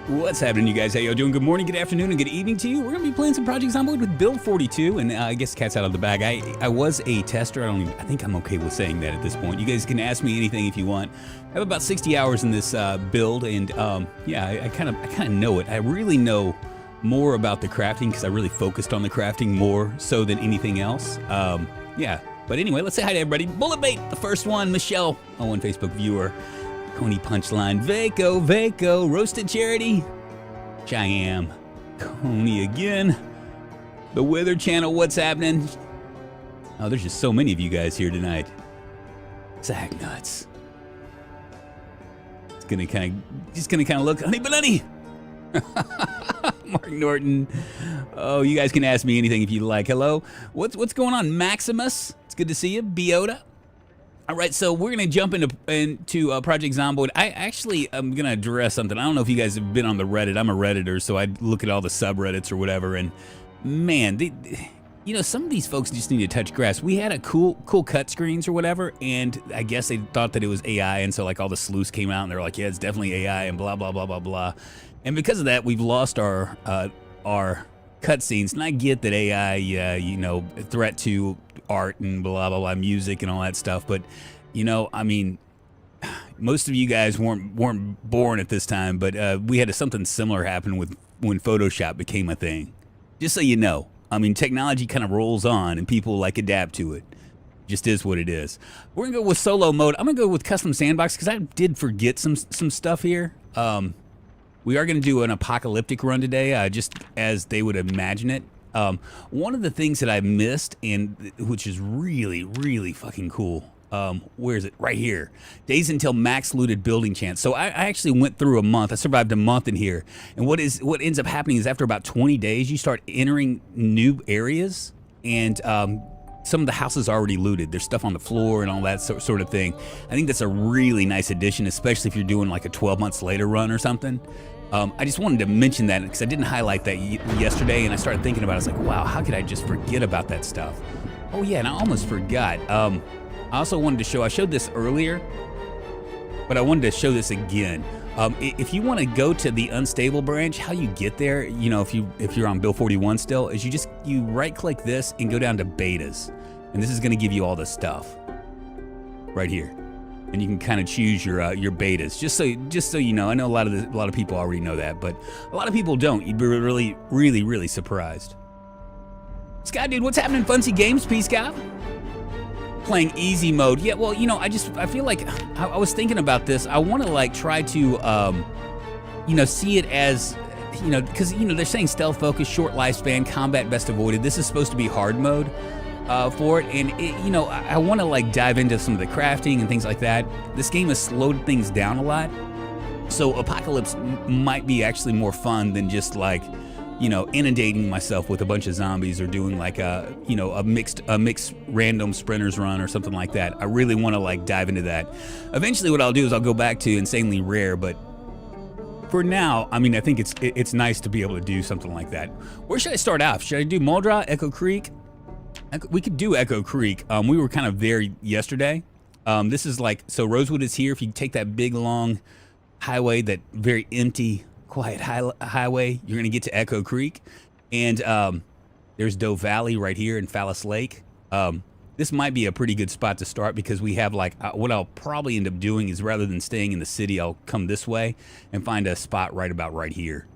What's happening, you guys? How y'all doing? Good morning, good afternoon, and good evening to you. We're going to be playing some Project Zomboid with Build 42, and I guess cat's out of the bag. I was a tester. I think I'm okay with saying that at this point. You guys can ask me anything if you want. I have about 60 hours in this build, and yeah, I kind of know it. I really know more about the crafting because I really focused on the crafting more so than anything else. Yeah, but anyway, let's say hi to everybody. Bullet Bait, the first one. Michelle, one Facebook viewer. Coney Punchline, Vaco, Roasted Charity, Cheyam, Coney again, the Weather Channel, what's happening? Oh, there's just so many of you guys here tonight. Zach Nuts. It's gonna kind of look honey bunny. Mark Norton. Oh, you guys can ask me anything if you like. Hello, what's going on, Maximus? It's good to see you, Biota. All right, so we're gonna jump into Project Zomboid. I'm gonna address something. I don't know if you guys have been on the Reddit. I'm a Redditor, so I look at all the subreddits or whatever. And man, some of these folks just need to touch grass. We had a cool cut screens or whatever, and I guess they thought that it was AI, and so like all the sleuths came out and they're like, yeah, it's definitely AI, and blah blah blah blah blah. And because of that, we've lost our cutscenes. And I get that AI, threat to art and blah blah blah, music and all that stuff, but I mean, most of you guys weren't born at this time, but we had something similar happen when Photoshop became a thing. Just so you know, I mean, technology kind of rolls on and people like adapt to it. Just is what it is. We're gonna go with solo mode. I'm gonna go with custom sandbox because I did forget some stuff here. We are going to do an apocalyptic run today, just as they would imagine it. One of the things that I missed, and which is really, really fucking cool, where is it? Right here. Days until max looted building chance. So I actually went through a month. I survived a month in here. And what ends up happening is after about 20 days, you start entering new areas, and some of the houses are already looted. There's stuff on the floor and all that sort of thing. I think that's a really nice addition, especially if you're doing like a 12 months later run or something. I just wanted to mention that because I didn't highlight that yesterday, and I started thinking about it. I was like, wow, how could I just forget about that stuff? Oh yeah, and I almost forgot. I also wanted to show, I showed this earlier, but I wanted to show this again. If you want to go to the unstable branch, how you get there, if you're on Build 41 still, is you right click this and go down to betas. And this is going to give you all the stuff right here. And you can kind of choose your betas, just so you know. I know a lot of people already know that, but a lot of people don't. You'd be really, really, really surprised. Scott, dude, what's happening? Funsy Games, Peace Scott. Playing easy mode. Yeah, well, I feel like I was thinking about this. I want to like try to, see it as, because they're saying stealth focus, short lifespan, combat best avoided. This is supposed to be hard mode. For it, and I want to like dive into some of the crafting and things like that. This game has slowed things down a lot, so Apocalypse might be actually more fun than just like inundating myself with a bunch of zombies or doing like a mixed random sprinters run or something like that. I really want to like dive into that. Eventually, what I'll do is I'll go back to insanely rare, but for now, I mean, I think it's nice to be able to do something like that. Where should I start off? Should I do Muldra, Echo Creek? We could do Echo Creek. We were kind of there yesterday. This is like, so Rosewood is here. If you take that big, long highway, that very empty, quiet highway, you're going to get to Echo Creek. And there's Doe Valley right here in Phallus Lake. This might be a pretty good spot to start because we have like, what I'll probably end up doing is rather than staying in the city, I'll come this way and find a spot right about right here.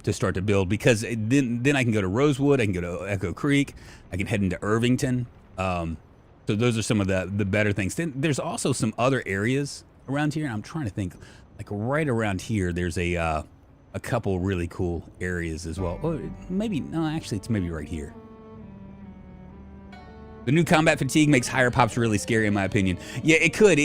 To start to build, because then I can go to Rosewood, I can go to Echo Creek, I can head into Irvington. So those are some of the better things. Then there's also some other areas around here, and I'm trying to think, like right around here, there's a couple really cool areas as well. Oh, actually it's maybe right here. The new combat fatigue makes higher pops really scary, in my opinion. Yeah, it could.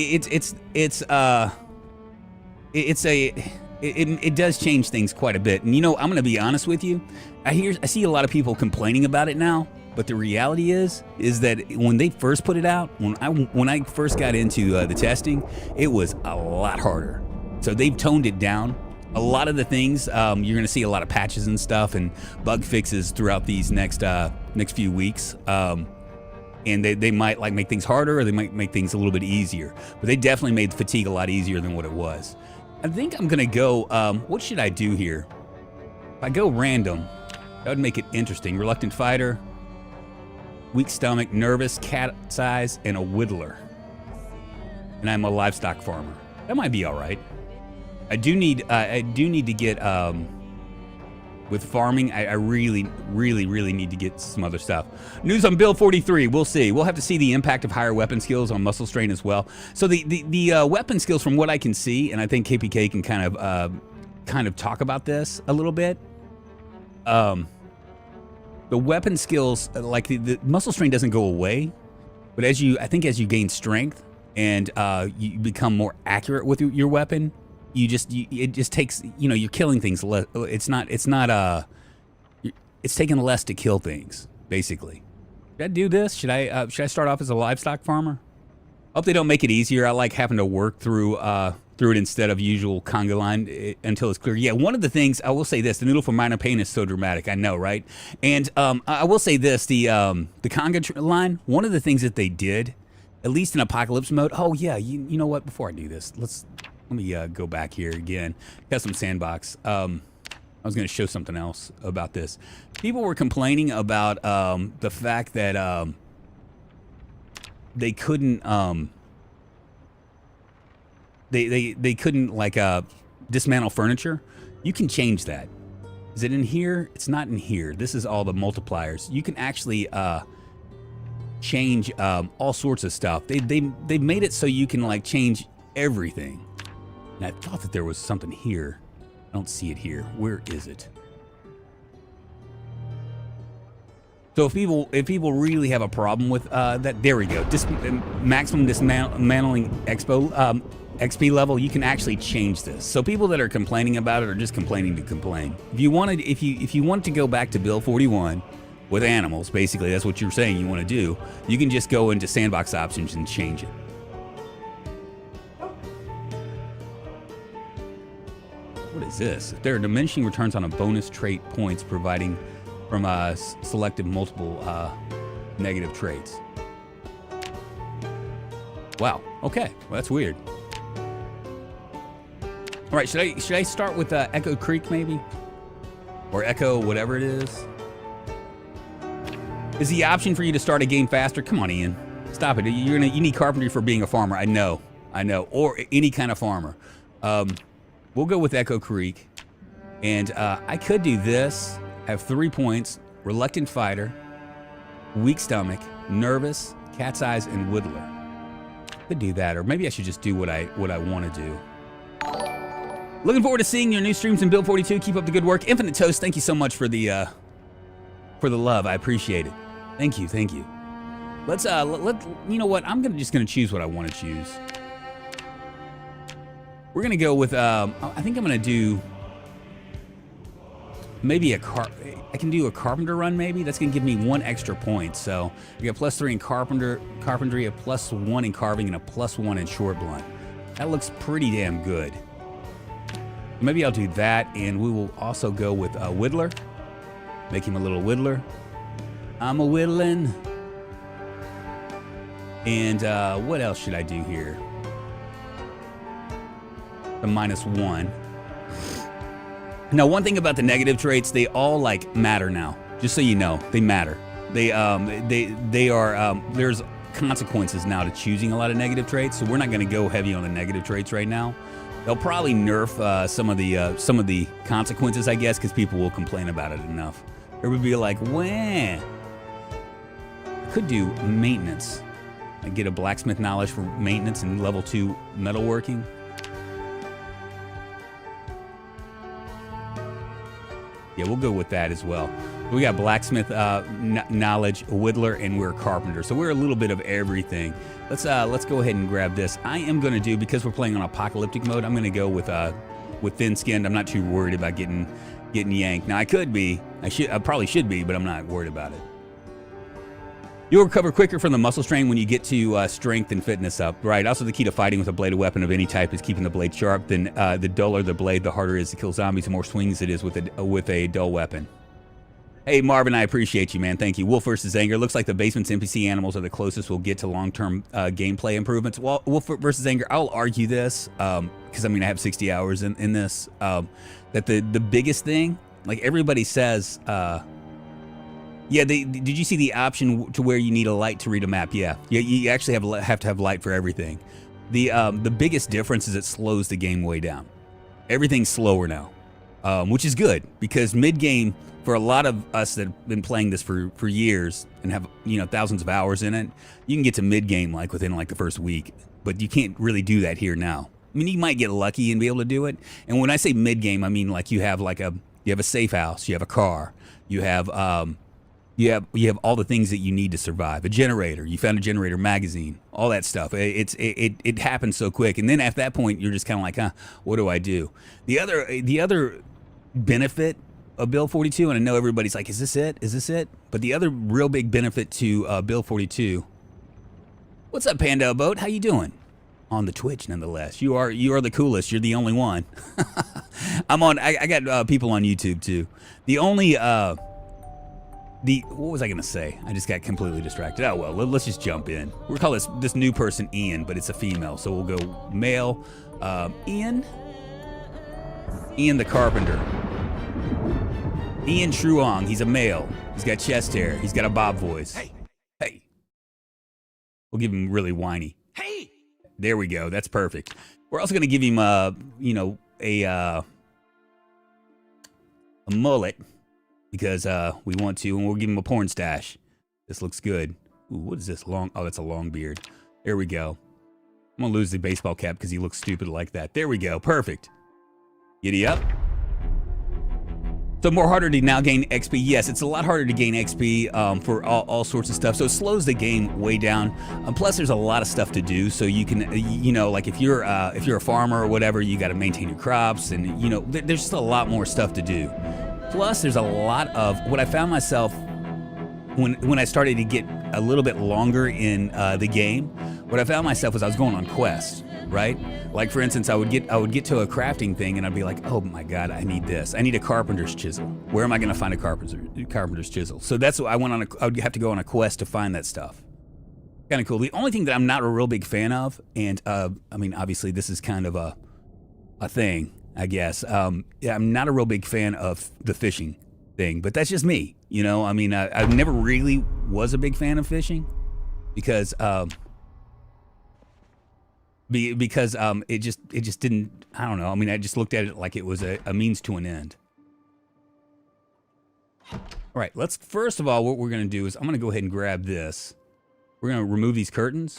It does change things quite a bit. And I'm going to be honest with you. I see a lot of people complaining about it now, but the reality is that when they first put it out, when I first got into the testing, it was a lot harder. So they've toned it down. A lot of the things, you're going to see a lot of patches and stuff and bug fixes throughout these next few weeks. And they might like make things harder, or they might make things a little bit easier. But they definitely made fatigue a lot easier than what it was. I think I'm gonna go, what should I do here? If I go random, that would make it interesting. Reluctant fighter, weak stomach, nervous, cat's eyes, and a whittler. And I'm a livestock farmer. That might be all right. I do need to get, with farming, I really need to get some other stuff. News on Build 43, we'll see. We'll have to see the impact of higher weapon skills on muscle strain as well. So the weapon skills, from what I can see, and I think KPK can kind of talk about this a little bit. The weapon skills, like the muscle strain doesn't go away, but I think as you gain strength and you become more accurate with your weapon, it just takes, you're killing things less. It's taking less to kill things, basically. Should I do this? Should I start off as a livestock farmer? I hope they don't make it easier. I like having to work through it instead of usual conga line until it's clear. Yeah, one of the things, I will say this, the noodle for minor pain is so dramatic, I know, right? And I will say this, the conga line, one of the things that they did, at least in apocalypse mode, oh yeah, you know what, before I do this, let me go back here again. Custom sandbox. I was going to show something else about this. People were complaining about the fact that they couldn't they couldn't like dismantle furniture. You can change that. Is it in here? It's not in here. This is all the multipliers. You can actually change all sorts of stuff. They made it so you can like change everything. And I thought that there was something here. I don't see it here. Where is it? So if people really have a problem with that, there we go. Maximum dismantling XP level, you can actually change this. So people that are complaining about it are just complaining to complain. If you want to go back to Build 41 with animals, basically that's what you're saying you want to do, you can just go into sandbox options and change it. What is this? If there are diminishing returns on a bonus trait points providing from selected multiple negative traits. Wow. Okay. Well, that's weird. All right. Should I start with Echo Creek maybe, or Echo whatever it is? Is the option for you to start a game faster? Come on, Ian. Stop it. You need carpentry for being a farmer. I know. Or any kind of farmer. We'll go with Echo Creek, and I could do this. Have 3 points: reluctant fighter, weak stomach, nervous, cat's eyes, and whittler. Could do that, or maybe I should just do what I want to do. Looking forward to seeing your new streams in Build 42. Keep up the good work. Infinite Toast, thank you so much for the love. I appreciate it. Thank you. Let's you know what? I'm just gonna choose what I want to choose. We're gonna go with I think I'm gonna do maybe I can do a carpenter run maybe. That's gonna give me 1 extra point. So we got +3 in carpentry, a +1 in carving, and a +1 in short blunt. That looks pretty damn good. Maybe I'll do that, and we will also go with a whittler. Make him a little whittler. I'm a whittling. And what else should I do here? A -1. Now, one thing about the negative traits, they all like matter now. Just so you know, they matter. They are there's consequences now to choosing a lot of negative traits. So we're not going to go heavy on the negative traits right now. They'll probably nerf some of the consequences, I guess, because people will complain about it enough. It would be like, wah. I could do maintenance. I get a blacksmith knowledge for maintenance and level 2 metalworking. Yeah, we'll go with that as well. We got blacksmith knowledge, a whittler, and we're a carpenter. So we're a little bit of everything. Let's go ahead and grab this. I am going to do, because we're playing on apocalyptic mode, I'm going to go with thin-skinned. I'm not too worried about getting yanked. Now I could be. I probably should be, but I'm not worried about it. You'll recover quicker from the muscle strain when you get to strength and fitness up. Right. Also, the key to fighting with a bladed weapon of any type is keeping the blade sharp. Then the duller the blade, the harder it is to kill zombies. The more swings it is with a dull weapon. Hey, Marvin, I appreciate you, man. Thank you. Wolf versus Anger. Looks like the basement's NPC animals are the closest we'll get to long-term gameplay improvements. Well, Wolf versus Anger, I'll argue this, because, I mean, I have 60 hours in this, that the biggest thing, like everybody says, yeah, did you see the option to where you need a light to read a map? Yeah, you actually have to have light for everything. The biggest difference is it slows the game way down. Everything's slower now, which is good, because mid-game, for a lot of us that have been playing this for years and have, you know, thousands of hours in it, you can get to mid-game like within like the first week, but you can't really do that here now. I mean, you might get lucky and be able to do it. And when I say mid-game, I mean like you have a safe house, you have a car, you have all the things that you need to survive. A generator, you found a generator magazine, all that stuff. It happens so quick, and then at that point you're just kind of like, what do I do? The other benefit of Build 42, and I know everybody's like, is this it? Is this it? But the other real big benefit to Build 42. What's up, Panda Boat? How you doing? On the Twitch, nonetheless. You are the coolest. You're the only one. I got people on YouTube too. The only what was I gonna say? I just got completely distracted. Oh well, let's just jump in. We'll call this new person Ian, but it's a female, so we'll go male. Ian the Carpenter. Ian Truong. He's a male. He's got chest hair. He's got a Bob voice. Hey. We'll give him really whiny. Hey. There we go. That's perfect. We're also gonna give him a mullet, because we want to, and we'll give him a porn stash. This looks good. Ooh, what is this long? Oh, that's a long beard. There we go. I'm gonna lose the baseball cap because he looks stupid like that. There we go. Perfect. Giddy up. So more harder to now gain XP. Yes, it's a lot harder to gain XP for all sorts of stuff. So it slows the game way down. Plus, there's a lot of stuff to do. So you can, you know, like if you're a farmer or whatever, you got to maintain your crops, and you know, there's just a lot more stuff to do. Plus, there's a lot of what I found myself when I started to get a little bit longer in the game. What I found myself was I was going on quests, right? Like for instance, I would get to a crafting thing and I'd be like, oh my god, I need this. I need a carpenter's chisel. Where am I going to find a carpenter's chisel? So that's what I would have to go on a quest to find that stuff. Kind of cool. The only thing that I'm not a real big fan of, and I mean, obviously this is kind of a thing, I guess. Yeah, I'm not a real big fan of the fishing thing, but that's just me. You know, I mean, I never really was a big fan of fishing because it just didn't, I don't know. I mean, I just looked at it like it was a means to an end. All right, let's, first of all, what we're gonna do is I'm gonna go ahead and grab this. We're gonna remove these curtains.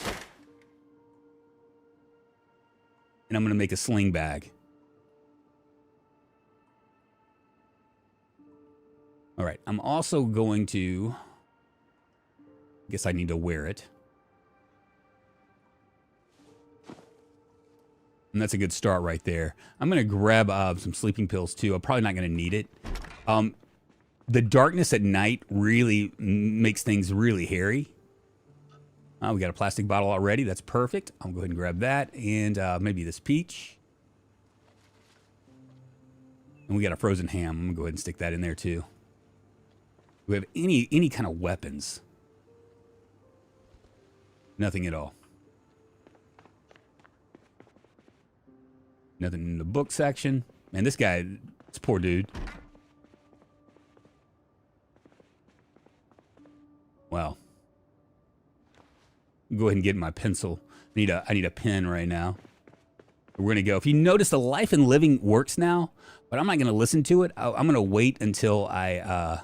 And I'm gonna make a sling bag. All right, I'm also going to, I guess I need to wear it. And that's a good start right there. I'm gonna grab some sleeping pills too. I'm probably not gonna need it. The darkness at night really makes things really hairy. We got a plastic bottle already. That's perfect. I'll go ahead and grab that, and maybe this peach. And we got a frozen ham. I'm gonna go ahead and stick that in there too. Do we have any kind of weapons? Nothing at all. Nothing in the book section. Man, this guy, this poor dude. Wow. Go ahead and get my pencil. I need a pen right now. We're gonna go. If you notice, the life and living works now, but I'm not gonna listen to it. I'm gonna wait until I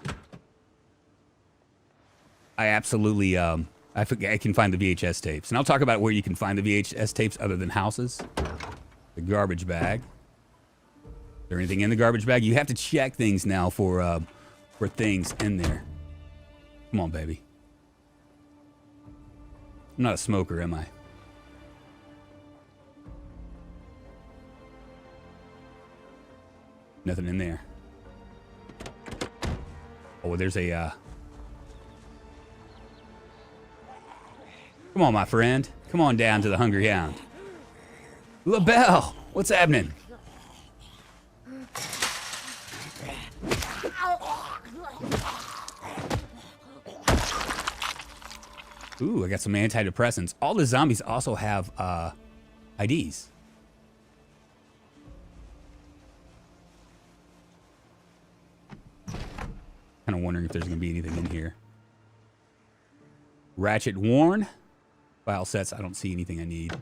absolutely I can find the VHS tapes, and I'll talk about where you can find the VHS tapes other than houses. The garbage bag. Is there anything in the garbage bag? You have to check things now for things in there. Come on, baby. I'm not a smoker, am I? Nothing in there. Oh, there's a come on, my friend. Come on down to the Hungry Hound. LaBelle, what's happening? Ooh, I got some antidepressants. All the zombies also have IDs. Kind of wondering if there's going to be anything in here. Ratchet worn. File sets. I don't see anything I need.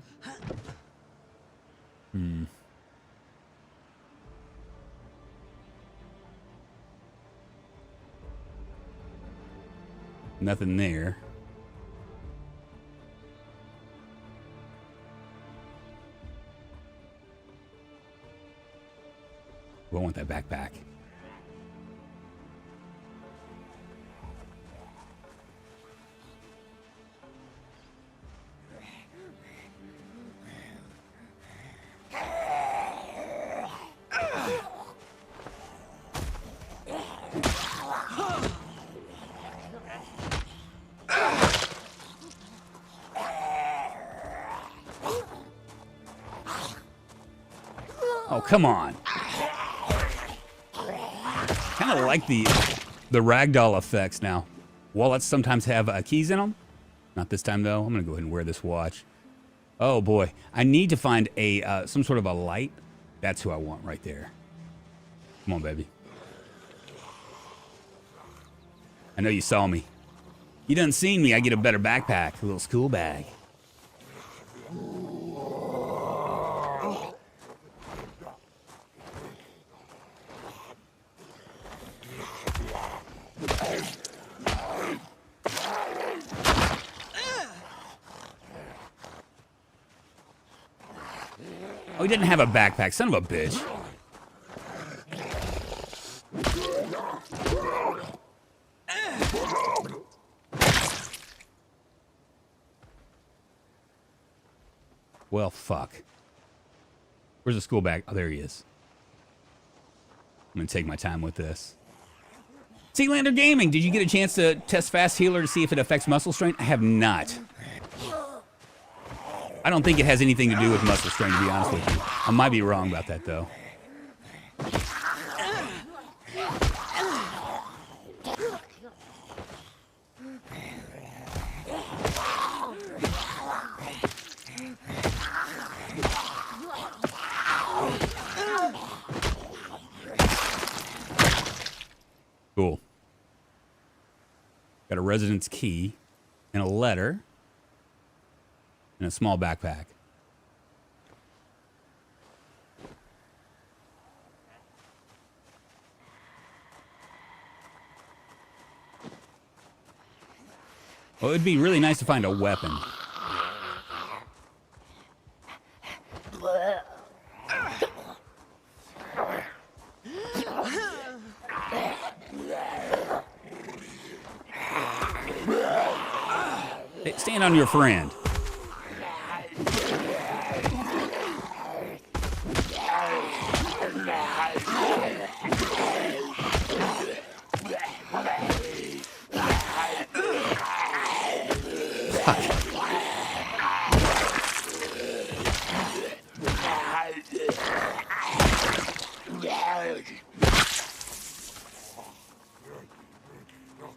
Nothing there. I want that backpack. Oh, come on. Kind of like the ragdoll effects now. Wallets sometimes have keys in them. Not this time, though. I'm going to go ahead and wear this watch. Oh, boy. I need to find a some sort of a light. That's who I want right there. Come on, baby. I know you saw me. You done seen me. I get a better backpack. A little school bag. Oh, he didn't have a backpack. Son of a bitch. Well, fuck. Where's the school bag? Oh, there he is. I'm going to take my time with this. Sealander Gaming, did you get a chance to test Fast Healer to see if it affects muscle strain? I have not. I don't think it has anything to do with muscle strain, to be honest with you. I might be wrong about that, though. Cool. Got a residence key and a letter and a small backpack. Well, it'd be really nice to find a weapon. Hey, stand on your friend.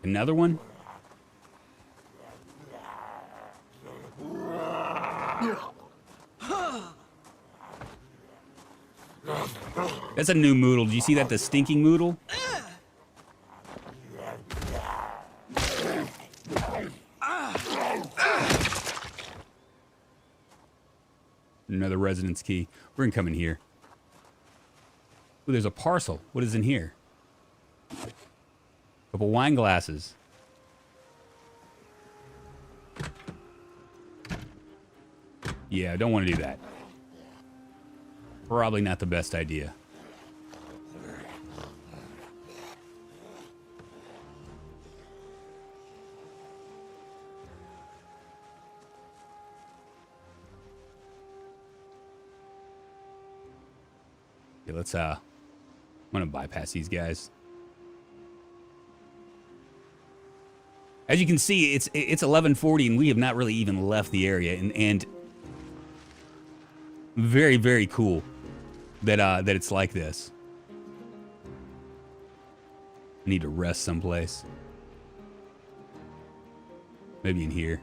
Another one? That's a new moodle. Do you see that? The stinking moodle? Another residence key. We're gonna come in here. Ooh, there's a parcel. What is in here? Couple wine glasses. Yeah, I don't want to do that. Probably not the best idea. Okay, let's I'm gonna bypass these guys. As you can see, it's 11:40 and we have not really even left the area, and very, very cool that that it's like this. I need to rest someplace. Maybe in here.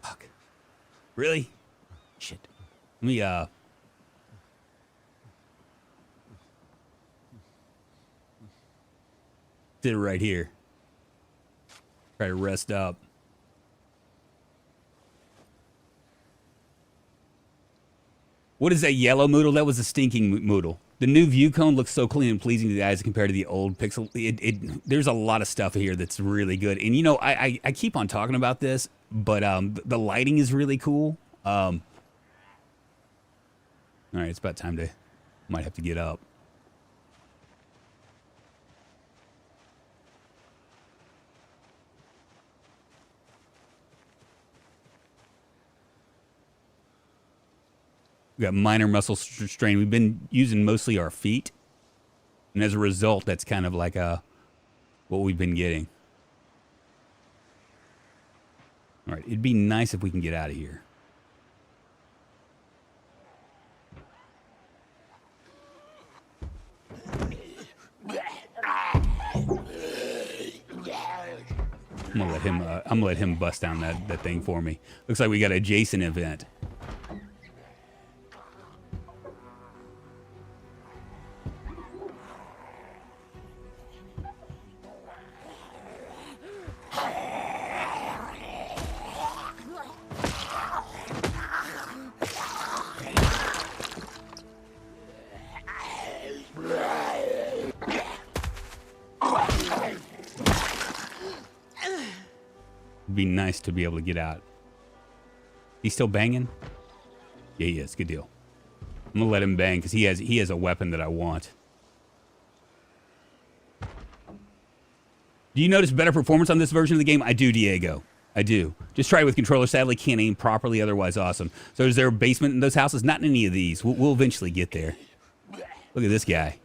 Fuck. Really? Shit. Let me, sit right here. Try to rest up. What is that yellow Moodle? That was a stinking Moodle. The new view cone looks so clean and pleasing to the eyes compared to the old Pixel. There's a lot of stuff here that's really good. And, you know, I keep on talking about this, but the lighting is really cool. All right, it's about time to... Might have to get up. We got minor muscle strain. We've been using mostly our feet. And as a result, that's kind of like what we've been getting. All right, it'd be nice if we can get out of here. I'm gonna let him bust down that thing for me. Looks like we got a Jason event. Be nice to be able to get out. He's still banging? Yeah, he is. Good deal. I'm gonna let him bang because he has a weapon that I want. Do you notice better performance on this version of the game? I do, Diego. I do. Just try it with controller. Sadly, can't aim properly. Otherwise, awesome. So is there a basement in those houses? Not in any of these. We'll eventually get there. Look at this guy.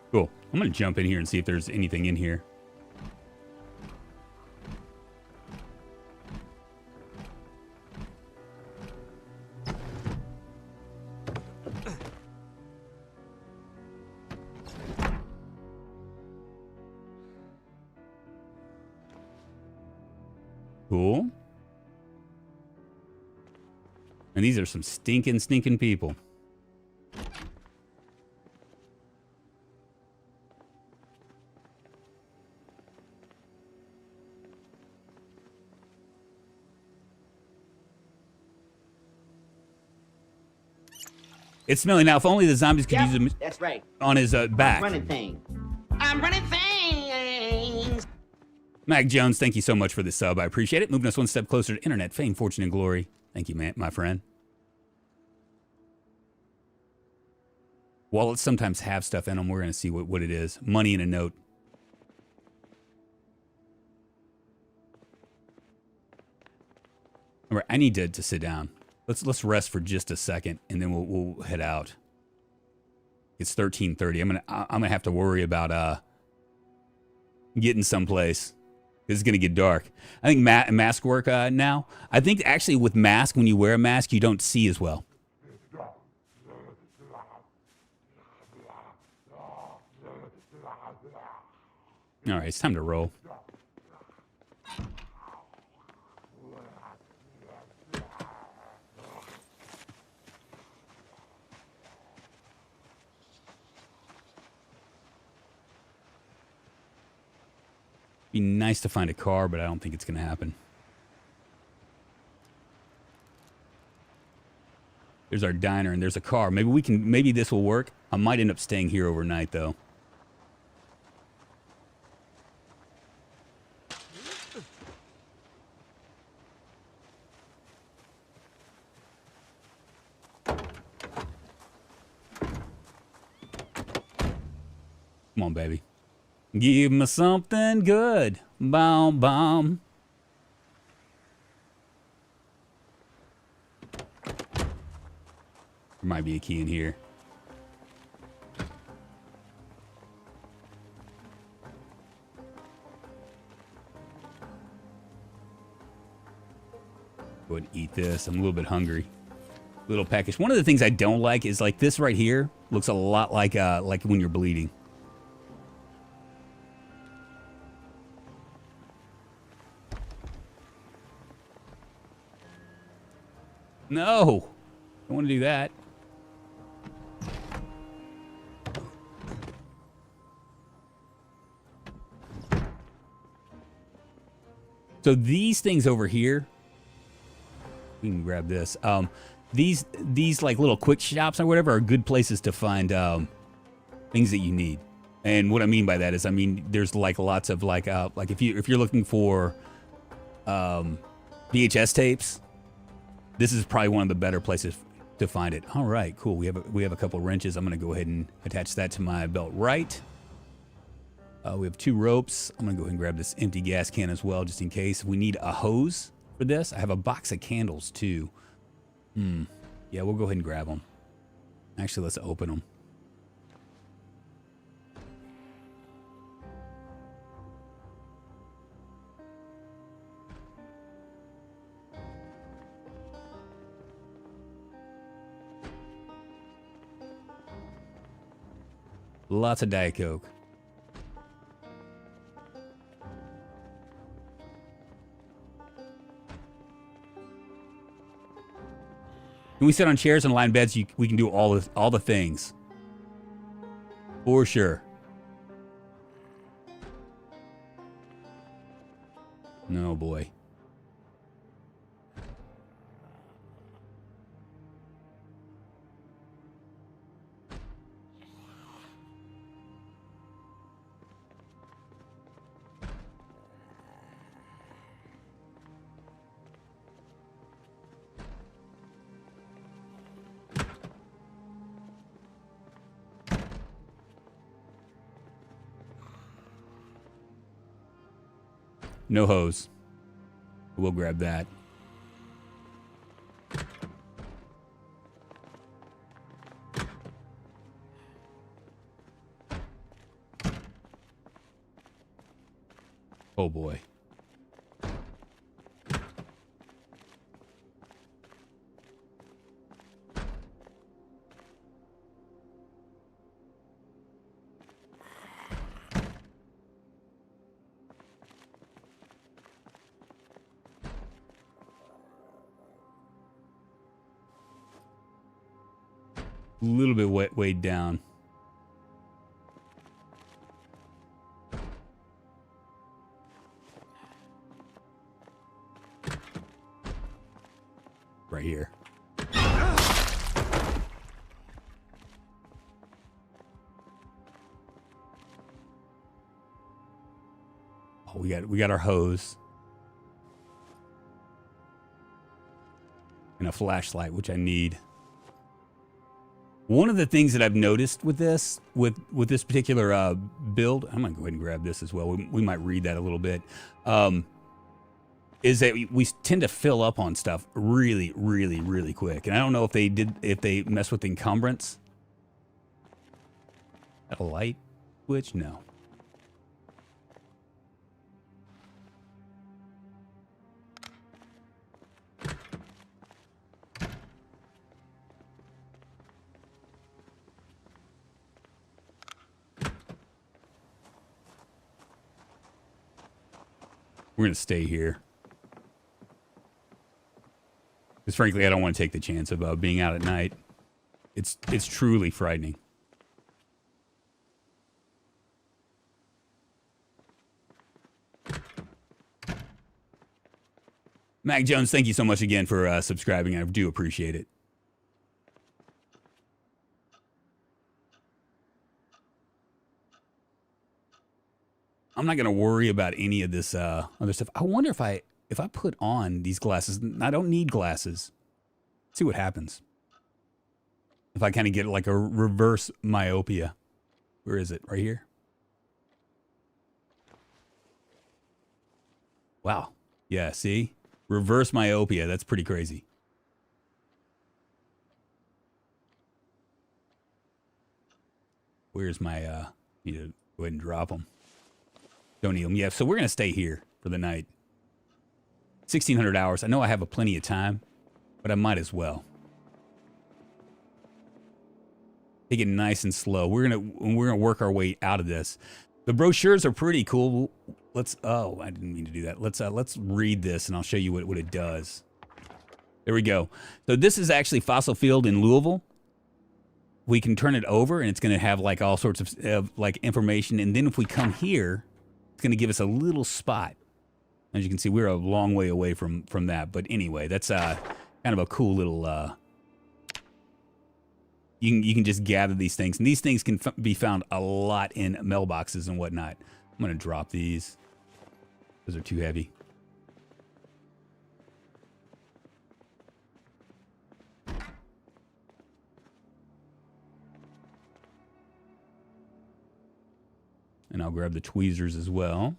Cool. I'm going to jump in here and see if there's anything in here. Cool. And these are some stinking people. It's smelly now. If only the zombies could use him. That's right. On his back. I'm running things. Mac Jones, thank you so much for the sub. I appreciate it. Moving us one step closer to internet fame, fortune, and glory. Thank you, man, my friend. Wallets sometimes have stuff in them. We're going to see what it is. Money in a note. All right, I need to sit down. Let's rest for just a second, and then we'll head out. It's 13:30. I'm gonna have to worry about getting someplace. It's gonna get dark. I think mask work now. I think actually with mask, when you wear a mask, you don't see as well. All right, it's time to roll. Be nice to find a car, but I don't think it's going to happen. There's our diner, and there's a car. Maybe this will work. I might end up staying here overnight, though. Come on, baby. Give me something good. Bomb, bomb. There might be a key in here. Go ahead and eat this. I'm a little bit hungry. Little package. One of the things I don't like is like this right here looks a lot like when you're bleeding. No, I want to do that. So these things over here, we can grab this. These like little quick shops or whatever are good places to find things that you need. And what I mean by that is, I mean there's like lots of like if you're looking for VHS tapes, this is probably one of the better places to find it. All right, cool. We have a couple wrenches. I'm gonna go ahead and attach that to my belt right. We have 2 ropes. I'm gonna go ahead and grab this empty gas can as well, just in case. We need a hose for this. I have a box of candles too. Yeah, we'll go ahead and grab them. Actually, let's open them. Lots of Diet Coke. When we sit on chairs and line beds, we can do all the things. For sure. No, boy. No hose. We'll grab that. Oh boy. A little bit weighed down. Right here. Oh, we got our hose. And a flashlight, which I need. One of the things that I've noticed with this particular build, I'm gonna go ahead and grab this as well. We might read that a little bit. Is that we tend to fill up on stuff really, really, really quick, and I don't know if they mess with encumbrance. That a light switch? No. We're going to stay here. Because frankly, I don't want to take the chance of being out at night. It's truly frightening. Mac Jones, thank you so much again for subscribing. I do appreciate it. I'm not going to worry about any of this other stuff. I wonder if I put on these glasses. I don't need glasses. See what happens. If I kind of get like a reverse myopia. Where is it? Right here? Wow. Yeah, see? Reverse myopia. That's pretty crazy. Where's my, need to go ahead and drop them. Don't need them. Yeah, so we're going to stay here for the night. 1,600 hours. I know I have plenty of time, but I might as well. Take it nice and slow. We're gonna work our way out of this. The brochures are pretty cool. Oh, I didn't mean to do that. Let's read this and I'll show you what it does. There we go. So this is actually fossil field in Louisville. We can turn it over and it's gonna have like all sorts of like information. And then if we come here, it's gonna give us a little spot. As you can see, we're a long way away from that. But anyway, that's kind of a cool little. You can just gather these things, and these things can be found a lot in mailboxes and whatnot. I'm gonna drop these. Those are too heavy. And I'll grab the tweezers as well.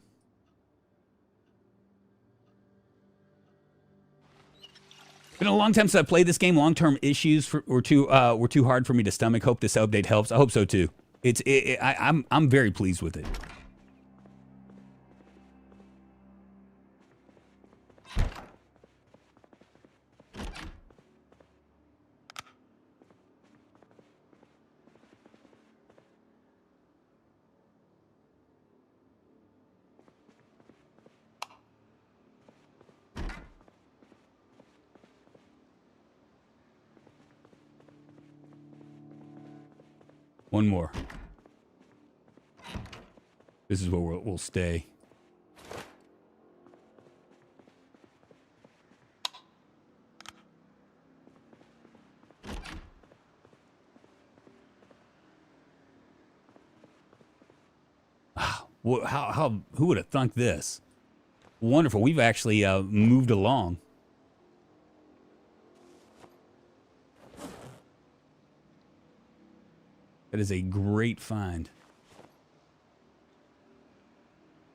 Been a long time since I played this game. Long-term issues were too hard for me to stomach. Hope this update helps. I hope so too. I'm very pleased with it. One more. This is where we'll stay. Wow. Who would have thunk this? Wonderful. We've actually moved along. That is a great find.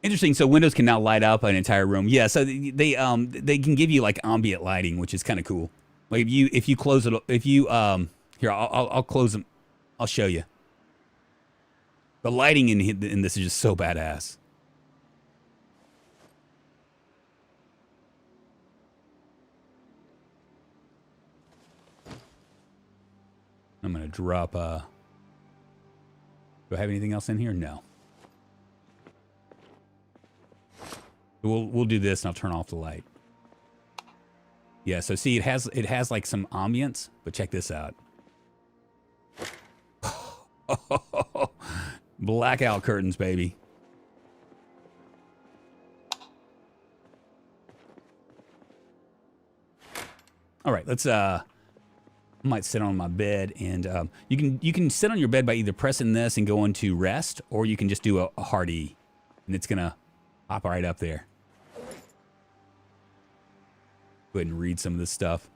Interesting. So windows can now light up an entire room. Yeah. So they can give you like ambient lighting, which is kind of cool. Like if you close it, here I'll close them. I'll show you. The lighting in this is just so badass. I'm gonna drop. Do I have anything else in here? No. We'll do this and I'll turn off the light. Yeah, so see it has like some ambience, but check this out. Blackout curtains, baby. All right, let's I might sit on my bed, and you can sit on your bed by either pressing this and going to rest, or you can just do a hard E, and it's gonna pop right up there. Go ahead and read some of this stuff.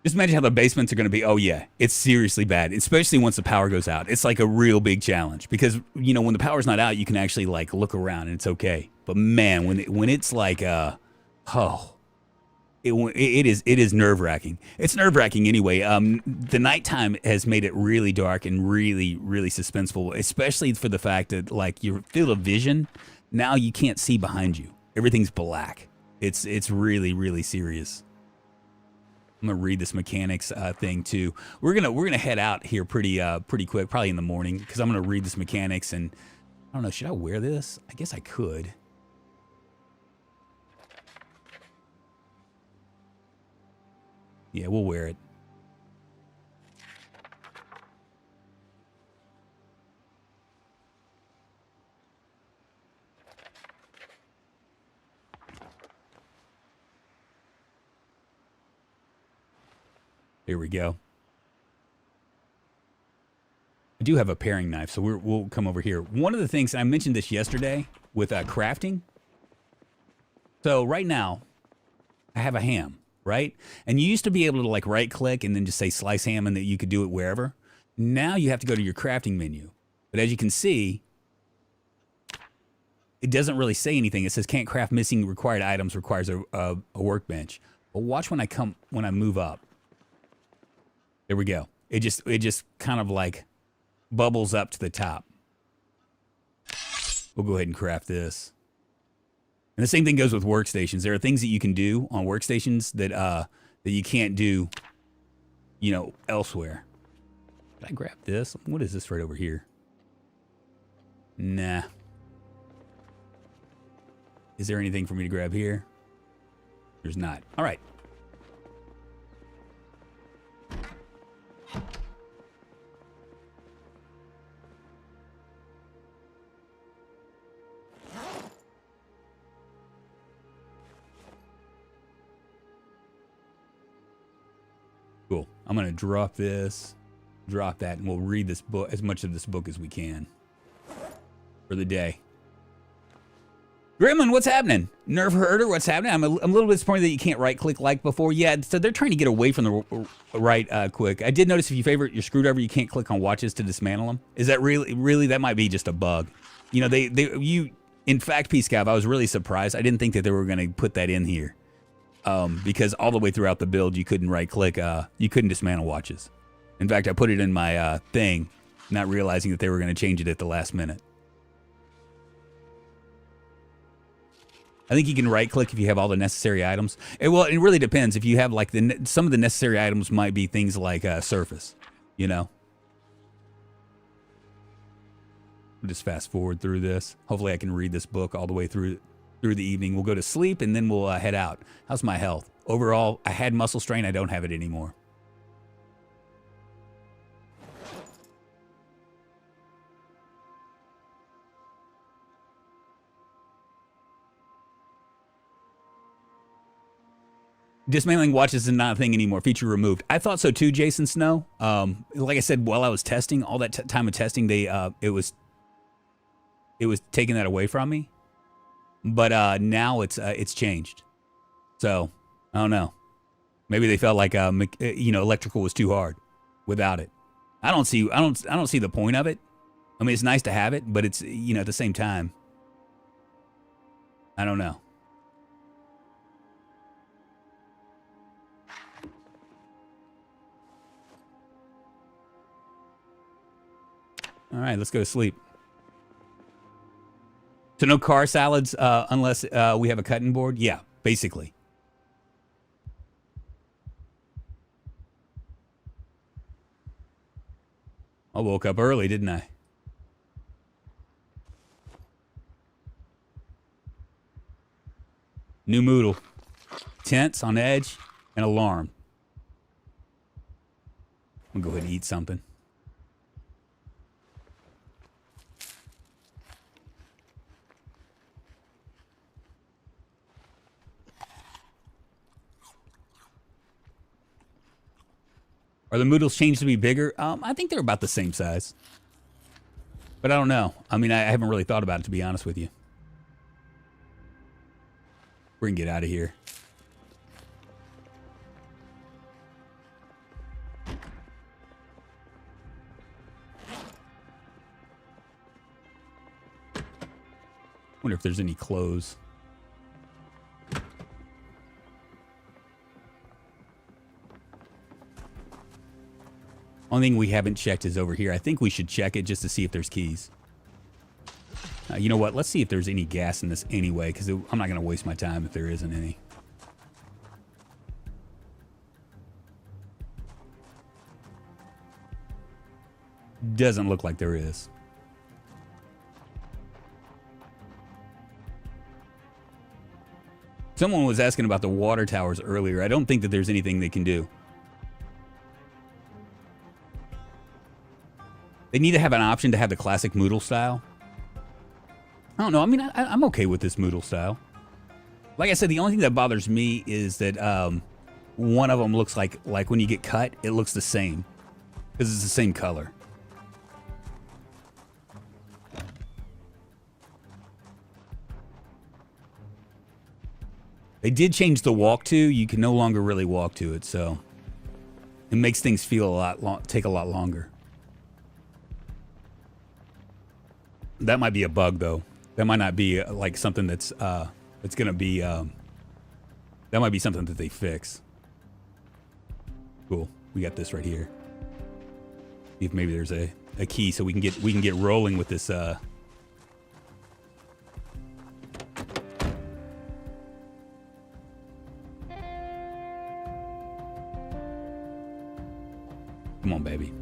Just imagine how the basements are gonna be. Oh yeah, it's seriously bad, especially once the power goes out. It's like a real big challenge because you know when the power's not out, you can actually like look around and it's okay. But man, when it's like it is nerve-wracking. It's nerve-wracking anyway. The nighttime has made it really dark and really, really suspenseful, especially for the fact that like your field of vision, now you can't see behind you. Everything's black. It's really, really serious. I'm gonna read this mechanics thing too. We're gonna head out here pretty quick, probably in the morning, because I'm gonna read this mechanics and I don't know, should I wear this? I guess I could. Yeah, we'll wear it. Here we go. I do have a paring knife, so we'll come over here. One of the things, I mentioned this yesterday with crafting. So right now, I have a ham. Right? And you used to be able to like right click and then just say slice ham and that you could do it wherever. Now you have to go to your crafting menu. But as you can see, it doesn't really say anything. It says can't craft missing required items, requires a workbench. But watch when I move up. There we go. It just kind of like bubbles up to the top. We'll go ahead and craft this. And the same thing goes with workstations. There are things that you can do on workstations that you can't do, you know, elsewhere. Did I grab this? What is this right over here? Nah. Is there anything for me to grab here? There's not. All right. Cool. I'm going to drop this, drop that, and we'll read this book, as much of this book as we can for the day. Gremlin, what's happening? Nerve herder, what's happening? I'm a little bit disappointed that you can't right-click like before. Yeah, so they're trying to get away from the right quick. I did notice if you favorite your screwdriver, you can't click on watches to dismantle them. Is that really, that might be just a bug. You know, in fact, P-Scav, I was really surprised. I didn't think that they were going to put that in here. Because all the way throughout the build, you couldn't right-click, you couldn't dismantle watches. In fact, I put it in my thing, not realizing that they were going to change it at the last minute. I think you can right-click if you have all the necessary items. Well, it really depends. If you have, like, some of the necessary items might be things like surface, you know? We'll just fast forward through this. Hopefully I can read this book all the way through the evening. We'll go to sleep, and then we'll head out. How's my health? Overall, I had muscle strain. I don't have it anymore. Dismantling watches is not a thing anymore. Feature removed. I thought so too, Jason Snow. Like I said, while I was testing, all that time of testing, it was taking that away from me. But now it's changed. So I don't know. Maybe they felt like electrical was too hard without it. I don't see the point of it. I mean, it's nice to have it, but it's, you know, at the same time, I don't know. All right, let's go to sleep. So no car salads unless we have a cutting board? Yeah, basically. I woke up early, didn't I? New Moodle. Tense, on edge, and alarm. I'm gonna go ahead and eat something. Are the Moodles changed to be bigger? I think they're about the same size. But I don't know. I mean, I haven't really thought about it, to be honest with you. We're going to get out of here. Wonder if there's any clothes. Only thing we haven't checked is over here. I think we should check it just to see if there's keys. You know what? Let's see if there's any gas in this anyway, because I'm not going to waste my time if there isn't any. Doesn't look like there is. Someone was asking about the water towers earlier. I don't think that there's anything they can do. They need to have an option to have the classic Moodle style. I don't know. I mean, I'm okay with this Moodle style. Like I said, the only thing that bothers me is that one of them looks like when you get cut, it looks the same. Because it's the same color. They did change the walk to. You can no longer really walk to it, so it makes things feel take a lot longer. That might be a bug, though. That might not be like something that's gonna be that might be something that they fix. Cool. We got this right here. See if maybe there's a key so we can get rolling with this. Come on, baby.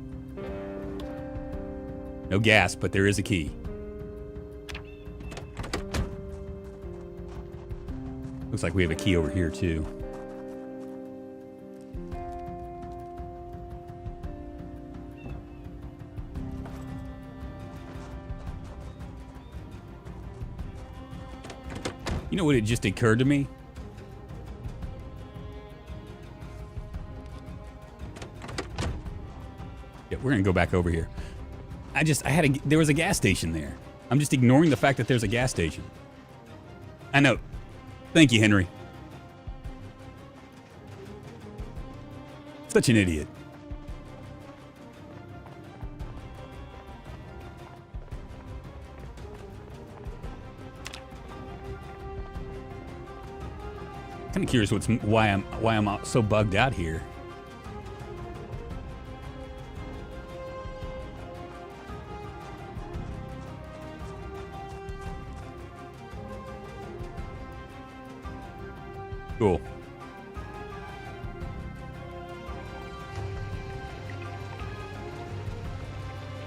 No gas, but there is a key. Looks like we have a key over here too. You know what? It just occurred to me. Yeah, we're gonna go back over here. There was a gas station there. I'm just ignoring the fact that there's a gas station. I know. Thank you, Henry. Such an idiot. Kind of curious why I'm so bugged out here. Cool.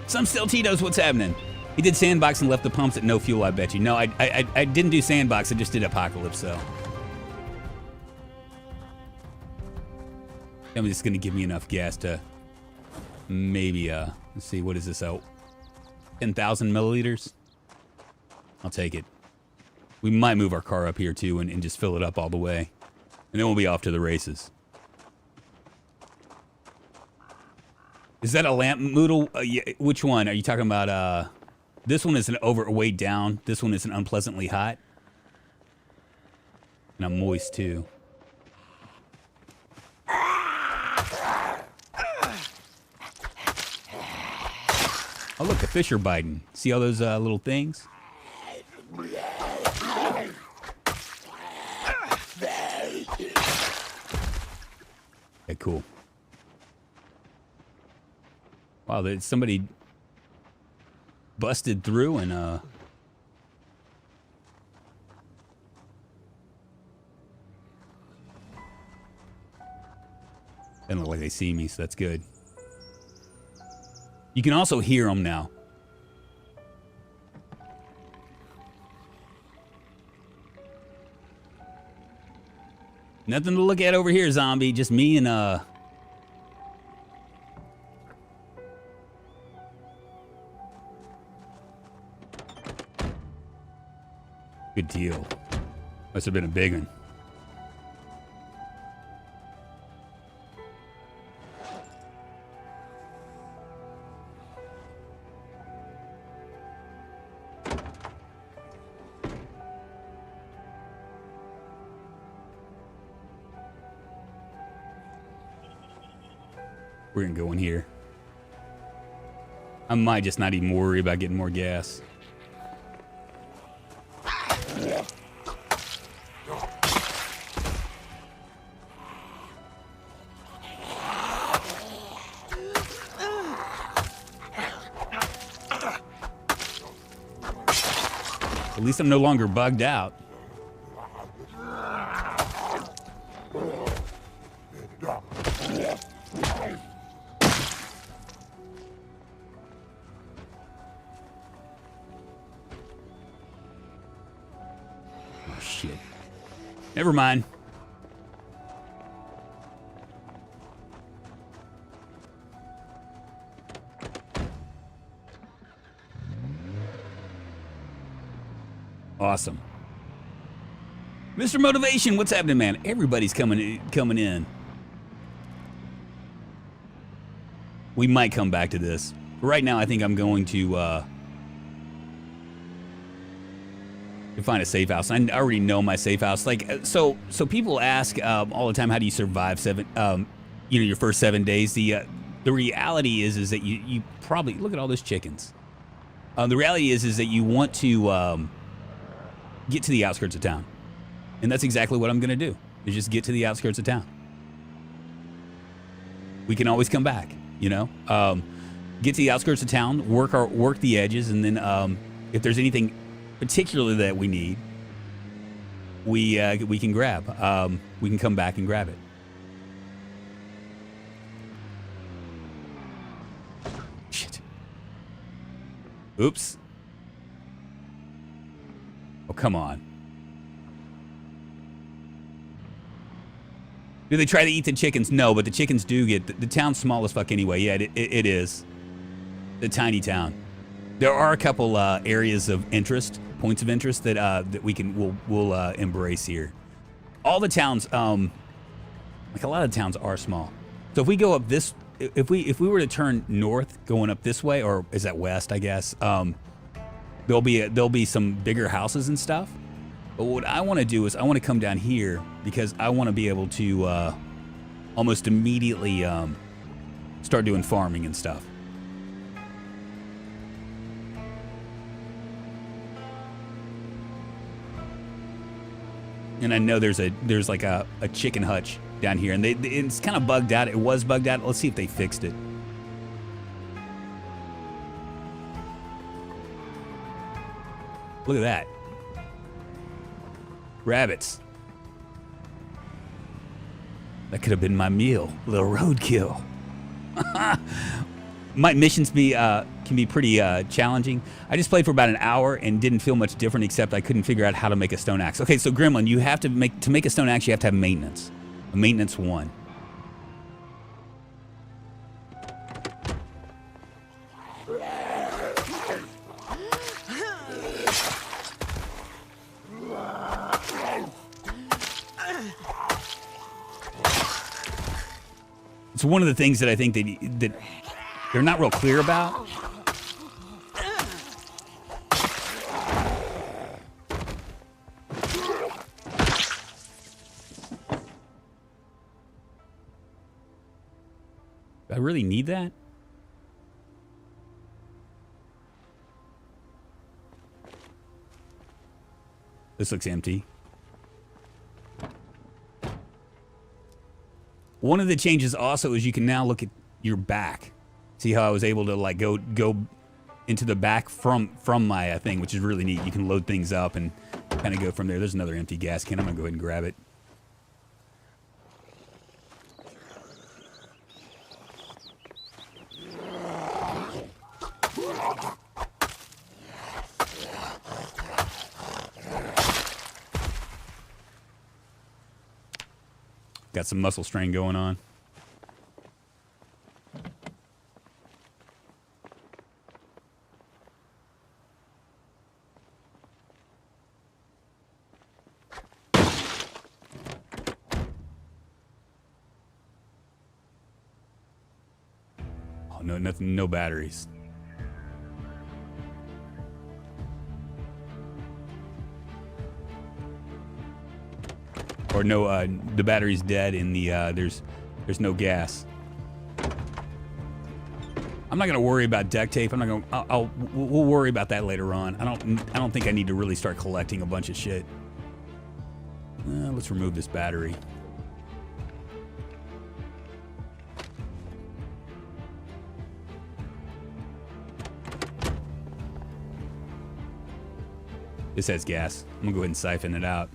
Some still Tito's, what's happening? He did Sandbox and left the pumps at no fuel, I bet you. No, I didn't do Sandbox, I just did Apocalypse, though. I'm just gonna give me enough gas to maybe, let's see, what is this out? 10,000 milliliters? I'll take it. We might move our car up here too and just fill it up all the way. And then we'll be off to the races. Is that a lamp noodle? Yeah, which one? Are you talking about, this one is an overweight down. This one is an unpleasantly hot. And I'm moist too. Oh look, the fish are biting. See all those little things? Okay, cool. Wow, somebody busted through and doesn't look like they see me, so that's good. You can also hear them now. Nothing to look at over here, zombie. Just me and good deal. Must have been a big one. We're gonna go in here. I might just not even worry about getting more gas. At least I'm no longer bugged out. Never mind. Awesome. Mr. Motivation, what's happening, man? Everybody's coming in. We might come back to this. Right now, I think I'm going to find a safe house. I already know my safe house. Like, so people ask all the time, how do you survive your first 7 days? The reality is that you probably look at all those chickens. The reality is that you want to get to the outskirts of town. And that's exactly what I'm going to do, is just get to the outskirts of town. We can always come back, you know? Get to the outskirts of town, work the edges, and then if there's anything particular that we need, we can grab. We can come back and grab it. Shit. Oops. Oh, come on. Do they try to eat the chickens? No, but the chickens do get... The town's small as fuck anyway. Yeah, it is. The tiny town. There are a couple areas of interest, points of interest that we'll embrace here. All the towns, like a lot of towns, are small. So if we go up this... If we were to turn north, going up this way, or is that west, I guess, there'll be some bigger houses and stuff. But what I want to do is I want to come down here because I want to be able to almost immediately start doing farming and stuff. And I know there's like a chicken hutch down here, and it's kind of bugged out. It was bugged out. Let's see if they fixed it. Look at that. Rabbits. That could have been my meal. A little roadkill. My missions can be pretty challenging. I just played for about an hour and didn't feel much different, except I couldn't figure out how to make a stone axe. Okay, so Gremlin, you have to make a stone axe, you have to have maintenance. A maintenance 1. It's one of the things that I think that they're not real clear about. Do I really need that? This looks empty. One of the changes also is you can now look at your back. See how I was able to like go into the back from my thing, which is really neat. You can load things up and kind of go from there. There's another empty gas can. I'm gonna go ahead and grab it. Got some muscle strain going on. Oh, no, nothing, no batteries. Or no, the battery's dead in the, there's no gas. I'm not gonna worry about duct tape. I'm not gonna, we'll worry about that later on. I don't think I need to really start collecting a bunch of shit. Let's remove this battery. This has gas. I'm gonna go ahead and siphon it out.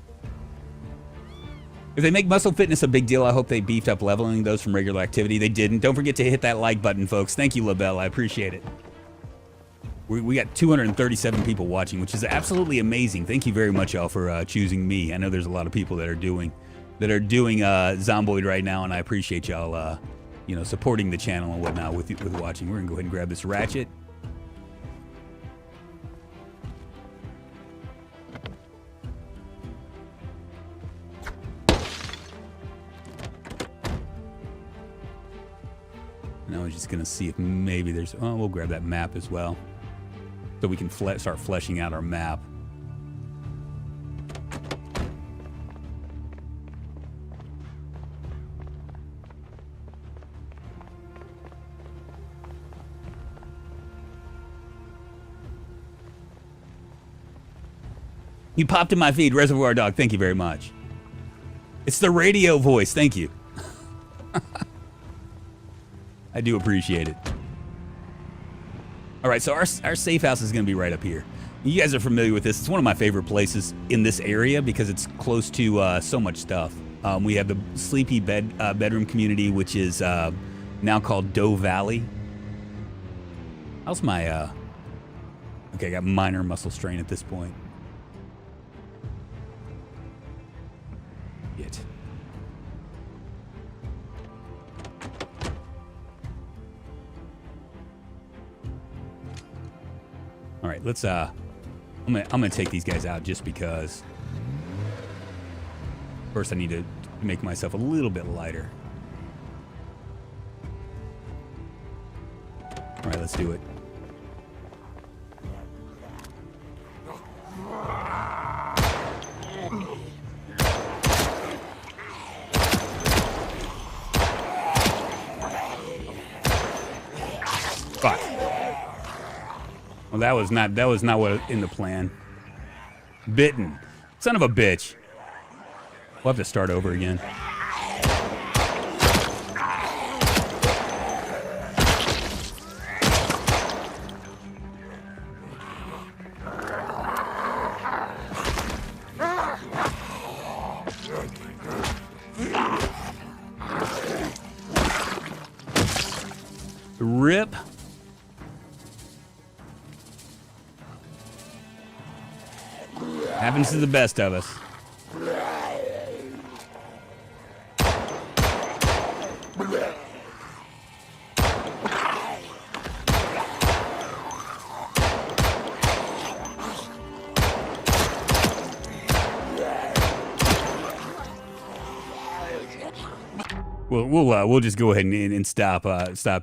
If they make muscle fitness a big deal, I hope they beefed up leveling those from regular activity. They didn't. Don't forget to hit that like button, folks. Thank you, LaBelle. I appreciate it. We got 237 people watching, which is absolutely amazing. Thank you very much, y'all, for choosing me. I know there's a lot of people that are doing Zomboid right now, and I appreciate y'all, supporting the channel and whatnot with watching. We're gonna go ahead and grab this ratchet. Now we're just gonna see if maybe there's. Oh, we'll grab that map as well, so we can start fleshing out our map. You popped in my feed, Reservoir Dog. Thank you very much. It's the radio voice. Thank you. I do appreciate it. All right, so our safe house is going to be right up here. You guys are familiar with this. It's one of my favorite places in this area because it's close to so much stuff. We have the sleepy bedroom community, which is now called Doe Valley. How's my... Okay, I got minor muscle strain at this point. Shit. All right, let's I'm gonna take these guys out just because. First, I need to make myself a little bit lighter. All right, let's do it. Fuck. Well, that was not what in the plan. Bitten. Son of a bitch. We'll have to start over again. Rip. Happens to the best of us. We'll just go ahead and stop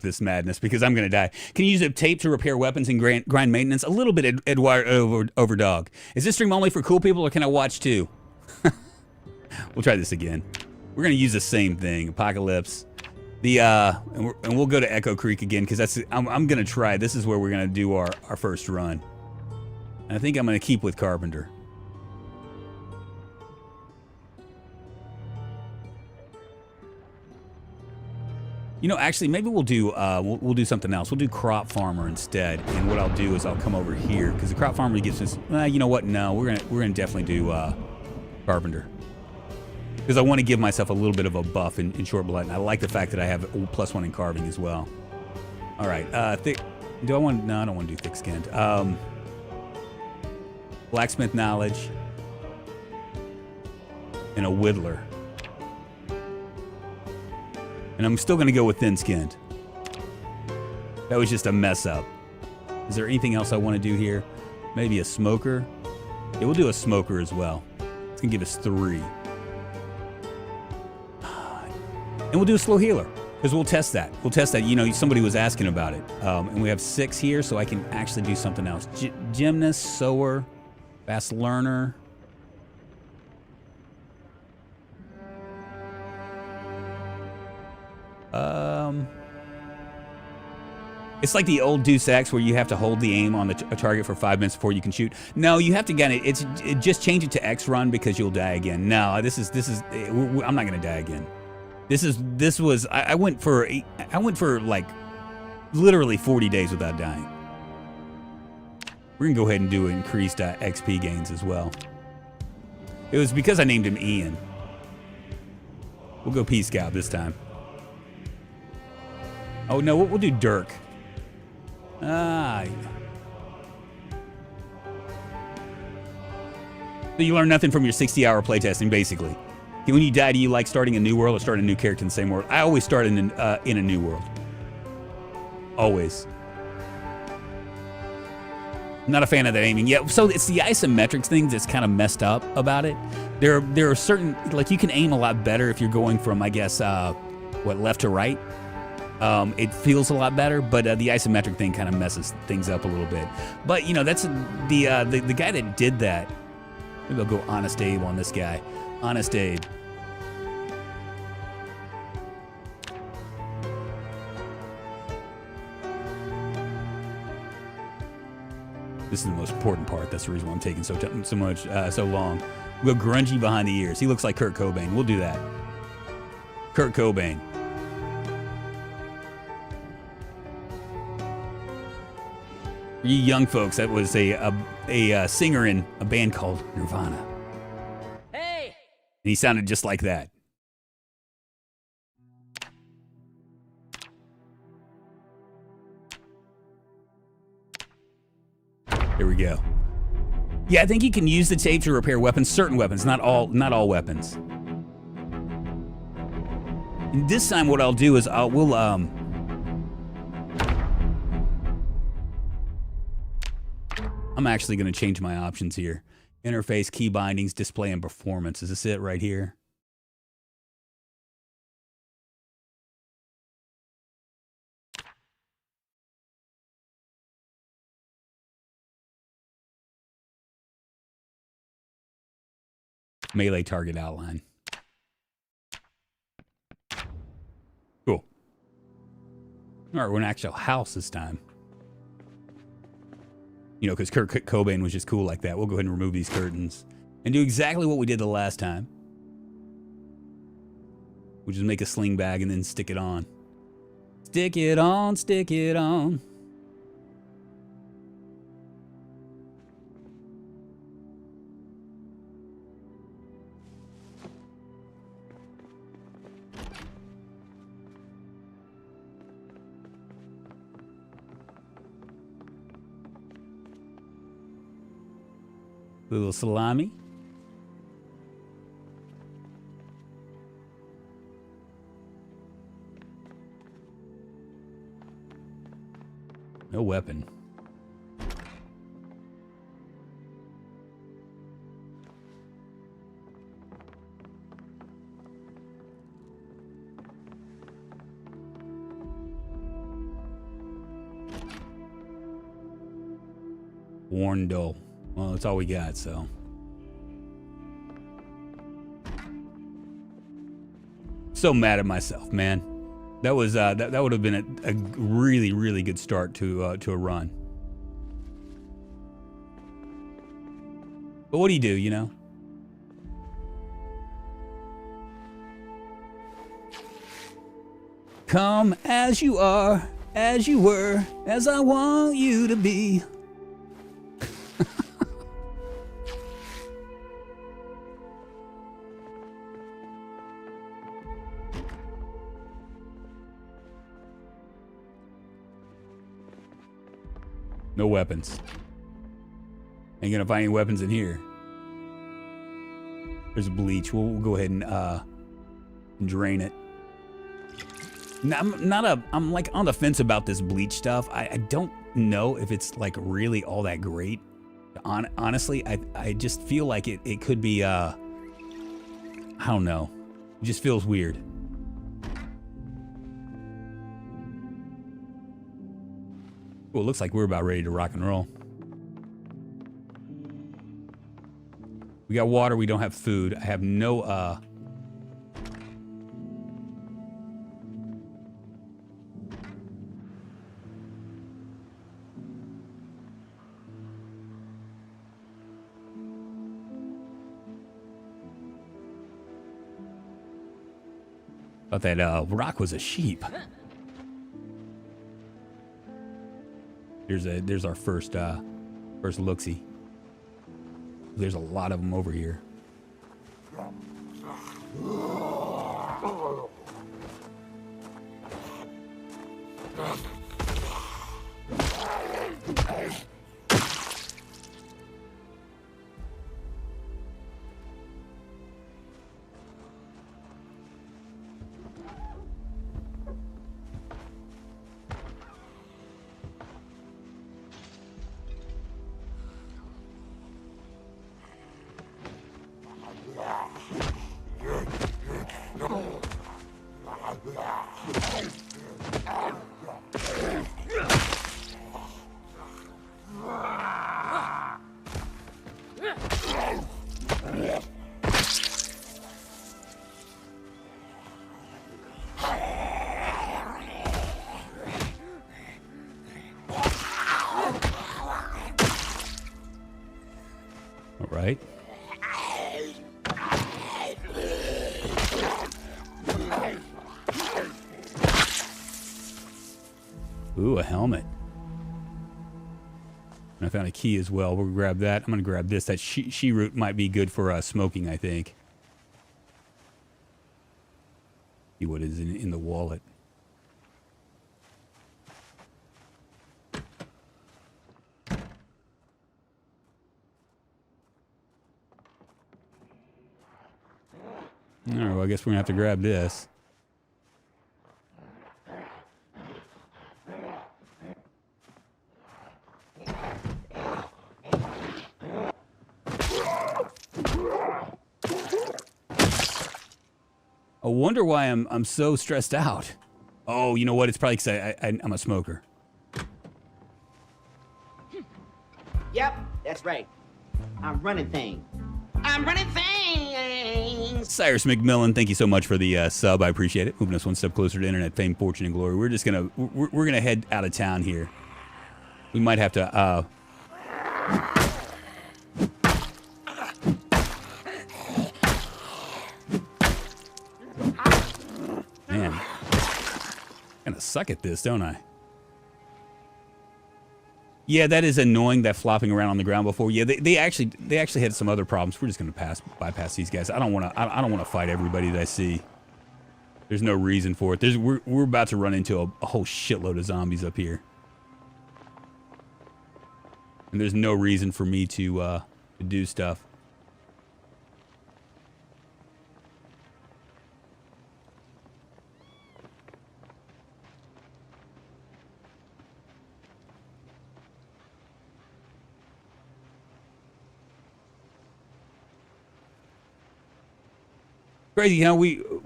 this madness because I'm gonna die. Can you use a tape to repair weapons and grind maintenance? A little bit, Eduardo over dog. Is this stream only for cool people or can I watch too? We'll try this again. We're gonna use the same thing. Apocalypse. And we'll go to Echo Creek again because I'm gonna try. This is where we're gonna do our first run. And I think I'm gonna keep with Carpenter. You know, actually, maybe we'll do something else. We'll do Crop Farmer instead. And what I'll do is I'll come over here because the Crop Farmer gives us. You know what? No, we're gonna definitely do Carpenter because I want to give myself a little bit of a buff in short blood. And I like the fact that I have +1 in carving as well. All right, thick. Do I want? No, I don't want to do thick skinned. Blacksmith knowledge and a whittler. And I'm still going to go with thin-skinned. That was just a mess up. Is there anything else I want to do here? Maybe a smoker? Yeah, we'll do a smoker as well. It's going to give us 3. And we'll do a slow healer, because we'll test that. We'll test that. You know, somebody was asking about it. And we have 6 here, so I can actually do something else. Gymnast, sower, fast learner. It's like the old Deus Ex where you have to hold the aim on a target for 5 minutes before you can shoot. No, you have to get it. Just change it to X run because you'll die again. No, this is. I'm not gonna die again. This was. I went for like literally 40 days without dying. We're gonna go ahead and do increased XP gains as well. It was because I named him Ian. We'll go P Scout this time. Oh no, we'll do Dirk. So you learn nothing from your 60-hour playtesting, basically. When you die, do you like starting a new world or starting a new character in the same world? I always start in a new world. Always. I'm not a fan of that aiming. Yeah, so it's the isometrics thing that's kind of messed up about it. There are certain, like you can aim a lot better if you're going from, I guess, left to right. It feels a lot better, but the isometric thing kind of messes things up a little bit. But you know, that's the guy that did that. Maybe I'll go Honest Abe on this guy. Honest Abe. This is the most important part. That's the reason why I'm taking so long. We'll go grungy behind the ears. He looks like Curt Cobain. We'll do that. Curt Cobain. For you young folks, that was a singer in a band called Nirvana. Hey! And he sounded just like that. There we go. Yeah, I think you can use the tape to repair weapons, certain weapons, not all weapons. And this time what I'll do is I'm actually going to change my options here. Interface, key bindings, display, and performance. Is this it right here? Melee target outline. Cool. All right, we're in an actual house this time. You know, because Curt Cobain was just cool like that. We'll go ahead and remove these curtains and do exactly what we did the last time. We'll just make a sling bag and then stick it on. Stick it on, stick it on. Little salami. No weapon. Worn dull. Well, that's all we got, so. So mad at myself, man. That was that would have been a really, really good start to a run. But what do, you know? Come as you are, as you were, as I want you to be. No weapons. Ain't gonna find any weapons in here. There's bleach. We'll go ahead and drain it. Now, I'm like on the fence about this bleach stuff. I don't know if it's like really all that great. Honestly, I just feel like it could be I don't know. It just feels weird. Well, it looks like we're about ready to rock and roll. We got water, we don't have food. I have no thought that rock was a sheep. There's our first look-see. There's a lot of them over here. All right. Ooh, a helmet. And I found a key as well. We'll grab that. I'm going to grab this. That she root might be good for smoking, I think. See what is in the wallet. All right, well, I guess we're going to have to grab this. I wonder why I'm so stressed out. Oh, you know what? It's probably because I'm a smoker. Yep, that's right. I'm running things. I'm running things. Cyrus McMillan, thank you so much for the sub. I appreciate it. Moving us one step closer to internet fame, fortune, and glory. We're just gonna we're gonna head out of town here. We might have to. Man, I kind of suck at this, don't I? Yeah, that is annoying. That flopping around on the ground before. Yeah, they actually had some other problems. We're just gonna bypass these guys. I don't want to fight everybody that I see. There's no reason for it. We're about to run into a whole shitload of zombies up here, and there's no reason for me to do stuff. Crazy, you know,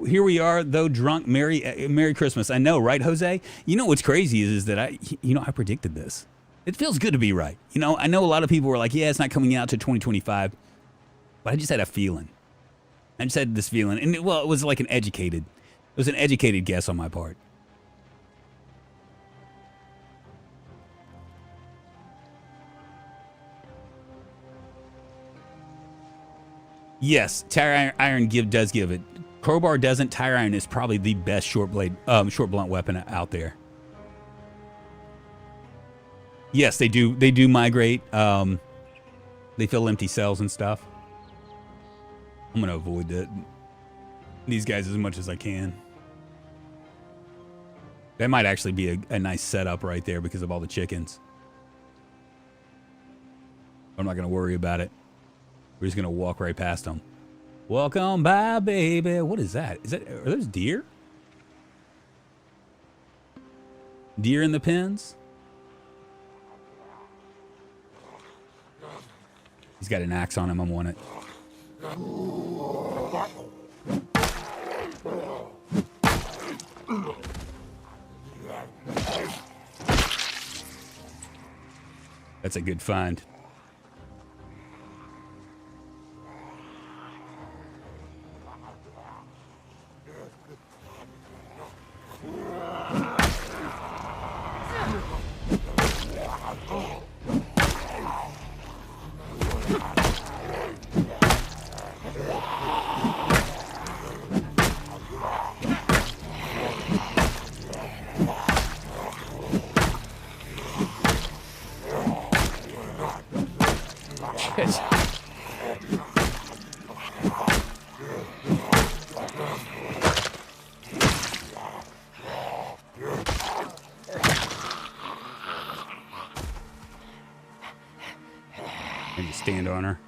here we are though drunk. Merry Christmas. I know, right, Jose? You know what's crazy is that I predicted this. It feels good to be right. You know, I know a lot of people were like, yeah, it's not coming out to 2025, but I just had a feeling. I just had this feeling, and it was like an educated guess on my part. Yes, tire iron does give it. Crowbar doesn't. Tire iron is probably the best short blunt weapon out there. Yes, they do. They do migrate. They fill empty cells and stuff. I'm gonna avoid these guys as much as I can. That might actually be a nice setup right there because of all the chickens. I'm not gonna worry about it. We're just gonna walk right past them. Welcome by, baby. What is that? Are those deer? Deer in the pens? He's got an axe on him. I'm on it. That's a good find. Maybe stand on her.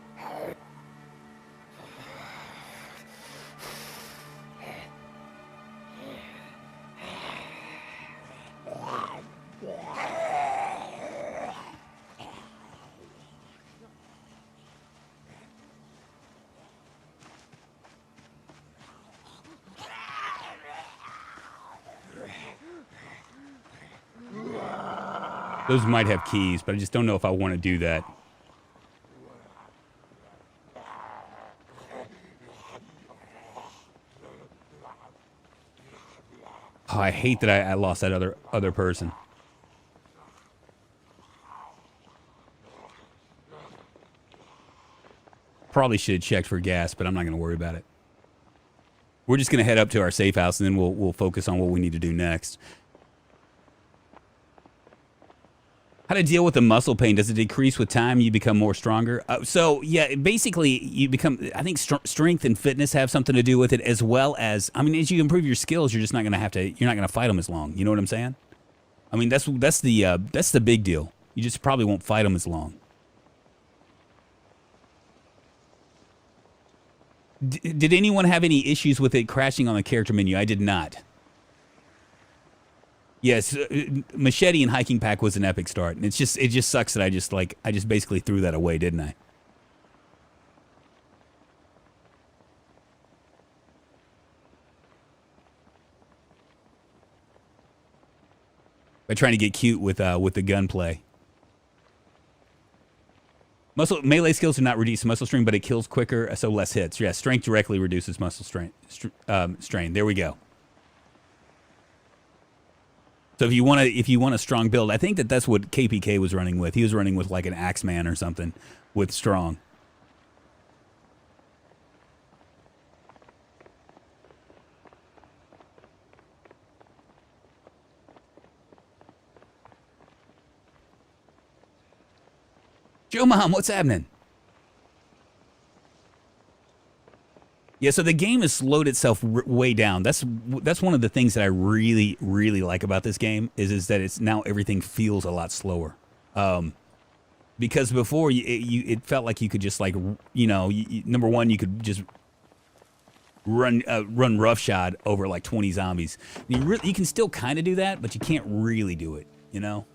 Those might have keys, but I just don't know if I want to do that. Oh, I hate that I lost that other person. probably should have checked for gas, but I'm not going to worry about it. We're just going to head up to our safe house, and then we'll focus on what we need to do next. How to deal with the muscle pain? Does it decrease with time? You become more stronger? So, yeah, basically, you become, I think strength and fitness have something to do with it, as well as, I mean, as you improve your skills, you're just not going to have to, you're not going to fight them as long. You know what I'm saying? I mean, that's the big deal. You just probably won't fight them as long. Did anyone have any issues with it crashing on the character menu? I did not. Yes, machete and hiking pack was an epic start, and it just sucks that I just basically threw that away, didn't I? By trying to get cute with the gunplay. Melee skills do not reduce muscle strain, but it kills quicker, so less hits. Yeah, strength directly reduces muscle strain. There we go. So if you want a strong build, I think that's what KPK was running with. He was running with like an Axeman or something with strong. Joe Mom, what's happening? Yeah, so the game has slowed itself way down. That's one of the things that I really, really like about this game is that it's now everything feels a lot slower. Because before it felt like you could just like, number one, you could just run roughshod over like 20 zombies. You can still kind of do that, but you can't really do it, you know?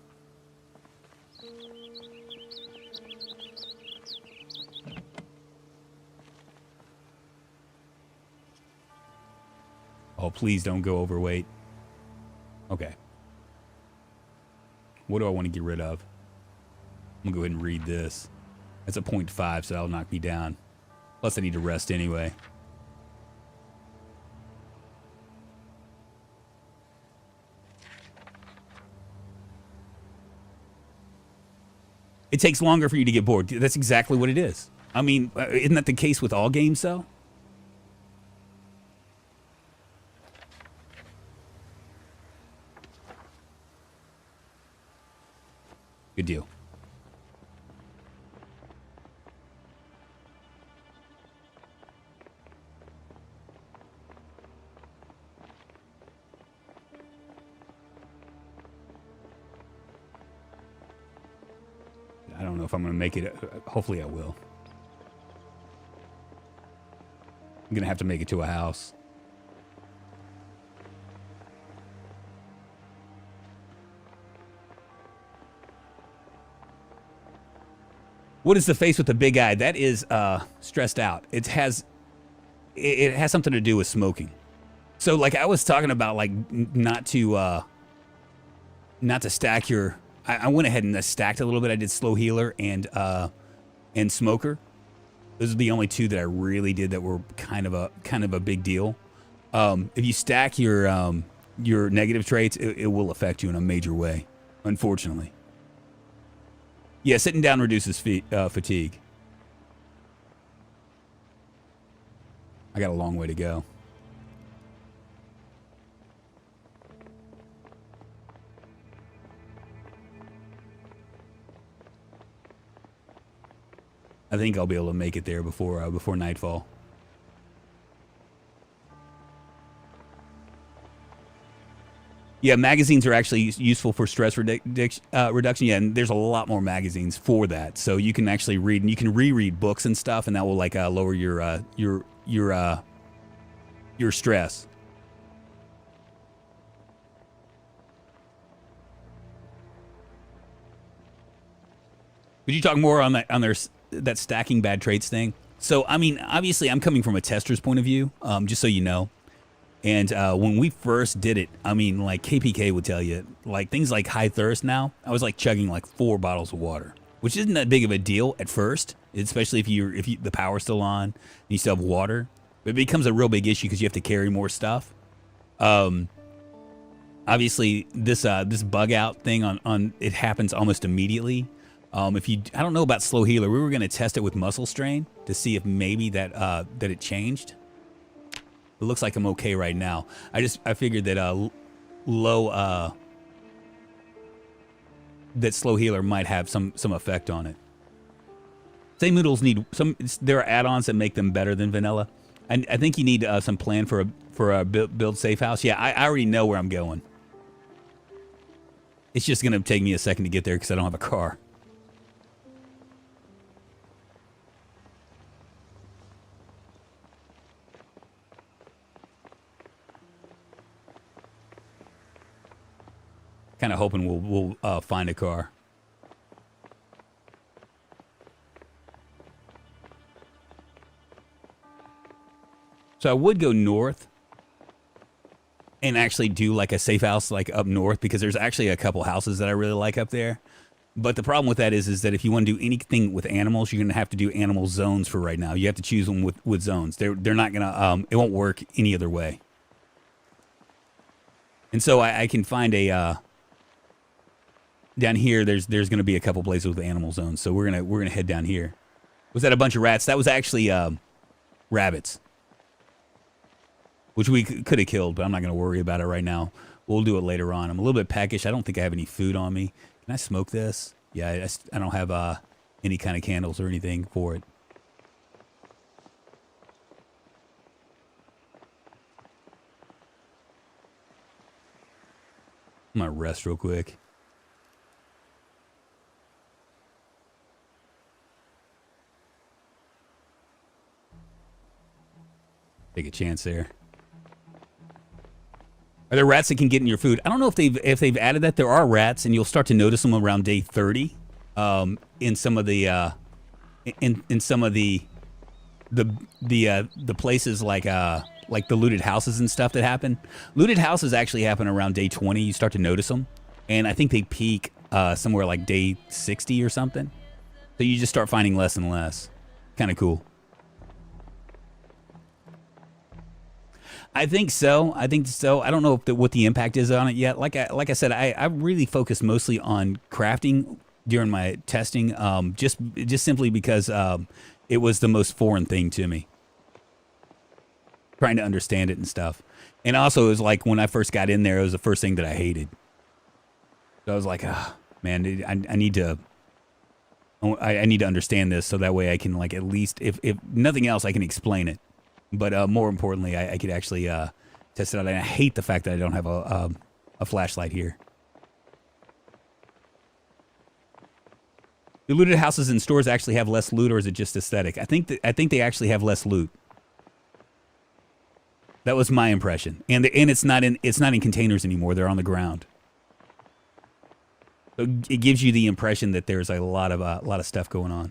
Oh, please don't go overweight. Okay. What do I want to get rid of? I'm going to go ahead and read this. That's a 0.5, so that'll knock me down. Plus, I need to rest anyway. It takes longer for you to get bored. That's exactly what it is. I mean, isn't that the case with all games, though? Good deal. I don't know if I'm going to make it. Hopefully I will. I'm going to have to make it to a house. What is the face with the big eye? That is stressed out. It has something to do with smoking. So like I was talking about, like not to stack your. I went ahead and stacked a little bit. I did slow healer and smoker. Those are the only two that I really did that were kind of a big deal. If you stack your negative traits, it will affect you in a major way, unfortunately. Yeah, sitting down reduces fatigue. I got a long way to go. I think I'll be able to make it there before nightfall. Yeah, magazines are actually useful for stress reduction. Yeah, and there's a lot more magazines for that. So you can actually read, and you can reread books and stuff, and that will like lower your stress. Could you talk more on that stacking bad traits thing? So I mean, obviously, I'm coming from a tester's point of view, just so you know. And when we first did it, I mean, like KPK would tell you, like things like high thirst now, I was like chugging like 4 bottles of water, which isn't that big of a deal at first, especially if the power's still on and you still have water. But it becomes a real big issue because you have to carry more stuff. Obviously, this bug out thing on it happens almost immediately. If you, I don't know about slow healer. We were going to test it with muscle strain to see if maybe that that it changed. It looks like I'm okay right now. I figured that low that slow healer might have some effect on it. Same noodles need some. There are add-ons that make them better than vanilla. I think you need some plan for a build safe house. Yeah, I already know where I'm going. It's just gonna take me a second to get there because I don't have a car. Kind of hoping we'll find a car. So I would go north and actually do like a safe house like up north because there's actually a couple houses that I really like up there. But the problem with that is that if you want to do anything with animals, you're going to have to do animal zones for right now. You have to choose them with zones. They're not going to, it won't work any other way. And so I can find a, down here, there's going to be a couple places with animal zones. So we're going to head down here. Was that a bunch of rats? That was actually rabbits. Which we could have killed, but I'm not going to worry about it right now. We'll do it later on. I'm a little bit peckish. I don't think I have any food on me. Can I smoke this? Yeah, I don't have any kind of candles or anything for it. I'm going to rest real quick. Take a chance there. Are there rats that can get in your food? I don't know if they've added that. There are rats, and you'll start to notice them around day 30. In some of the in some of the places like the looted houses and stuff that happen. Looted houses actually happen around day 20. You start to notice them, and I think they peak somewhere like day 60 or something. So you just start finding less and less. Kind of cool. I think so. I don't know what the impact is on it yet. Like I said, I really focus mostly on crafting during my testing, just simply because it was the most foreign thing to me. Trying to understand it and stuff. And also, it was like when I first got in there, it was the first thing that I hated. So I was like, man, I need to understand this so that way I can, like, at least, if nothing else, I can explain it. But more importantly, I could actually test it out. And I hate the fact that I don't have a flashlight here. Do looted houses and stores actually have less loot, or is it just aesthetic? I think they actually have less loot. That was my impression. And it's not in containers anymore. They're on the ground. So it gives you the impression that there's a lot of stuff going on.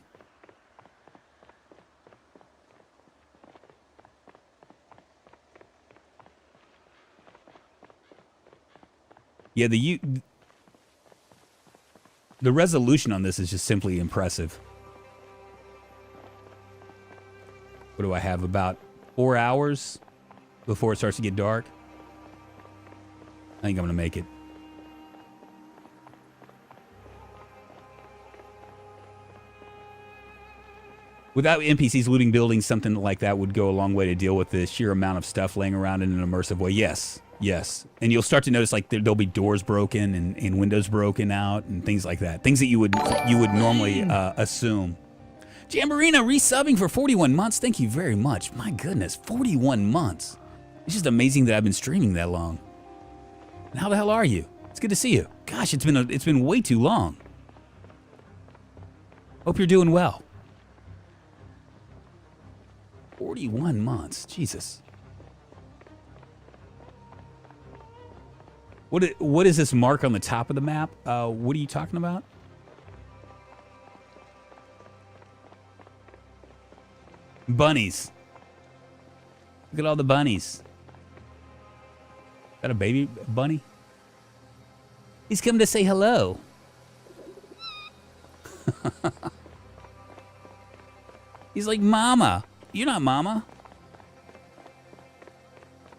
Yeah, the resolution on this is just simply impressive. What do I have? About 4 hours before it starts to get dark? I think I'm going to make it. Without NPCs looting buildings, something like that would go a long way to deal with the sheer amount of stuff laying around in an immersive way. Yes. Yes, and you'll start to notice like there'll be doors broken and windows broken out and things like that. Things that you would normally assume. Jamborina resubbing for 41 months. Thank you very much. My goodness, 41 months. It's just amazing that I've been streaming that long. And how the hell are you? It's good to see you. Gosh, it's been way too long. Hope you're doing well. 41 months. Jesus. What is this mark on the top of the map? What are you talking about? Bunnies. Look at all the bunnies. Is that a baby bunny? He's come to say hello. He's like, Mama. You're not Mama.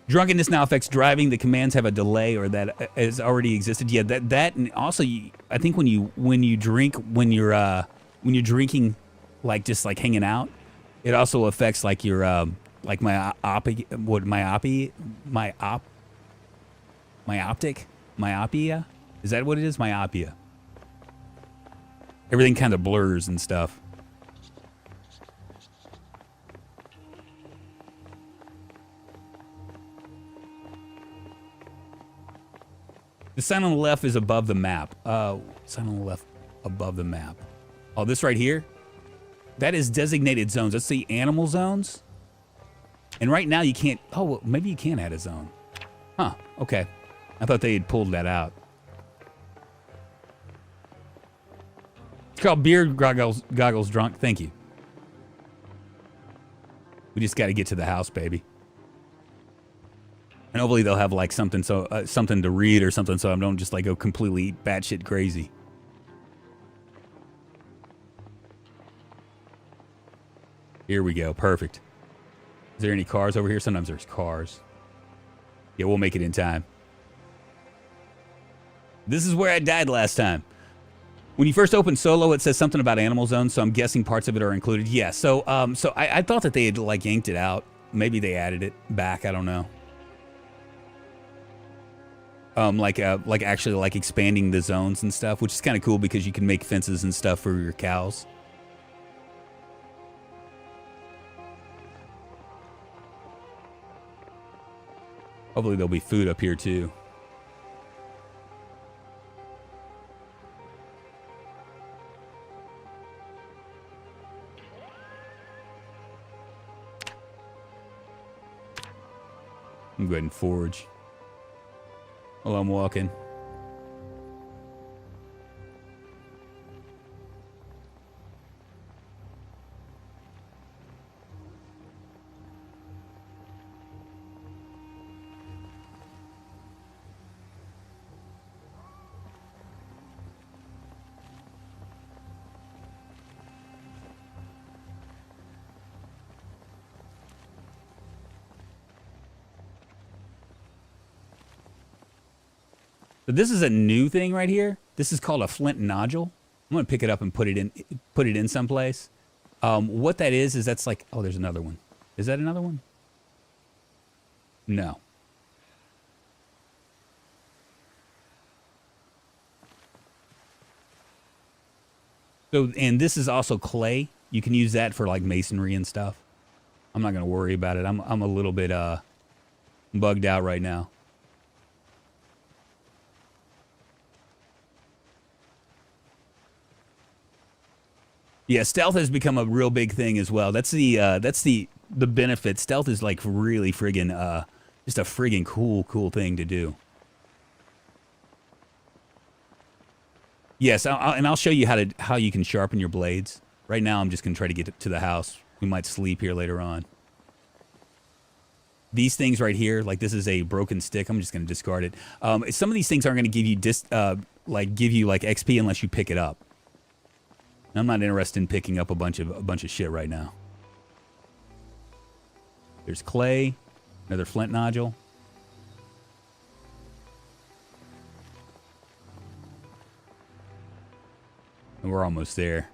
Drunkenness now affects driving. The commands have a delay, or that has already existed. Yeah, that and also I think when you drink when you're drinking, like just like hanging out, it also affects like your like myopia. What myopia? Myopia? Is that what it is? Myopia. Everything kind of blurs and stuff. The sign on the left is above the map. Sign on the left above the map. Oh, this right here? That is designated zones. That's the animal zones. And right now you can't... Oh, well, maybe you can add a zone. Huh, okay. I thought they had pulled that out. It's called Beard Goggles Drunk. Thank you. We just got to get to the house, baby. And hopefully they'll have like something something to read or something, so I don't just like go completely batshit crazy. Here we go. Perfect. Is there any cars over here? Sometimes there's cars. Yeah, we'll make it in time. This is where I died last time. When you first open solo, it says something about animal zones, so I'm guessing parts of it are included. Yeah, so I thought that they had like yanked it out. Maybe they added it back. I don't know. Like actually like expanding the zones and stuff, which is kind of cool because you can make fences and stuff for your cows. Hopefully there'll be food up here too. I'm going to go ahead and forage. While I'm walking. So this is a new thing right here. This is called a flint nodule. I'm gonna pick it up and put it in someplace. What that is that's like, oh, there's another one. Is that another one? No. So, and this is also clay. You can use that for like masonry and stuff. I'm not gonna worry about it. I'm a little bit bugged out right now. Yeah, stealth has become a real big thing as well. That's the benefit. Stealth is like really friggin' just a friggin' cool thing to do. Yes, I'll show you how you can sharpen your blades. Right now, I'm just gonna try to get to the house. We might sleep here later on. These things right here, like this is a broken stick. I'm just gonna discard it. Some of these things aren't gonna give you give you like XP unless you pick it up. I'm not interested in picking up a bunch of shit right now. There's clay, another flint nodule. And we're almost there.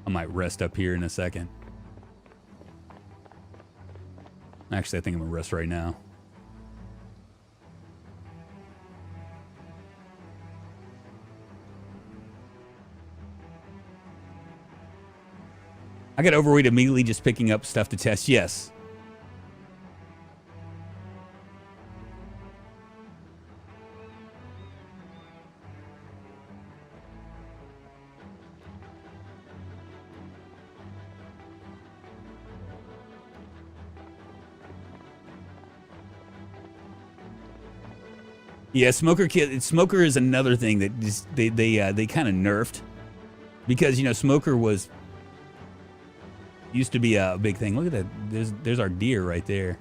I might rest up here in a second. Actually, I think I'm gonna rest right now. I got overweight immediately just picking up stuff to test. Yes. Yeah, Smoker is another thing that just, they kind of nerfed, because Smoker used to be a big thing. Look at that. There's our deer right there.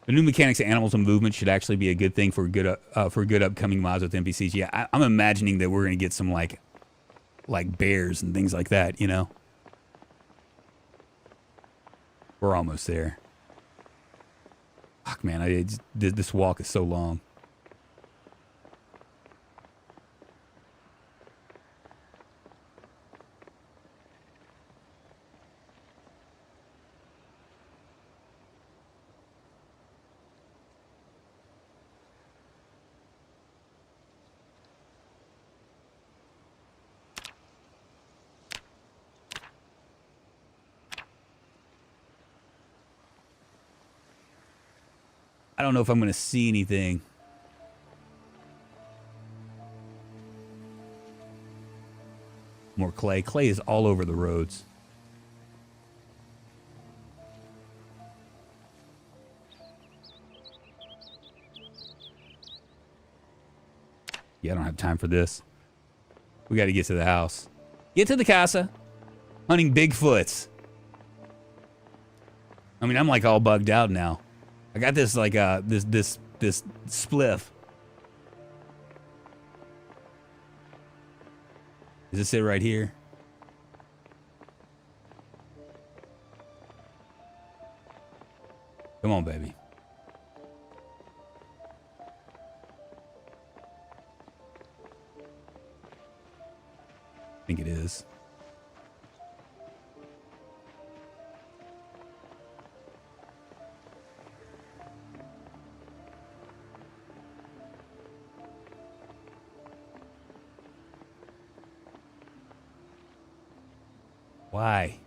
The new mechanics of animals and movement should actually be a good thing for good upcoming mods with NPCs. Yeah, I'm imagining that we're gonna get some like bears and things like that. You know, we're almost there. Fuck, man, this walk is so long. I don't know if I'm going to see anything. More clay. Clay is all over the roads. Yeah, I don't have time for this. We got to get to the house. Get to the casa. Hunting Bigfoots. I mean, I'm like all bugged out now. I got this like this spliff. Is this it right here? Come on, baby. I think it is. Why?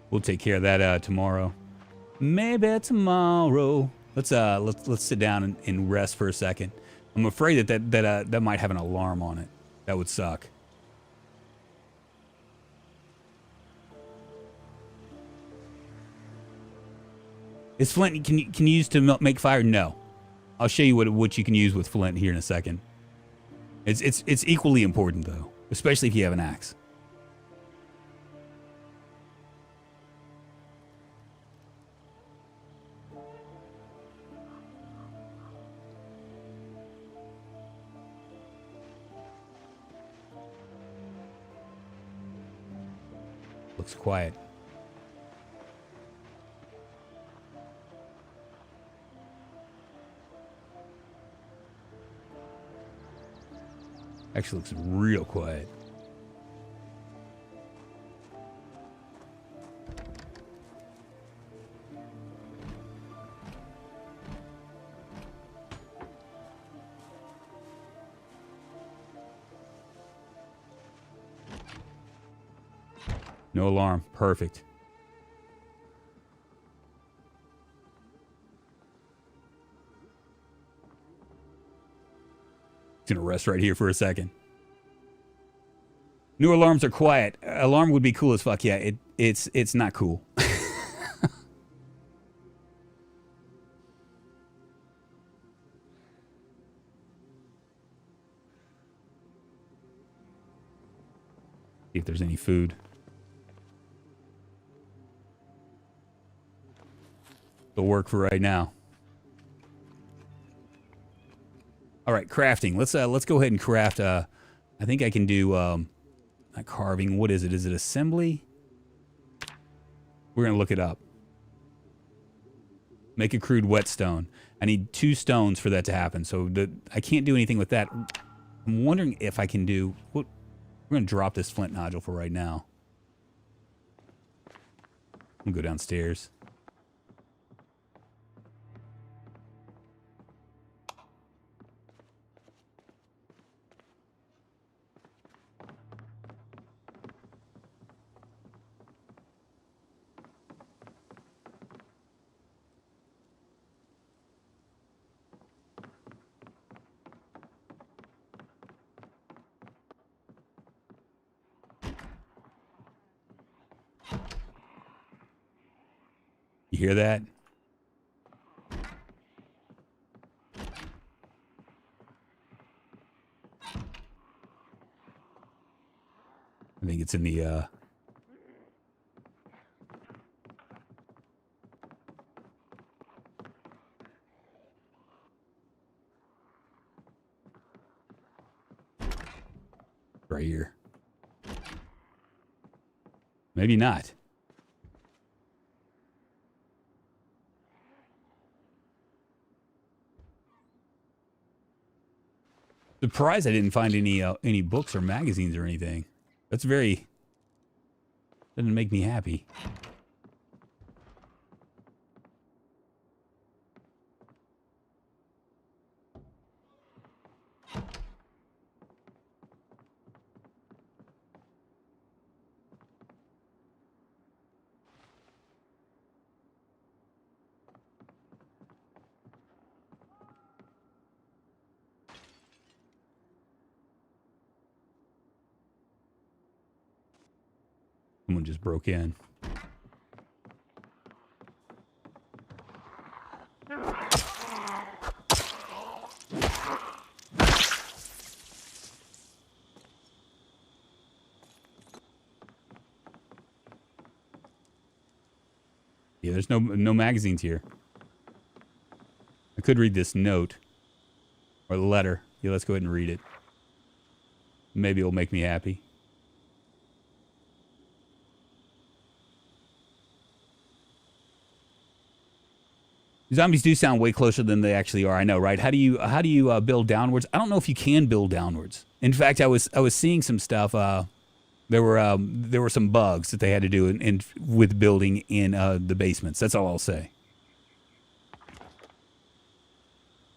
We'll take care of that tomorrow. Maybe tomorrow. Let's sit down and rest for a second. I'm afraid that might have an alarm on it. That would suck. Is flint can you use to make fire? No. I'll show you what you can use with flint here in a second. It's equally important though, especially if you have an axe. Looks quiet. Actually looks real quiet. No alarm. Perfect. Gonna rest right here for a second. New alarms are quiet. Alarm would be cool as fuck. Yeah, it's not cool. See if there's any food. It'll work for right now. All right, crafting. Let's go ahead and craft. I think I can do not carving. What is it? Is it assembly? We're gonna look it up. Make a crude whetstone. I need 2 stones for that to happen. So I can't do anything with that. I'm wondering if I can do. We're gonna drop this flint nodule for right now. I'm gonna go downstairs. hear that? I think it's in the, right here. Maybe not. Surprised I didn't find any books or magazines or anything. That's very... doesn't make me happy. Someone just broke in. Yeah, there's no magazines here. I could read this note or the letter. Yeah, let's go ahead and read it. Maybe it'll make me happy. Zombies do sound way closer than they actually are. I know, right? How do you build downwards? I don't know if you can build downwards. In fact, I was seeing some stuff. There were some bugs that they had to do with building in the basements. That's all I'll say.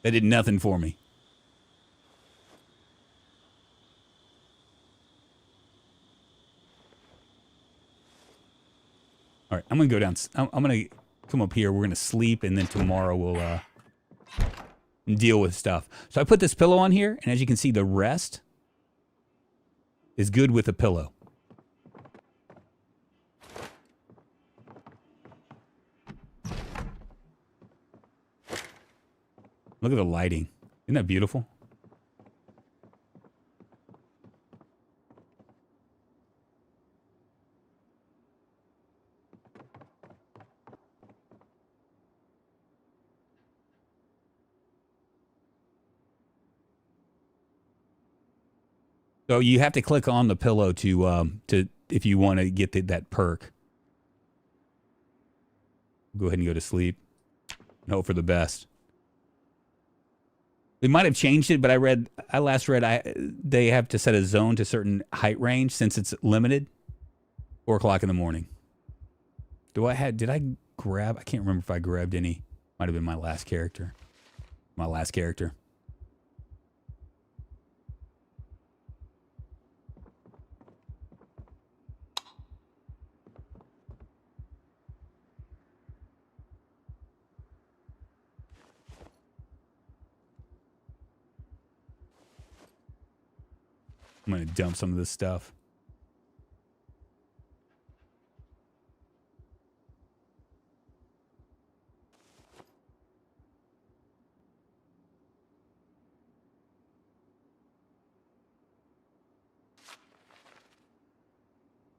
That did nothing for me. All right, I'm gonna go down. I'm gonna come up here. We're gonna sleep, and then tomorrow we'll deal with stuff. So I put this pillow on here, and as you can see, the rest is good with a pillow. Look at the lighting. Isn't that beautiful? So you have to click on the pillow to if you want to get that perk. Go ahead and go to sleep and hope for the best. They might have changed it, but I last read they have to set a zone to a certain height range since it's limited. 4 o'clock in the morning. Did I grab? I can't remember if I grabbed any. Might have been my last character. My last character. I'm going to dump some of this stuff.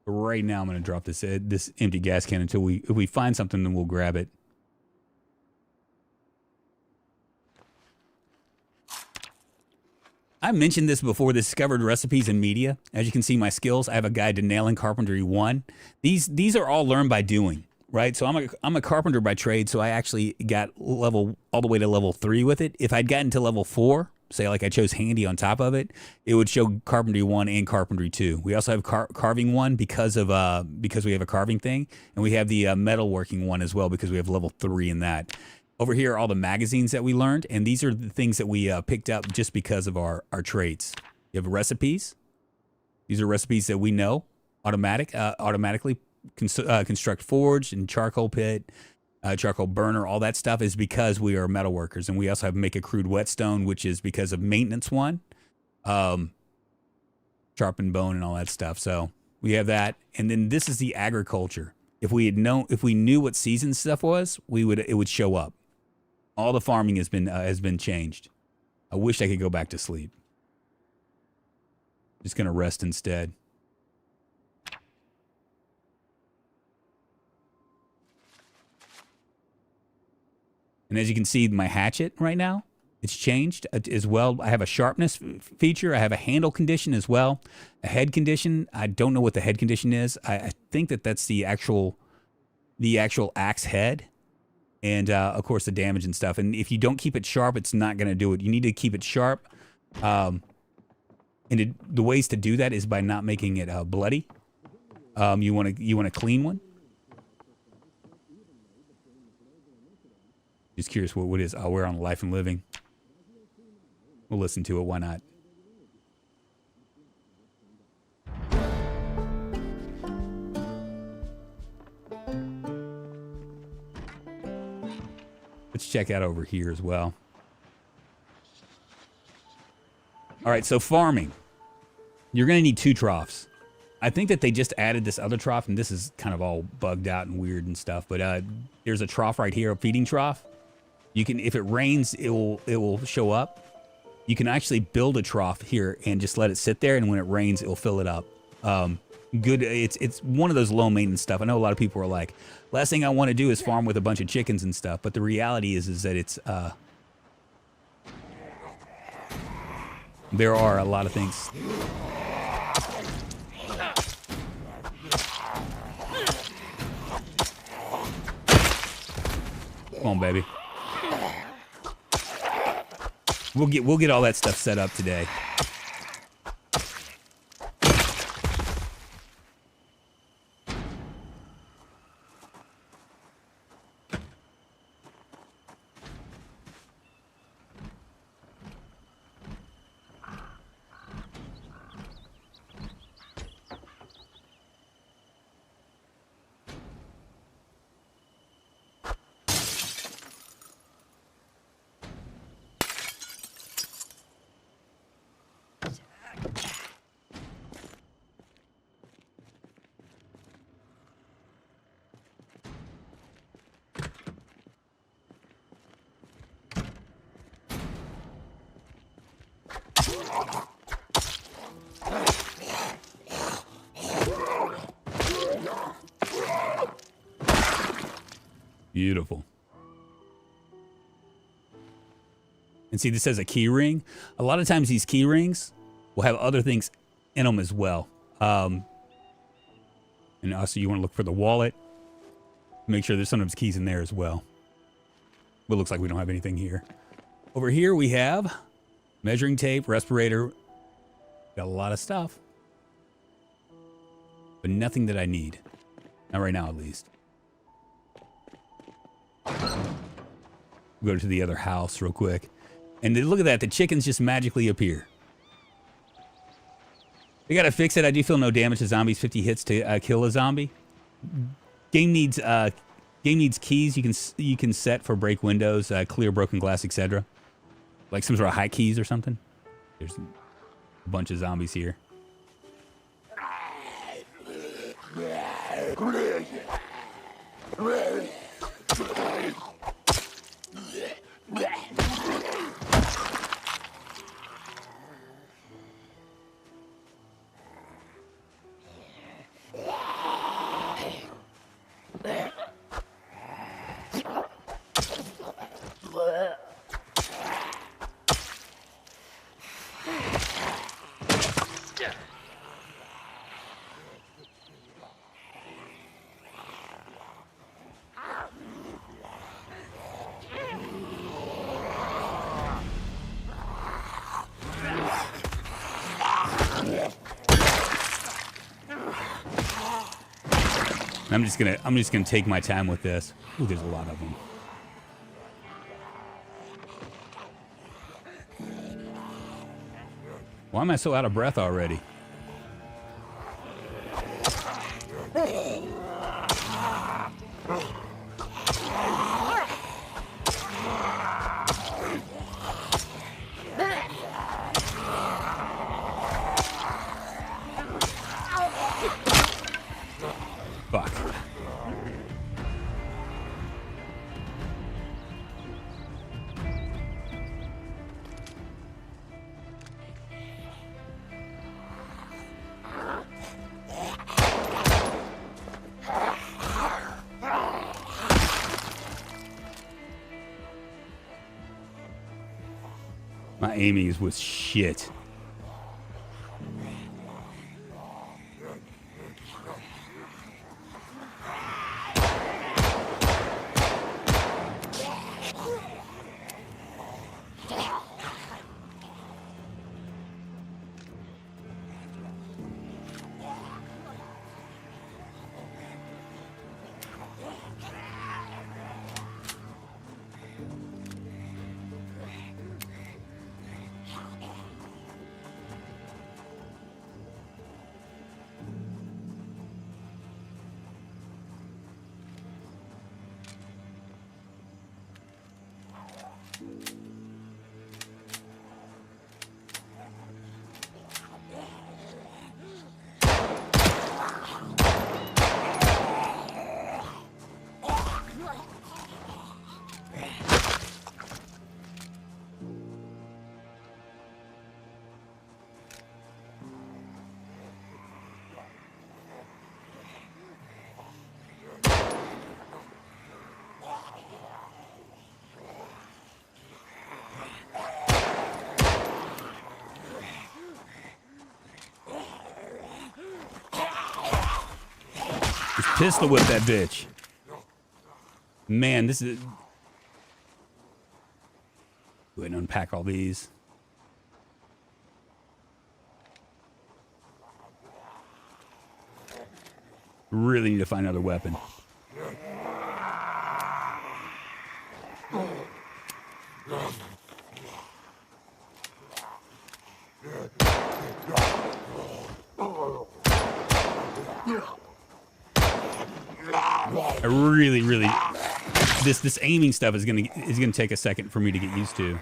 Right now, I'm going to drop this empty gas can until if we find something, then we'll grab it. I mentioned this before, discovered recipes in media. As you can see, my skills, I have a guide to nailing carpentry 1. These are all learned by doing, right? So I'm a carpenter by trade, so I actually got all the way to level 3 with it. If I'd gotten to level 4, say like I chose handy on top of it, it would show carpentry 1 and carpentry 2. We also have carving 1 because we have a carving thing, and we have the metalworking 1 as well because we have level 3 in that. Over here are all the magazines that we learned, and these are the things that we picked up just because of our traits. You have recipes. These are recipes that we know automatically construct forge and charcoal pit, charcoal burner. All that stuff is because we are metal workers, and we also have make a crude whetstone, which is because of maintenance 1, sharpen bone and all that stuff. So we have that, and then this is the agriculture. If we knew what season stuff was, it would show up. All the farming has been changed. I wish I could go back to sleep. Just gonna rest instead. And as you can see, my hatchet right now, it's changed as well. I have a sharpness feature. I have a handle condition as well. A head condition. I don't know what the head condition is. I think that's the actual axe head. And, of course, the damage and stuff. And if you don't keep it sharp, it's not going to do it. You need to keep it sharp. And the ways to do that is by not making it bloody. You want a clean one. Just curious what it is. Oh, we're on Life and Living. We'll listen to it. Why not? Let's check out over here as well. All right, so farming. You're going to need 2 troughs. I think that they just added this other trough, and this is kind of all bugged out and weird and stuff. But there's a trough right here, a feeding trough. You can, if it rains, it will show up. You can actually build a trough here and just let it sit there, and when it rains, it will fill it up. Good. It's one of those low maintenance stuff. I know a lot of people are like, last thing I want to do is farm with a bunch of chickens and stuff. But the reality is that it's there are a lot of things. Come on, baby. We'll get all that stuff set up today. Beautiful. And see, this says a key ring. A lot of times these key rings will have other things in them as well. And also you want to look for the wallet. Make sure there's sometimes keys in there as well. But it looks like we don't have anything here. Over here we have measuring tape, respirator. Got a lot of stuff. But nothing that I need. Not right now, at least. Go to the other house real quick. And look at that. The chickens just magically appear. We got to fix it. I do feel no damage to zombies. 50 hits to kill a zombie. Game needs keys you can set for break windows, clear broken glass, etc. Like some sort of high keys or something. There's a bunch of zombies here. I'm just gonna take my time with this. Ooh, there's a lot of them. Why am I so out of breath already? My aiming was shit. Pistol whip that bitch. Man, this is... Go ahead and unpack all these. Really need to find another weapon. I really this aiming stuff is gonna take a second for me to get used to.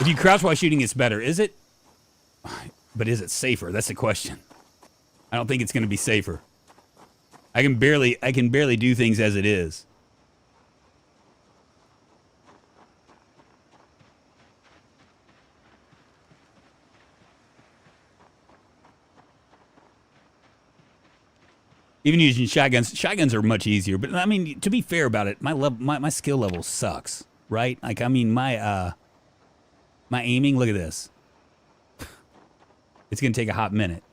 If you crouch while shooting, it's better, is it? But is it safer? That's the question. I don't think it's going to be safer. I can barely do things as it is. Even using shotguns are much easier. But I mean, to be fair about it, my skill level sucks, right? Like, I mean, my aiming. Look at this. It's gonna take a hot minute.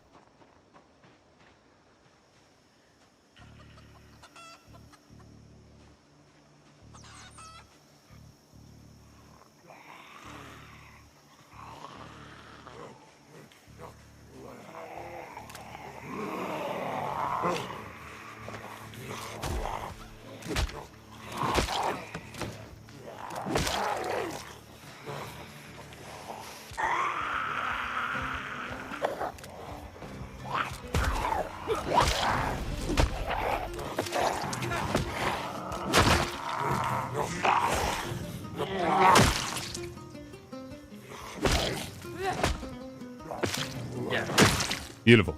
Beautiful.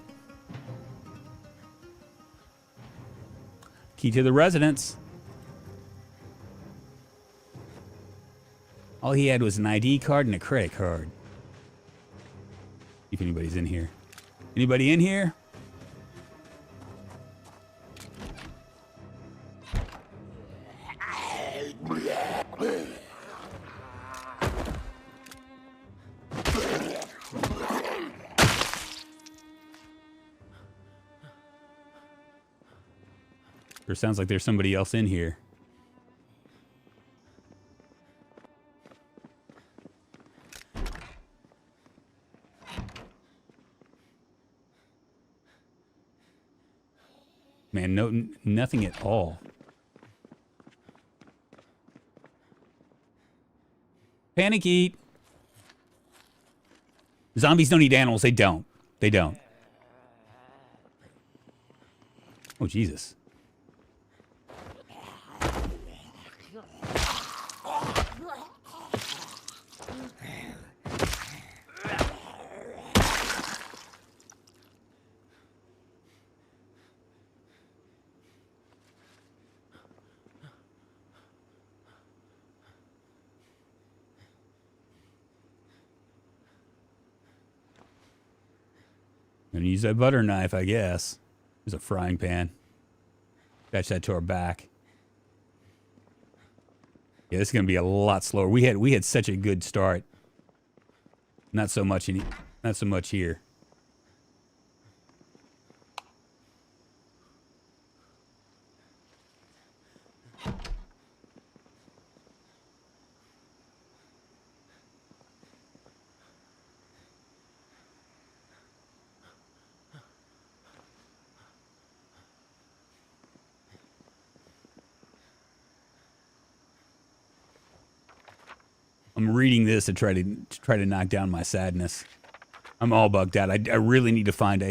Key to the residence. All he had was an ID card and a credit card. See if anybody's in here. Anybody in here? Or sounds like there's somebody else in here. Man, nothing at all. Panic eat. Zombies don't eat animals. They don't. They don't. Oh, Jesus. Gonna use that butter knife, I guess. There's a frying pan. Attach that to our back. Yeah, this is gonna be a lot slower. We had such a good start. Not so much here. I'm reading this to try to knock down my sadness. I'm all bugged out. I really need to find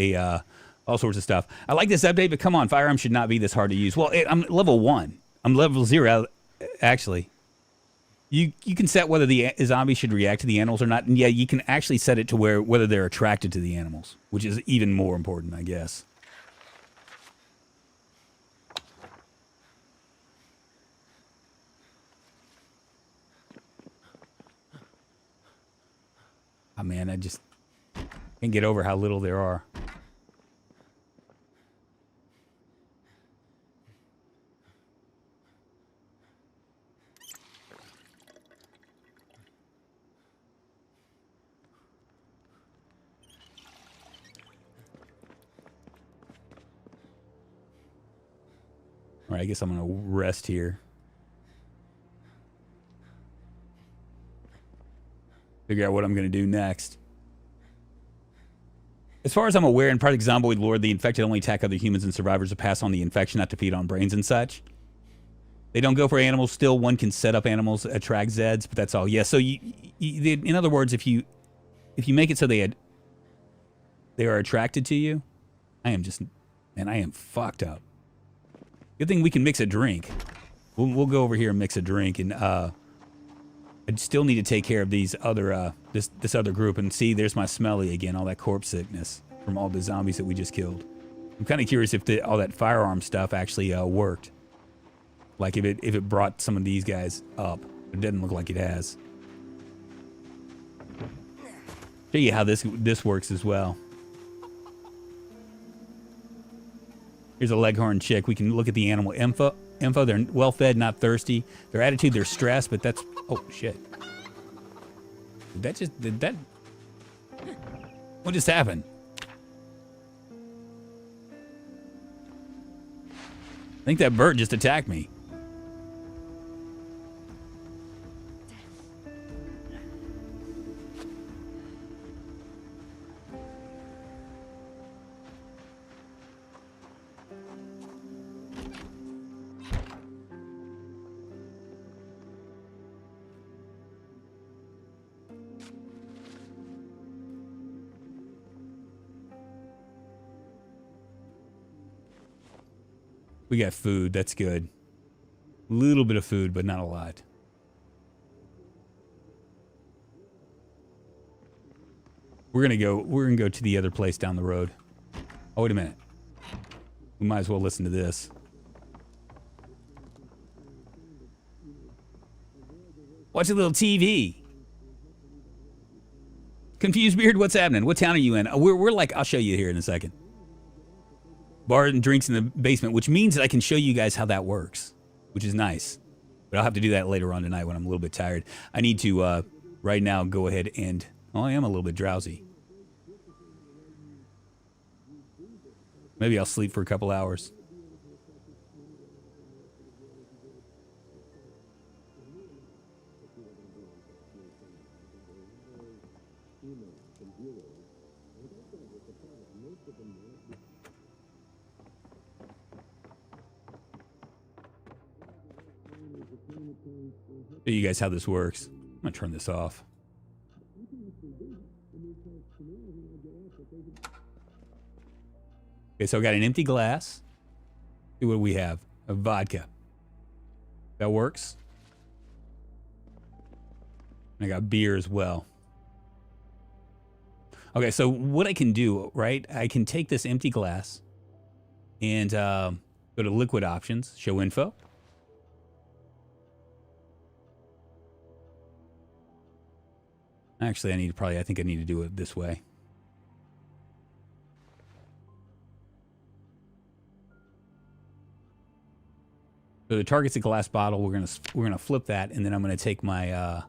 all sorts of stuff. I like this update, but come on, firearms should not be this hard to use. Well, I'm level 1. I'm level 0, actually. You can set whether the zombie should react to the animals or not, and yeah, you can actually set it to whether they're attracted to the animals, which is even more important, I guess. Oh man, I just can't get over how little there are. All right, I guess I'm gonna rest here. Figure out what I'm gonna do next. As far as I'm aware, in Project Zomboid lore, the infected only attack other humans and survivors to pass on the infection, not to feed on brains and such. They don't go for animals. Still, one can set up animals, attract Zeds, but that's all. Yeah. So, in other words, if you make it so they are attracted to you, I am fucked up. Good thing we can mix a drink. We'll go over here and mix a drink, and I still need to take care of these other this other group. And see, there's my smelly again, all that corpse sickness from all the zombies that we just killed. I'm kind of curious if all that firearm stuff actually worked. Like if it brought some of these guys up. It doesn't look like it has. Show you how this works as well. Here's a leghorn chick. We can look at the animal info. They're well fed, not thirsty. Their attitude, they're stressed, but that's... Oh, shit. Did that... What just happened? I think that bird just attacked me. We got food. That's good. A little bit of food, but not a lot. We're gonna go to the other place down the road. Oh, wait a minute. We might as well listen to this. Watch a little TV. Confused Beard, what's happening? What town are you in? We're like, I'll show you here in a second. Bar and drinks in the basement, which means that I can show you guys how that works, which is nice. But I'll have to do that later on tonight when I'm a little bit tired. I need to, right now, go ahead and... Oh, I am a little bit drowsy. Maybe I'll sleep for a couple hours. Show you guys how this works. I'm gonna turn this off. Okay, so I got an empty glass. See what we have. A vodka. That works. And I got beer as well. Okay, so what I can do, right? I can take this empty glass and go to liquid options, show info. Actually, I think I need to do it this way. So the target's a glass bottle. We're gonna flip that, and then I'm gonna take my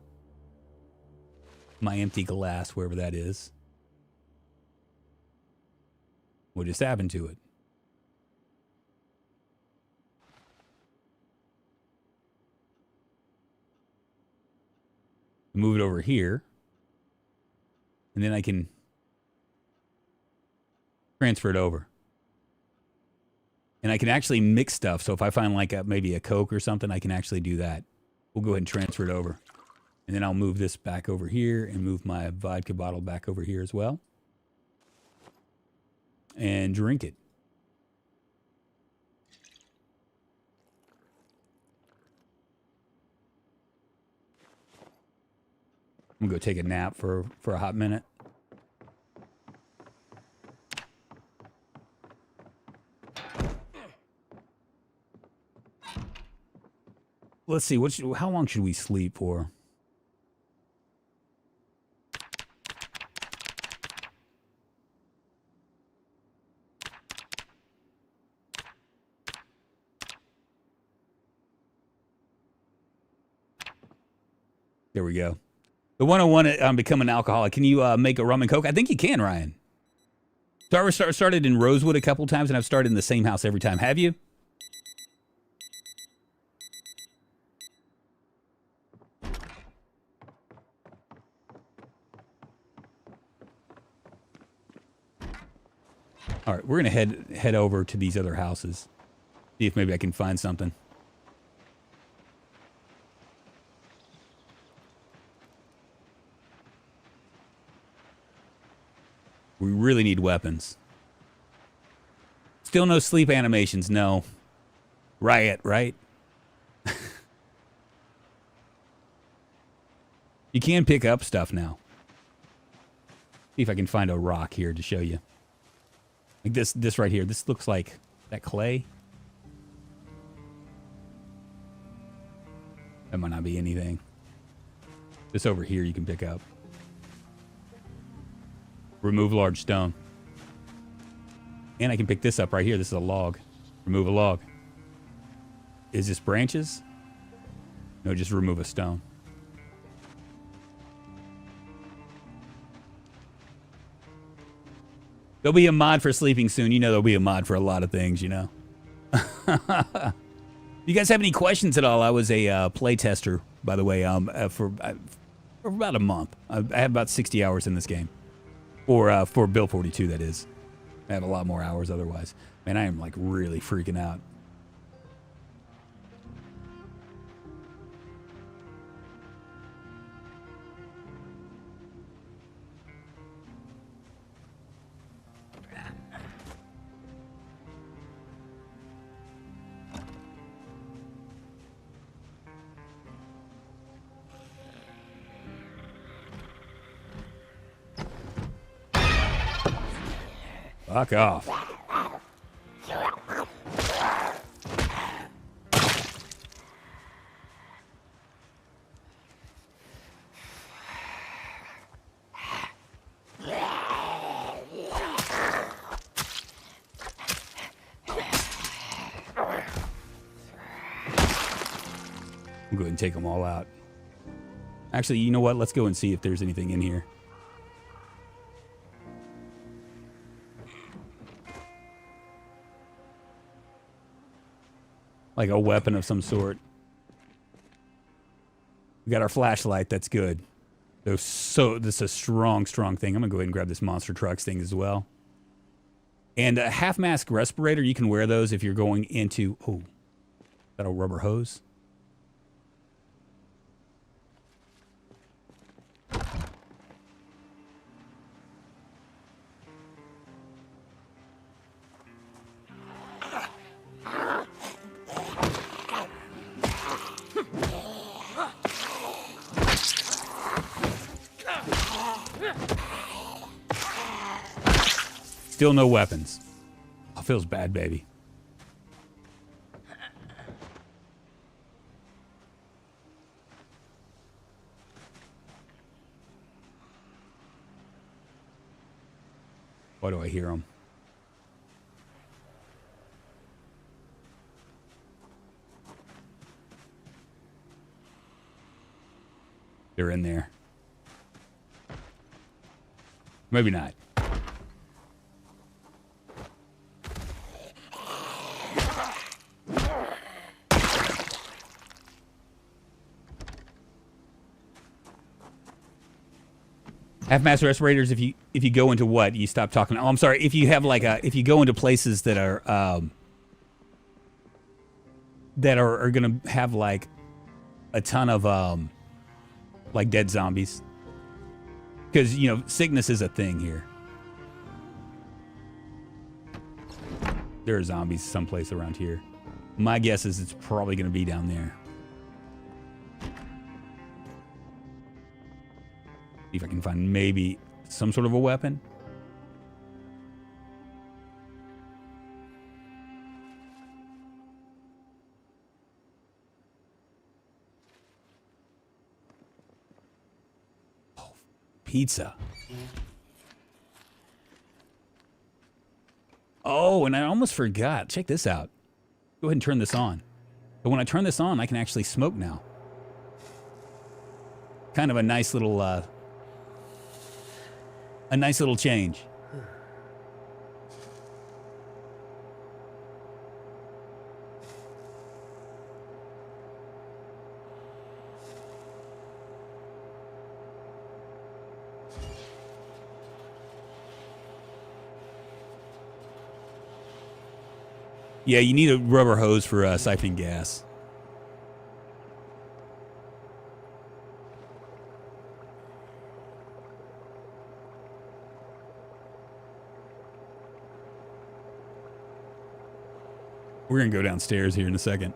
my empty glass, wherever that is. We'll just stab into it. Move it over here, and then I can transfer it over. And I can actually mix stuff. So if I find like maybe a Coke or something, I can actually do that. We'll go ahead and transfer it over. And then I'll move this back over here and move my vodka bottle back over here as well. And drink it. I'm gonna go take a nap for a hot minute. Let's see, how long should we sleep for? There we go. The 101 on becoming an alcoholic. Can you make a rum and Coke? I think you can, Ryan. So I started in Rosewood a couple times, and I've started in the same house every time. Have you? All right, we're gonna head over to these other houses. See if maybe I can find something. We really need weapons. Still no sleep animations, no. Riot, right? You can pick up stuff now. See if I can find a rock here to show you. Like this right here. This looks like that clay. That might not be anything. This over here you can pick up. Remove large stone. And I can pick this up right here. This is a log. Remove a log. Is this branches? No, just remove a stone. There'll be a mod for sleeping soon. You know there'll be a mod for a lot of things, you know. You guys have any questions at all? I was a play tester, by the way, for about a month. I have about 60 hours in this game. For Bill 42, that is. I have a lot more hours otherwise. Man, I am like really freaking out. Fuck off. I'll go ahead and take them all out. Actually, you know what? Let's go and see if there's anything in here. Like a weapon of some sort. We got our flashlight. That's good. So this is a strong thing. I'm gonna go ahead and grab this monster trucks thing as well. And a half mask respirator. You can wear those if you're going into. Oh, is that a rubber hose? Still no weapons. Oh, feels bad, baby. Why do I hear them? They're in there. Maybe not. Half-mast respirators. If you go into what, you stop talking. Oh, I'm sorry. If you have like if you go into places that are gonna have like a ton of like dead zombies, because you know sickness is a thing here. There are zombies someplace around here. My guess is it's probably gonna be down there. See if I can find maybe some sort of a weapon. Oh, pizza. Oh, and I almost forgot. Check this out. Go ahead and turn this on. But when I turn this on, I can actually smoke now. Kind of a nice little change. Yeah, you need a rubber hose for siphoning gas. We're going to go downstairs here in a second.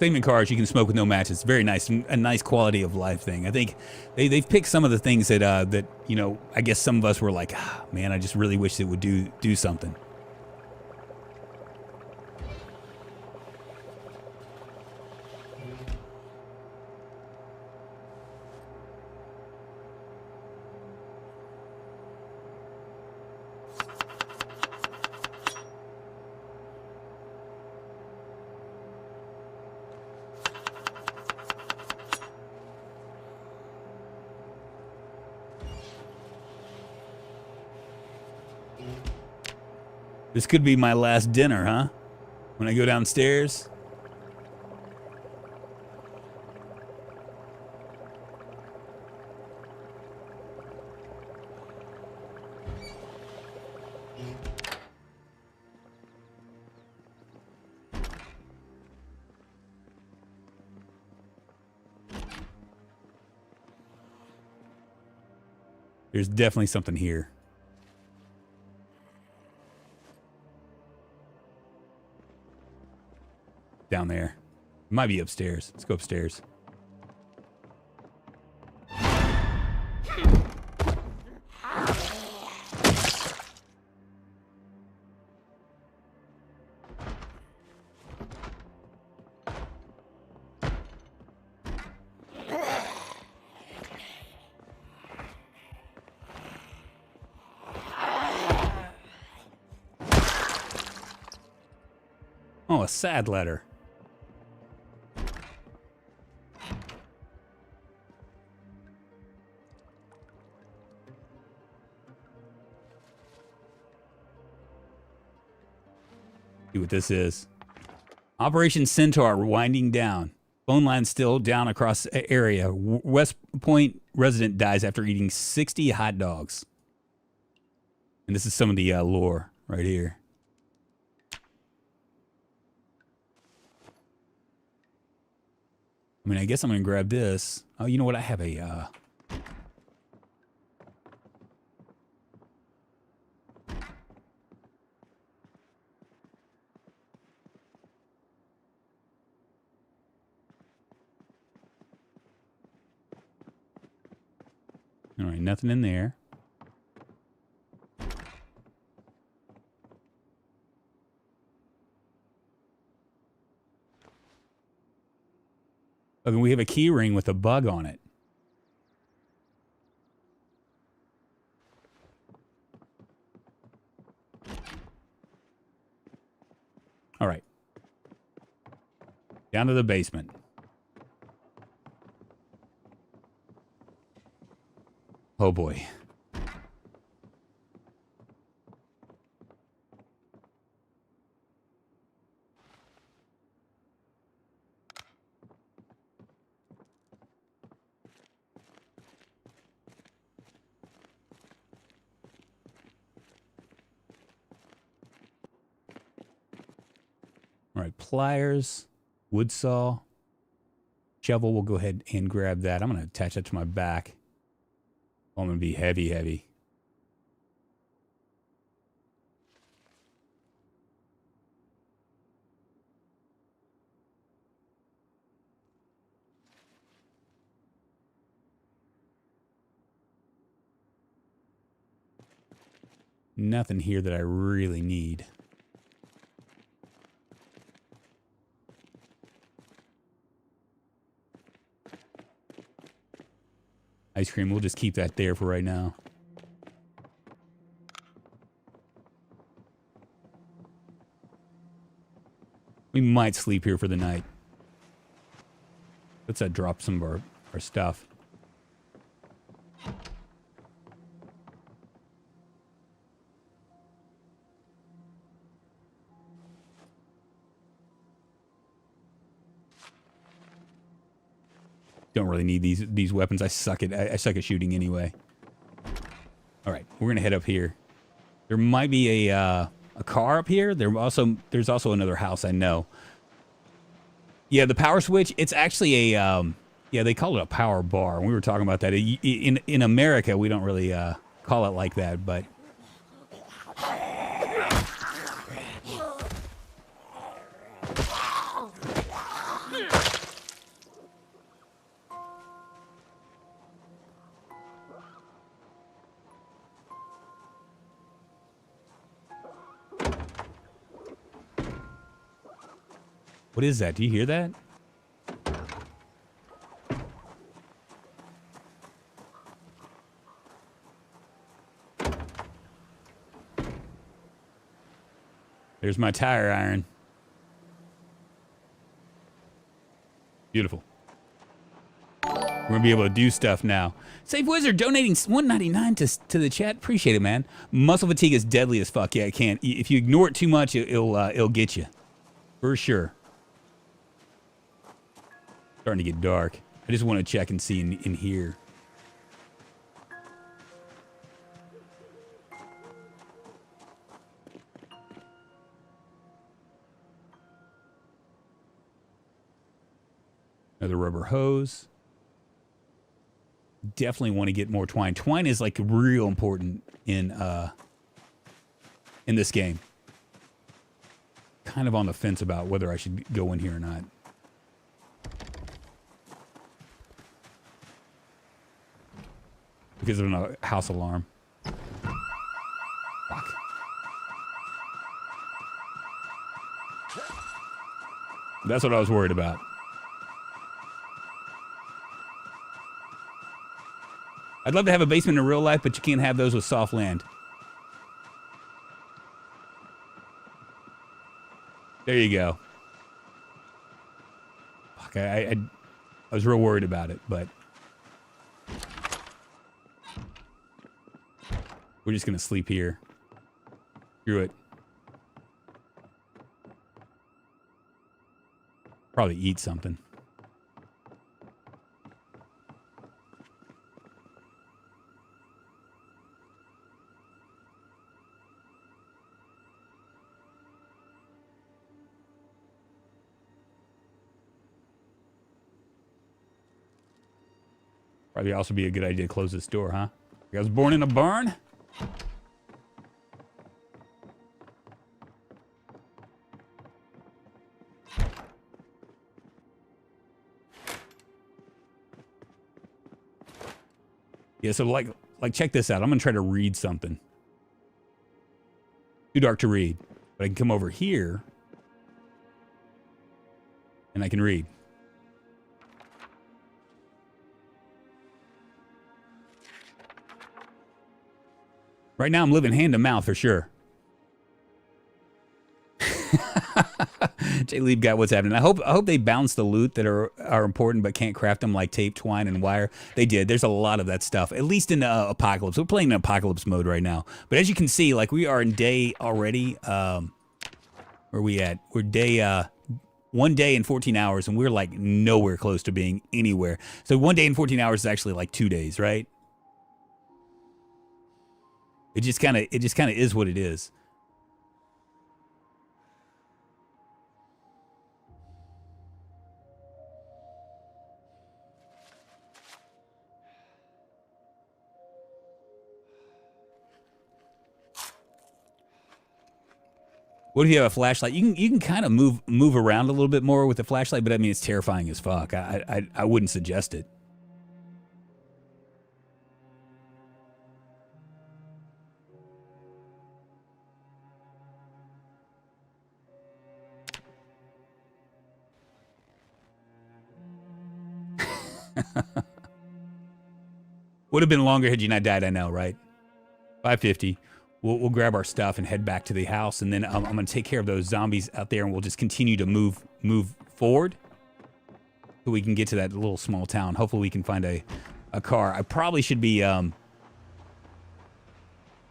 Same in cars, you can smoke with no matches. Very nice, a nice quality of life thing. I think they've picked some of the things that that you know. I guess some of us were like, man, I just really wish it would do something. This could be my last dinner, huh? When I go downstairs. There's definitely something here. Down there. It might be upstairs. Let's go upstairs. Oh, a sad letter. See what this is. Operation Centaur winding down. Phone line still down across area. West Point resident dies after eating 60 hot dogs. And this is some of the lore right here. I mean, I guess I'm going to grab this. Oh, you know what? I have a... All right, nothing in there. Okay, we have a key ring with a bug on it. All right. Down to the basement. Oh boy. All right, pliers, wood saw, shovel. We'll go ahead and grab that. I'm going to attach that to my back. I'm going to be heavy, heavy. Nothing here that I really need. Ice cream, we'll just keep that there for right now. We might sleep here for the night. Let's drop some of our stuff. Don't really need these weapons. I suck at shooting anyway. All right, we're gonna head up here. There might be a car up here. There's also another house I know. Yeah, the power switch. It's actually a yeah, they call it a power bar. We were talking about that in America. We don't really call it like that, but. What is that? Do you hear that? There's my tire iron. Beautiful. We're gonna be able to do stuff now. Safe Wizard donating $1.99 to the chat. Appreciate it, man. Muscle fatigue is deadly as fuck. Yeah, it can. If you ignore it too much, it'll get you, for sure. Starting to get dark. I just want to check and see in here. Another rubber hose. Definitely want to get more twine. Twine is like real important in this game. Kind of on the fence about whether I should go in here or not. Because of a house alarm. Fuck. That's what I was worried about. I'd love to have a basement in real life, but you can't have those with soft land. There you go. Fuck, I was real worried about it, but... We're just gonna sleep here. Screw it. Probably eat something. Probably also be a good idea to close this door, huh? You guys born in a barn? Yeah, so like check this out. I'm gonna try to read something. Too dark to read. But I can come over here and I can read. Right now I'm living hand to mouth for sure. J-Leap got what's happening. I hope they bounce the loot that are important but can't craft them, like tape, twine, and wire. They did. There's a lot of that stuff, at least in Apocalypse. We're playing in Apocalypse mode right now. But as you can see, like, we are in day already. Where are we at? We're day 1 day and 14 hours, and we're like nowhere close to being anywhere. So 1 day and 14 hours is actually like 2 days, right? It just kind of is what it is. What if you have a flashlight? You can kind of move around a little bit more with the flashlight, but I mean, it's terrifying as fuck. I wouldn't suggest it. Would have been longer had you not died, I know, right? 550. We'll grab our stuff and head back to the house, and then I'm going to take care of those zombies out there, and we'll just continue to move forward so we can get to that little small town. Hopefully we can find a car. I probably should be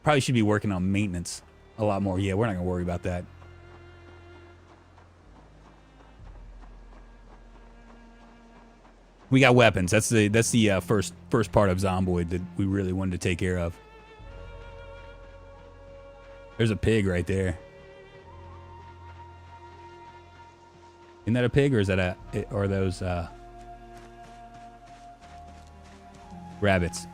working on maintenance a lot more. Yeah, we're not going to worry about that. We got weapons. That's the first part of Zomboid that we really wanted to take care of. There's a pig right there. Isn't that a pig, or is that or those rabbits?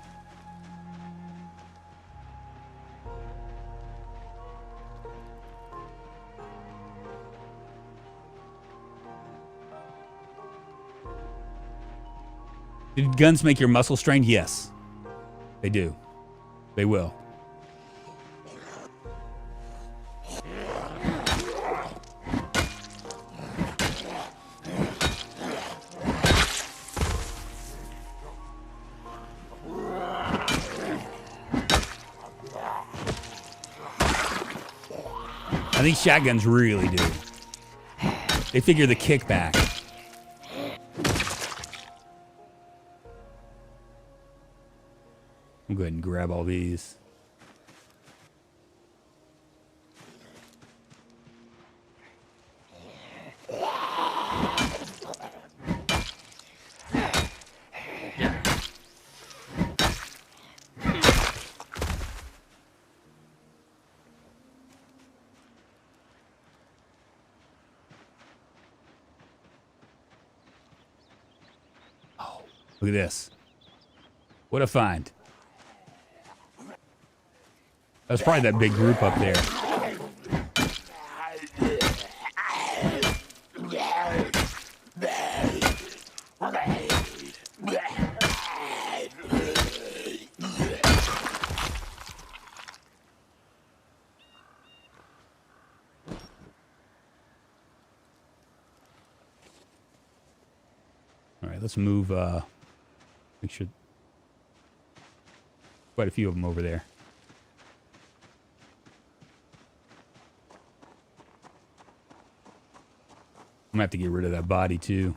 Did guns make your muscle strained? Yes, they do. They will. I think shotguns really do. They figure the kickback. I'll go ahead and grab all these. Look at this. What a find. That was probably that big group up there. All right, let's move, make sure. Quite a few of them over there. I'm gonna have to get rid of that body too.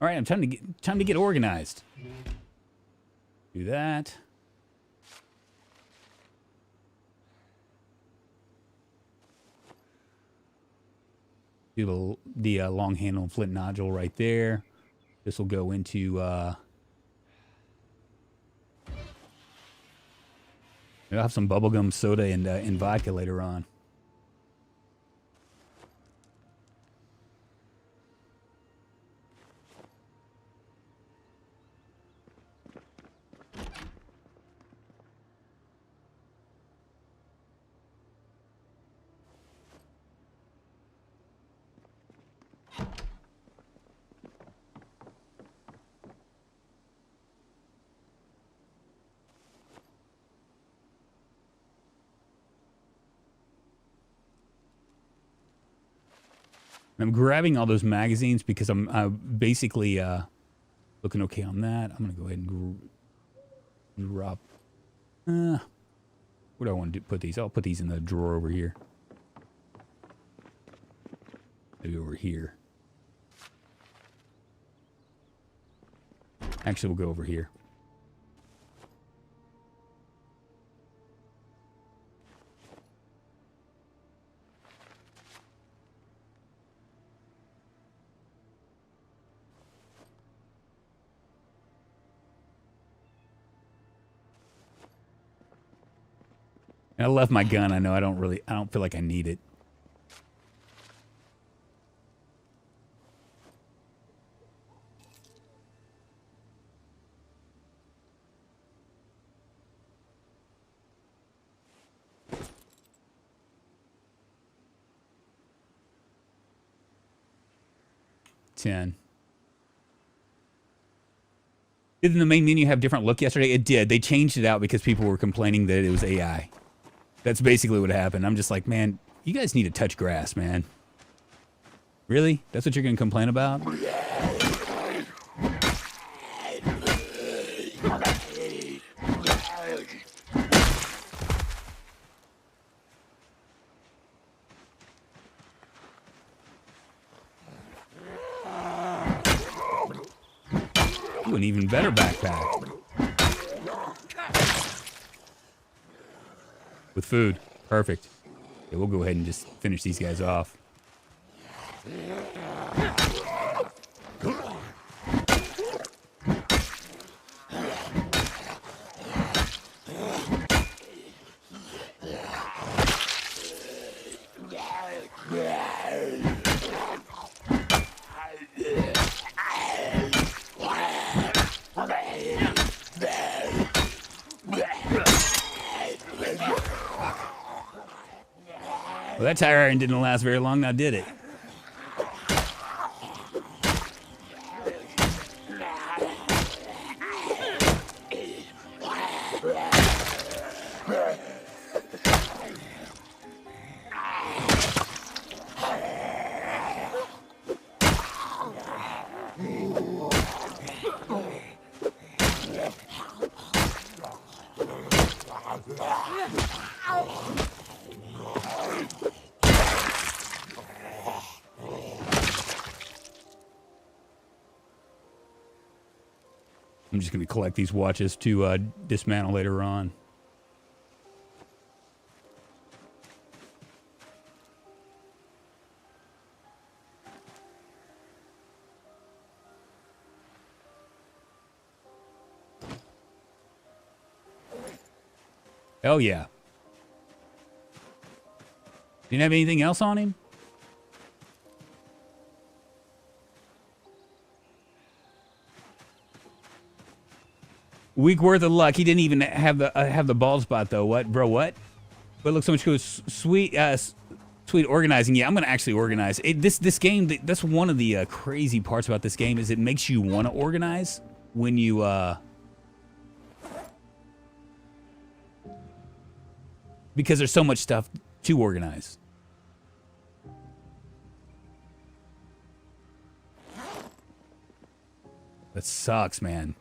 All right, time to get organized. Do that. Do the long handle flint nodule right there. This will go into. I'll have some bubblegum soda and vodka later on. I'm grabbing all those magazines because I'm basically looking okay on that. I'm going to go ahead and drop. Where do I want to put these? I'll put these in the drawer over here. Maybe over here. Actually, we'll go over here. I left my gun. I know I don't feel like I need it. Didn't the main menu have different look yesterday? It did. They changed it out because people were complaining that it was AI. That's basically what happened. I'm just like, man, you guys need to touch grass, man. Really? That's what you're going to complain about? Ooh, an even better backpack. With food. Perfect. Okay, we'll go ahead and just finish these guys off. Well, that tire iron didn't last very long, now did it? I'm just going to collect these watches to dismantle later on. Hell yeah. Didn't have anything else on him? Week worth of luck. He didn't even have the bald spot though. What, bro? What? But it looks so much cool. Sweet, sweet organizing. Yeah, I'm gonna actually organize. This game. That's one of the crazy parts about this game is it makes you want to organize when you because there's so much stuff to organize. That sucks, man.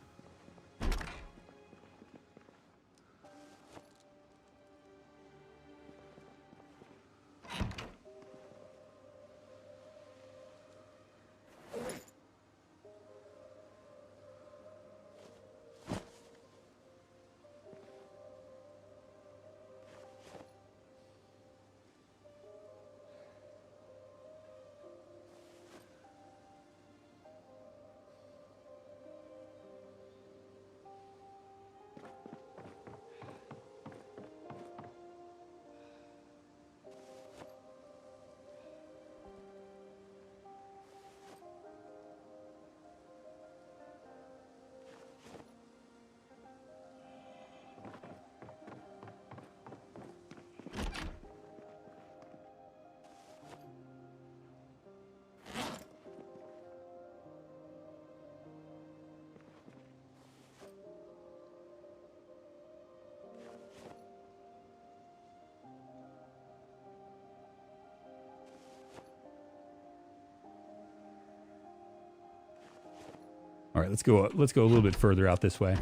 All right, let's go a little bit further out this way.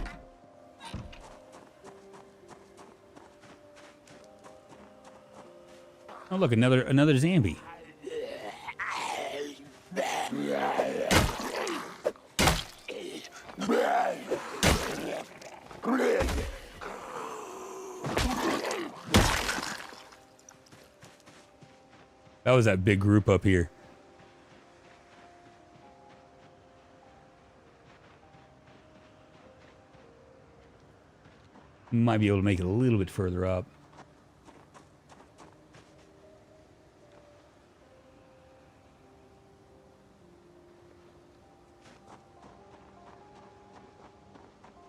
Oh, look, another zombie. That was that big group up here. Might be able to make it a little bit further up.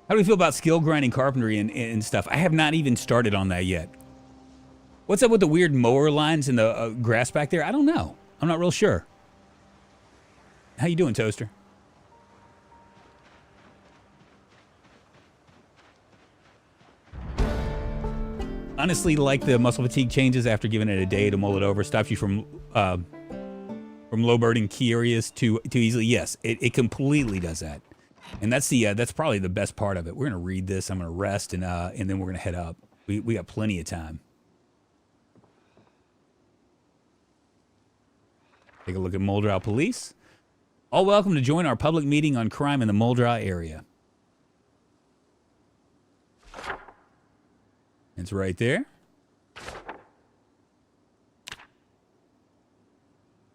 How do we feel about skill grinding carpentry and stuff? I have not even started on that yet. What's up with the weird mower lines in the grass back there? I don't know. I'm not real sure. How you doing, Toaster? Honestly, like the muscle fatigue changes after giving it a day to mull it over, stops you from low burning key areas too easily. Yes, it completely does that, and that's probably the best part of it. We're gonna read this. I'm gonna rest, and then we're gonna head up. We got plenty of time. Take a look at Muldrow Police. All welcome to join our public meeting on crime in the Muldrow area. It's right there.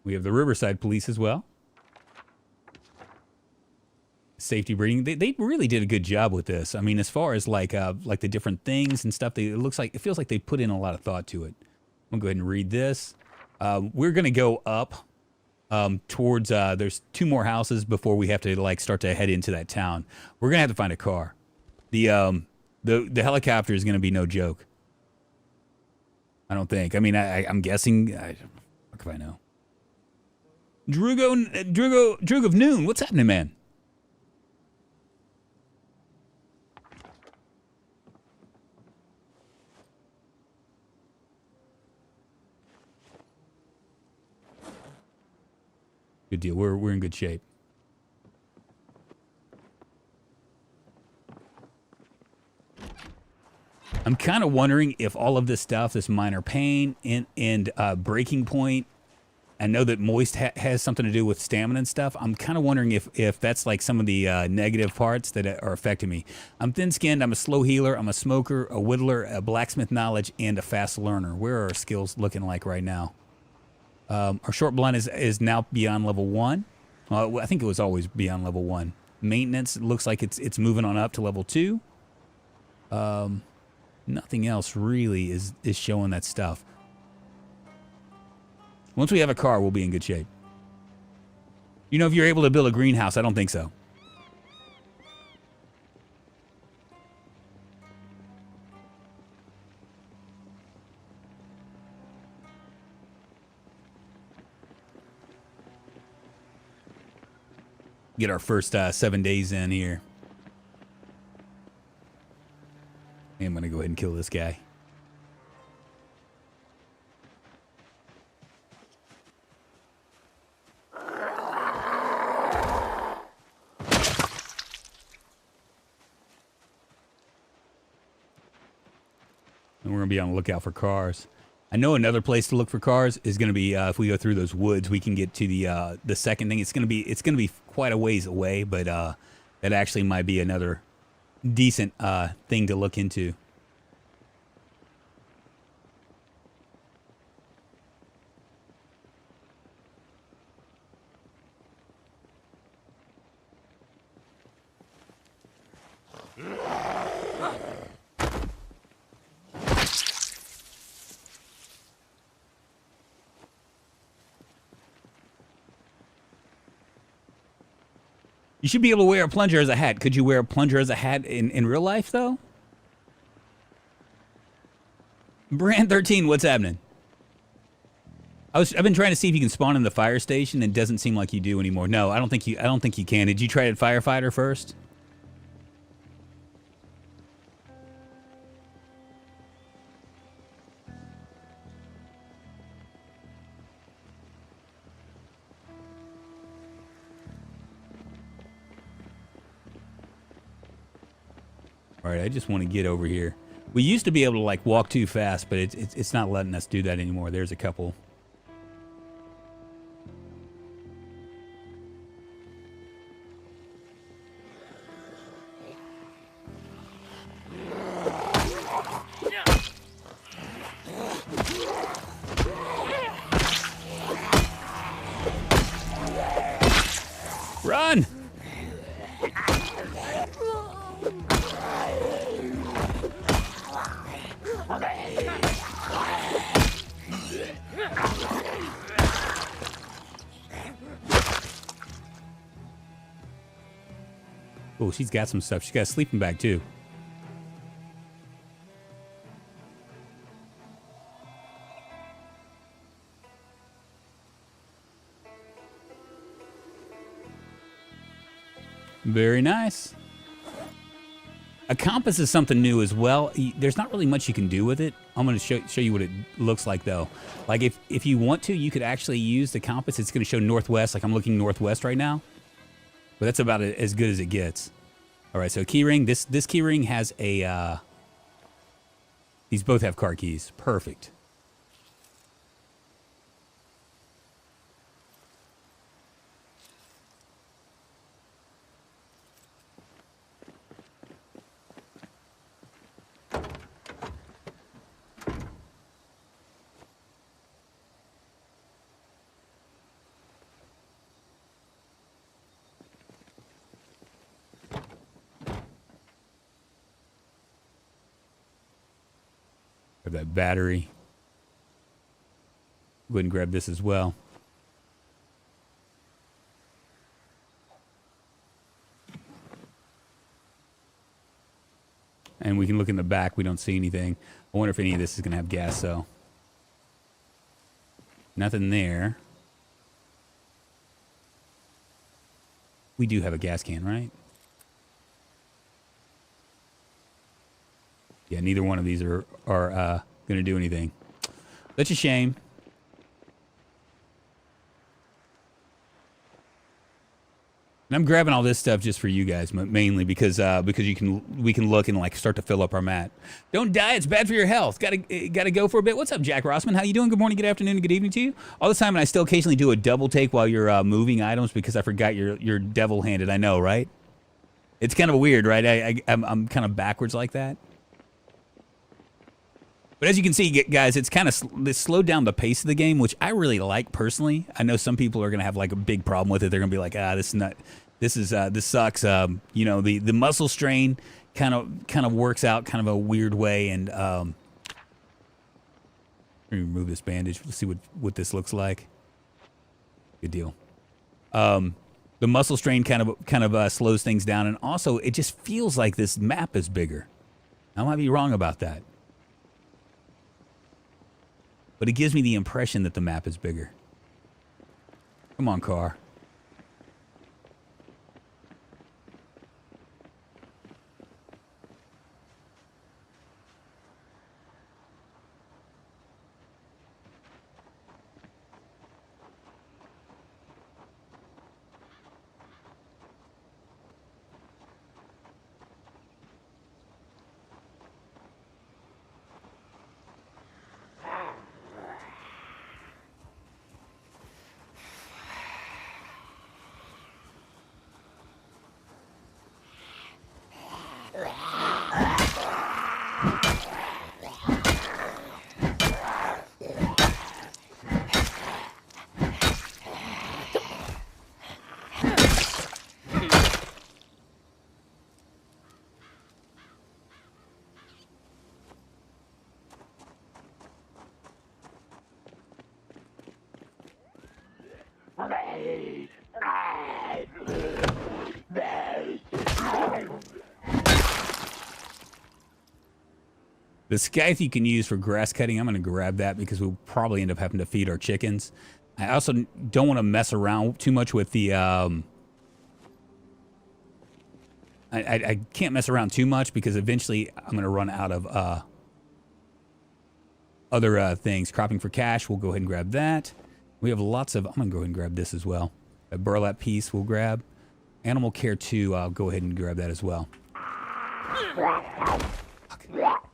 We have the Riverside Police as well. Safety breeding. They really did a good job with this. I mean, as far as like the different things and stuff, it feels like they put in a lot of thought to it. I'm gonna go ahead and read this. We're gonna go up towards there's 2 more houses before we have to like start to head into that town. We're gonna have to find a car. The helicopter is gonna be no joke. I don't think. I mean, I'm guessing. What if I know? Drug of Noon. What's happening, man? Good deal. We're in good shape. I'm kind of wondering if all of this stuff, this minor pain and breaking point, I know that moist has something to do with stamina and stuff. I'm kind of wondering if that's like some of the negative parts that are affecting me. I'm thin-skinned. I'm a slow healer. I'm a smoker, a whittler, a blacksmith knowledge, and a fast learner. Where are our skills looking like right now? Our short blunt is now beyond level 1. I think it was always beyond level 1. Maintenance looks like it's moving on up to level 2. Nothing else really is showing that stuff. Once we have a car, we'll be in good shape. You know, if you're able to build a greenhouse, I don't think so. Get our first 7 days in here. I'm going to go ahead and kill this guy. And we're going to be on the lookout for cars. I know another place to look for cars is going to be if we go through those woods, we can get to the second thing. It's going to be quite a ways away, but that actually might be another decent thing to look into. You should be able to wear a plunger as a hat. Could you wear a plunger as a hat in real life, though? Brand 13, what's happening? I've been trying to see if you can spawn in the fire station, and it doesn't seem like you do anymore. No, I don't think you can. Did you try it firefighter first? All right, I just want to get over here. We used to be able to like walk too fast, but it's not letting us do that anymore. There's a couple. Run! Oh, she's got some stuff. She's got a sleeping bag, too. Very nice. A compass is something new as well. There's not really much you can do with it. I'm going to show you what it looks like, though. Like, if you want to, you could actually use the compass. It's going to show northwest. Like, I'm looking northwest right now. But that's about as good as it gets. All right, so keyring. This keyring has a... these both have car keys. Perfect. That battery. Go ahead and grab this as well. And we can look in the back. We don't see anything. I wonder if any of this is going to have gas, though. Nothing there. We do have a gas can, right? Yeah, neither one of these are going to do anything. That's a shame. And I'm grabbing all this stuff just for you guys, mainly because we can look and like start to fill up our mat. Don't die; it's bad for your health. Gotta go for a bit. What's up, Jack Rossman? How you doing? Good morning, good afternoon, and good evening to you. All this time, and I still occasionally do a double take while you're moving items because I forgot you're devil-handed. I know, right? It's kind of weird, right? I'm kind of backwards like that. But as you can see, guys, it's kind of slowed down the pace of the game, which I really like personally. I know some people are going to have like a big problem with it. They're going to be like, this sucks. You know, the muscle strain kind of works out kind of a weird way. And let me remove this bandage. Let's see what this looks like. Good deal. The muscle strain kind of slows things down, and also it just feels like this map is bigger. I might be wrong about that. But it gives me the impression that the map is bigger. Come on, car. The scythe you can use for grass cutting. I'm going to grab that because we'll probably end up having to feed our chickens. I also don't want to mess around too much with the... I can't mess around too much because eventually I'm going to run out of other things. Cropping for cash, we'll go ahead and grab that. We have lots of... I'm going to go ahead and grab this as well. A burlap piece we'll grab. Animal care 2, I'll go ahead and grab that as well.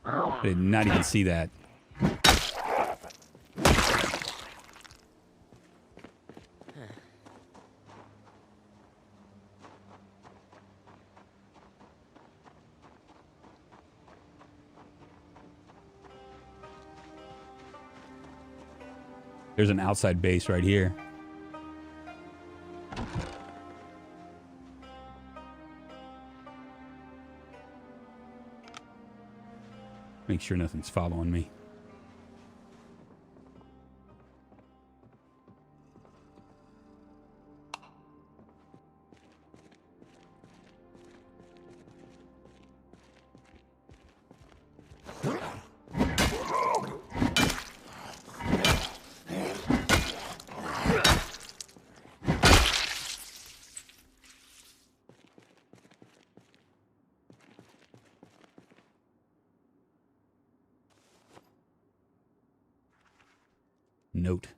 I did not even see that. There's an outside base right here. Make sure nothing's following me. Note.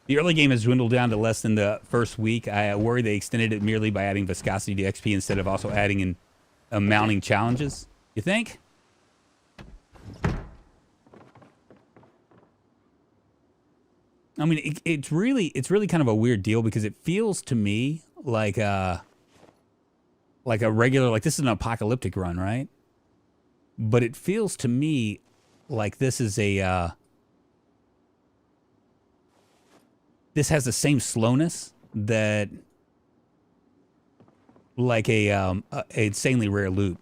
The early game has dwindled down to less than the first week. I worry they extended it merely by adding viscosity to XP instead of also adding in mounting challenges. You think? I mean, it's really kind of a weird deal because it feels to me like a regular, like this is an apocalyptic run, right? But it feels to me like this is this has the same slowness that like a insanely rare loot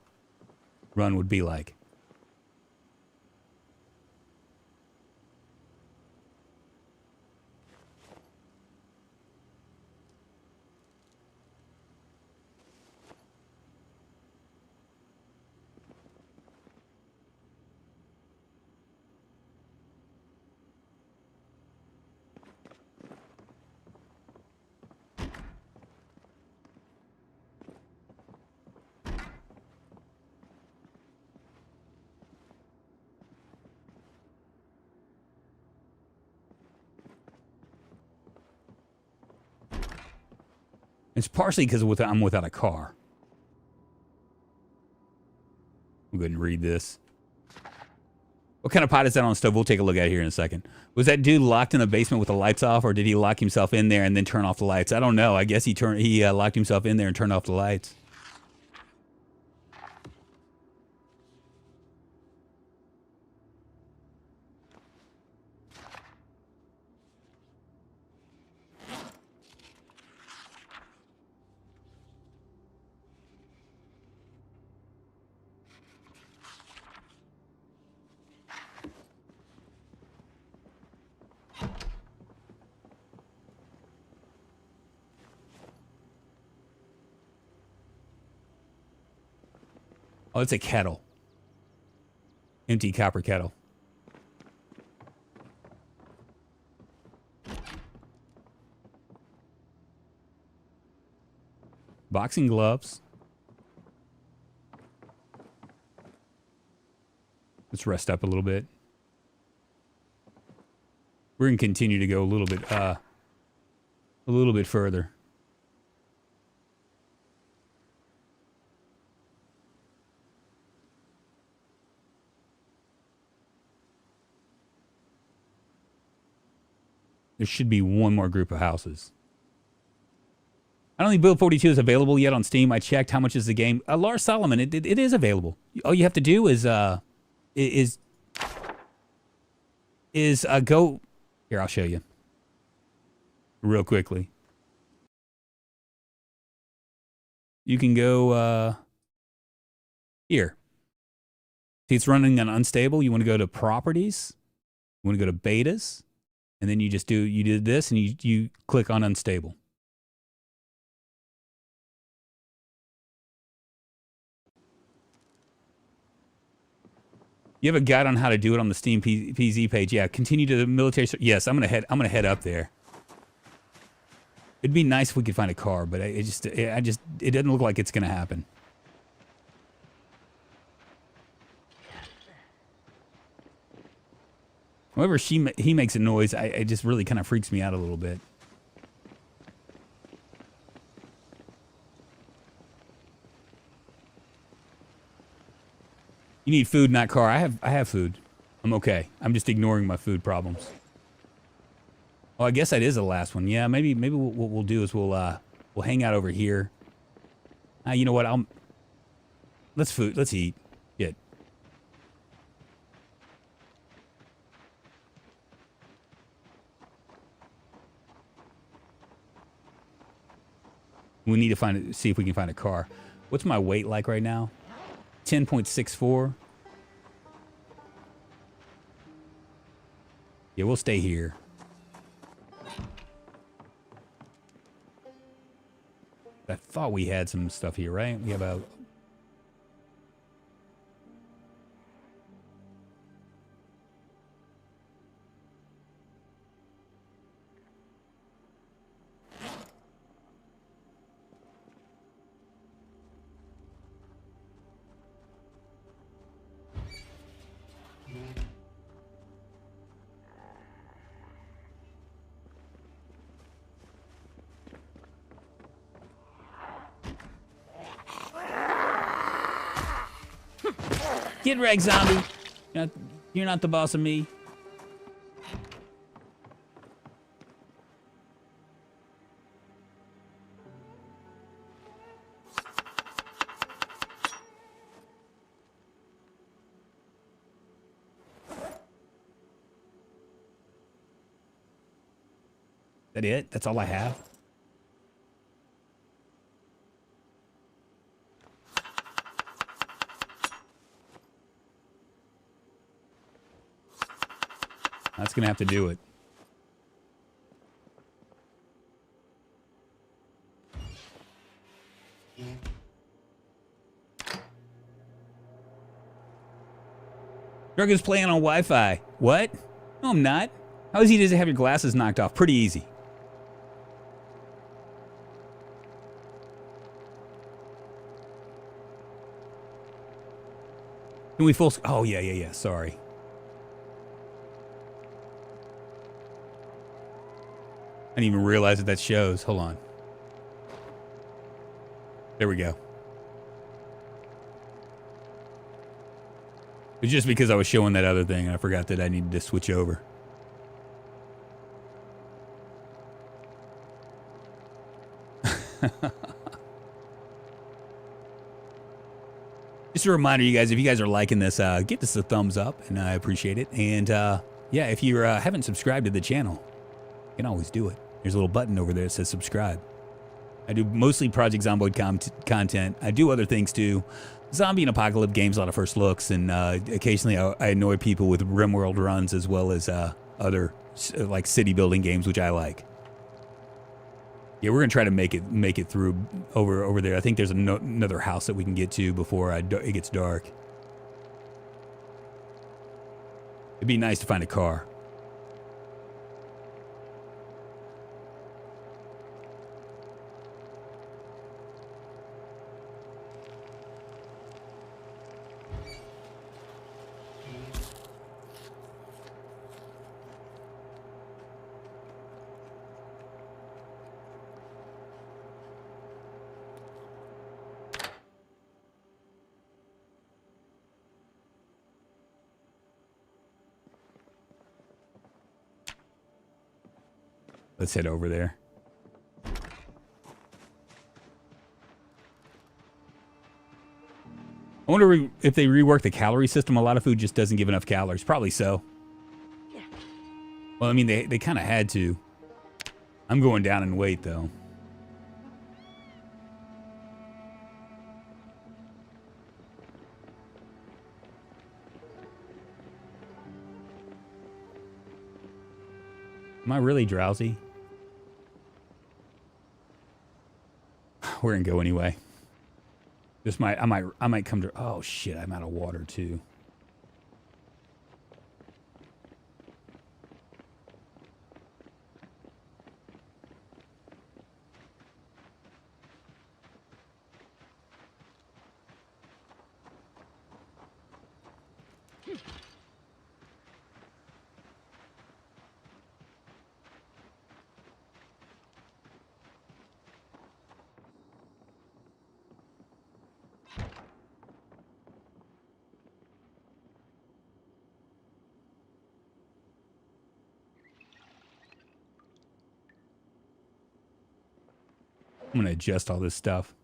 run would be like. It's partially because I'm without a car. I'll go ahead and read this. What kind of pot is that on the stove? We'll take a look at it here in a second. Was that dude locked in the basement with the lights off, or did he lock himself in there and then turn off the lights? I don't know. I guess he locked himself in there and turned off the lights. Oh, it's a kettle. Empty copper kettle. Boxing gloves. Let's rest up a little bit. We're going to continue to go a little bit further. There should be one more group of houses. I don't think Build 42 is available yet on Steam. I checked. How much is the game? Lars Solomon, it is available. All you have to do is go. Here, I'll show you. Real quickly. You can go here. See, it's running on unstable. You want to go to properties. You want to go to betas. And then you did this and you click on unstable. You have a guide on how to do it on the Steam PZ page. Yeah, continue to the military. Yes, I'm gonna head up there. It'd be nice if we could find a car, but it doesn't look like it's gonna happen. Whenever he makes a noise, it just really kind of freaks me out a little bit. You need food, not car. I have food. I'm okay. I'm just ignoring my food problems. Oh, I guess that is the last one. Yeah, maybe what we'll do is we'll hang out over here. You know what? Let's eat. Good. We need to see if we can find a car. What's my weight like right now? 10.64. Yeah, we'll stay here. I thought we had some stuff here, right? We have a... Get wrecked, zombie. You're not the boss of me. That it? That's all I have? That's gonna have to do it. Drunken's playing on Wi-Fi. What? No, I'm not. How easy does it have your glasses knocked off? Pretty easy. Can we full... Oh, yeah. Sorry. I didn't even realize that shows. Hold on. There we go. It's just because I was showing that other thing and I forgot that I needed to switch over. Just a reminder, you guys, if you guys are liking this, give this a thumbs up, and I appreciate it. And yeah, if you haven't subscribed to the channel, you can always do it. There's a little button over there that says subscribe. I do mostly Project Zomboid content. I do other things too. Zombie and apocalypse games, a lot of first looks, and occasionally I annoy people with RimWorld runs as well as other like city building games, which I like. Yeah, we're gonna try to make it through over there. I think there's another house that we can get to before it gets dark. It'd be nice to find a car. Let's head over there. I wonder if they rework the calorie system. A lot of food just doesn't give enough calories. Probably so. Well, I mean, they kind of had to. I'm going down in weight, though. Am I really drowsy? We're gonna go anyway. This I might come to. Oh shit! I'm out of water too. I'm going to adjust all this stuff.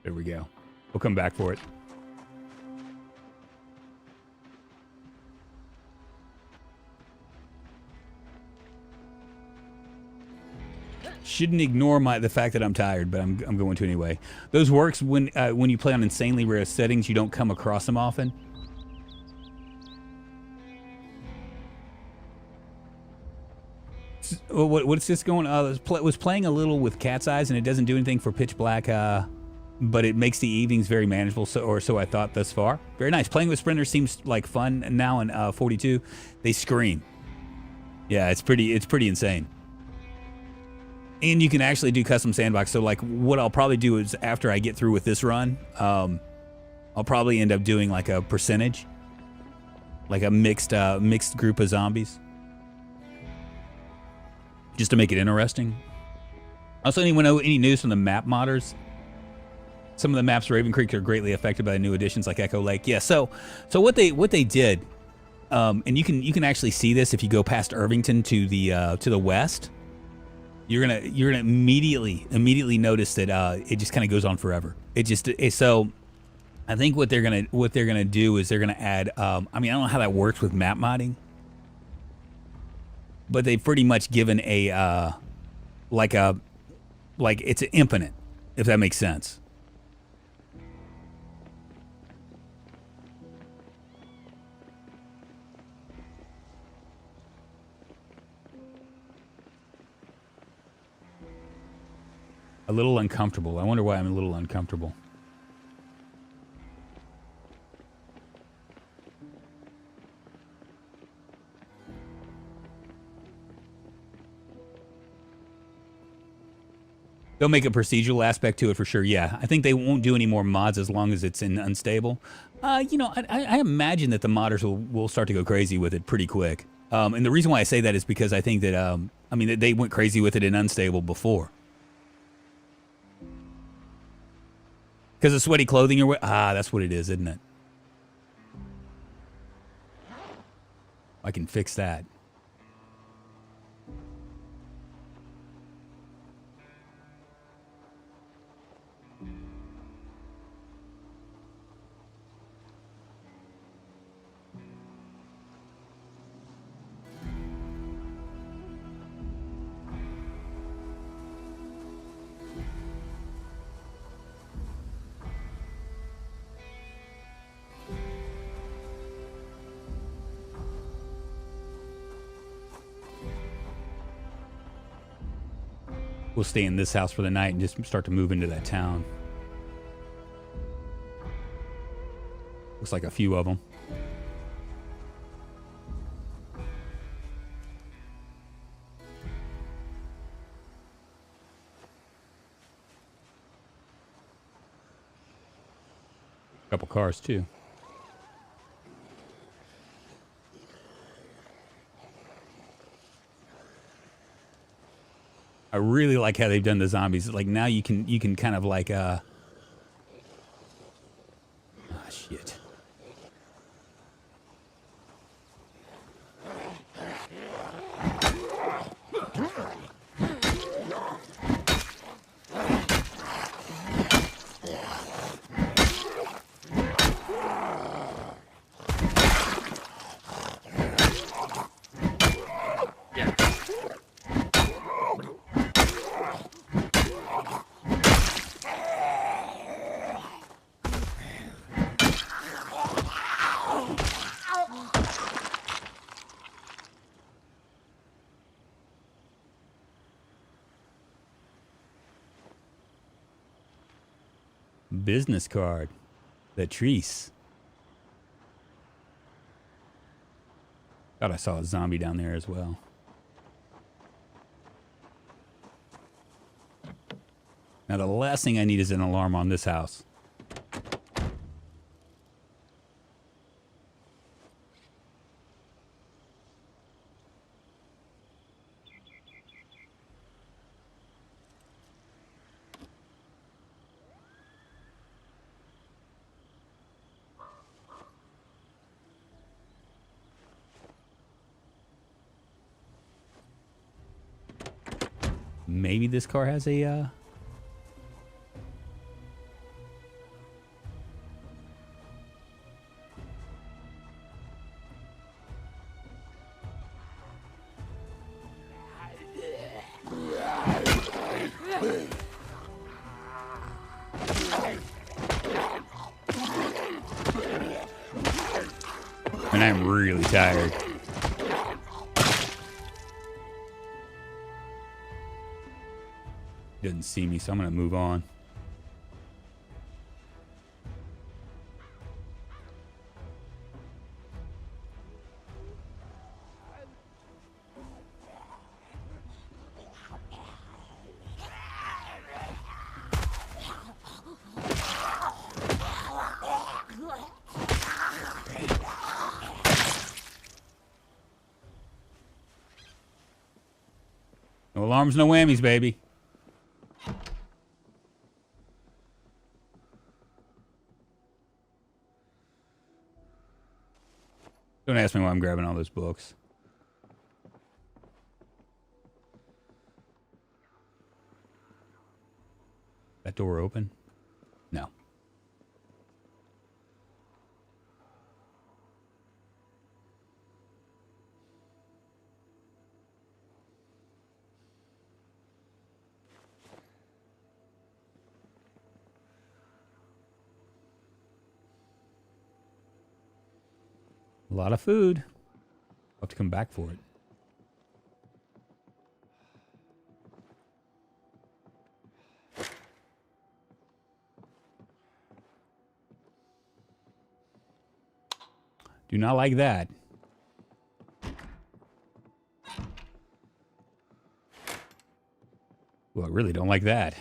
There we go. We'll come back for it. Shouldn't ignore the fact that I'm tired, but I'm going to anyway. Those works when you play on insanely rare settings. You don't come across them often. What's this going? Was playing a little with Cat's Eyes, and it doesn't do anything for pitch black. But it makes the evenings very manageable, so I thought thus far. Very nice. Playing with sprinters seems like fun. And now in 42, they scream. Yeah, it's pretty insane. And you can actually do custom sandbox. So like what I'll probably do is after I get through with this run, I'll probably end up doing like a percentage, like a mixed group of zombies, just to make it interesting. Also, anyone know any news from the map modders? Some of the maps of Raven Creek are greatly affected by the new additions like Echo Lake. Yeah, so what they did, and you can actually see this if you go past Irvington to the west. You're gonna immediately notice that it just kind of goes on forever. So I think what they're gonna do is they're gonna add. I don't know how that works with map modding, but they've pretty much given a like it's infinite, if that makes sense. A little uncomfortable. I wonder why I'm a little uncomfortable. They'll make a procedural aspect to it for sure. Yeah, I think they won't do any more mods as long as it's in unstable. I imagine that the modders will start to go crazy with it pretty quick. And the reason why I say that is because I think that they went crazy with it in unstable before. Because of sweaty clothing or what? That's what it is, isn't it? I can fix that. We'll stay in this house for the night and just start to move into that town. Looks like a few of them. Couple cars too. I really like how they've done the zombies. Like now you can kind of like shit. business card. The Treese. Thought I saw a zombie down there as well. Now the last thing I need is an alarm on this house. Maybe this car has a, and I'm really tired. Doesn't see me, so I'm gonna move on. No alarms, no whammies, baby. Don't ask me why I'm grabbing all those books. That door open? No. A lot of food. I'll have to come back for it. Do not like that. Well, I really don't like that.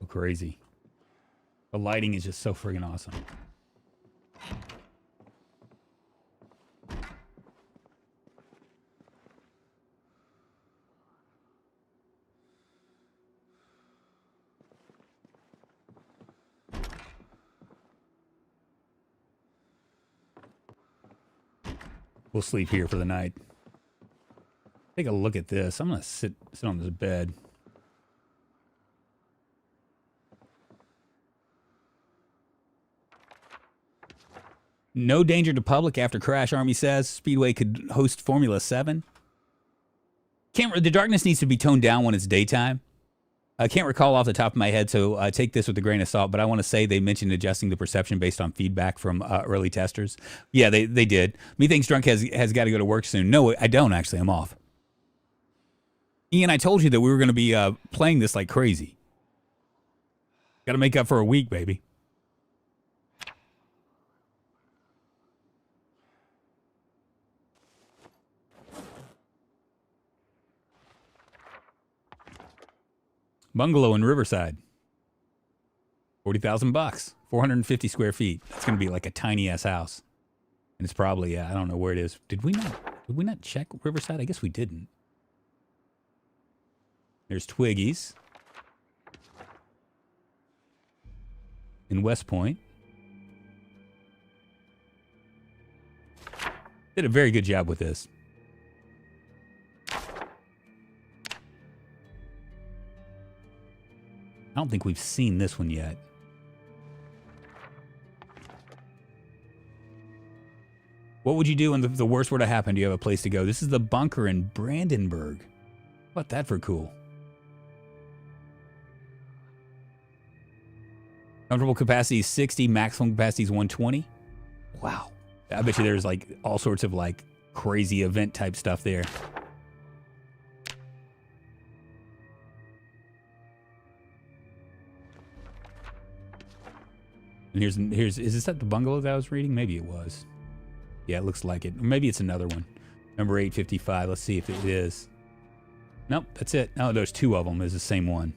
Crazy. The lighting is just so friggin' awesome. We'll sleep here for the night. Take a look at this. I'm gonna sit on this bed. No danger to public after crash, Army says. Speedway could host Formula 7. The darkness needs to be toned down when it's daytime. I can't recall off the top of my head, so take this with a grain of salt, but I want to say they mentioned adjusting the perception based on feedback from early testers. Yeah, they did. Methinks Drunk has got to go to work soon. No, I don't, actually. I'm off. Ian, I told you that we were going to be playing this like crazy. Got to make up for a week, baby. Bungalow in Riverside. 40,000 bucks. 450 square feet. That's going to be like a tiny ass house. And it's probably, I don't know where it is. Did we not check Riverside? I guess we didn't. There's Twiggy's. In West Point. Did a very good job with this. I don't think we've seen this one yet. What would you do when the worst were to happen? Do you have a place to go? This is the bunker in Brandenburg. What that for cool? Comfortable capacity is 60, maximum capacity is 120. Wow. I bet you there's like all sorts of like crazy event type stuff there. And here's is this at the bungalow that I was reading? Maybe it was. Yeah, it looks like it. Or maybe it's another one. Number 855. Let's see if it is. Nope, that's it. Oh, there's two of them. It's the same one.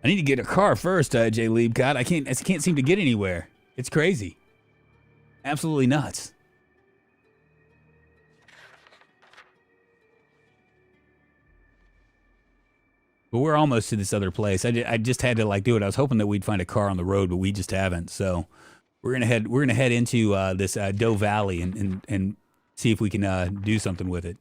I need to get a car first, Jay Lieb. God, I can't seem to get anywhere. It's crazy. Absolutely nuts. But we're almost to this other place. I just had to like do it. I was hoping that we'd find a car on the road, but we just haven't. So we're gonna head into this Doe Valley and see if we can do something with it.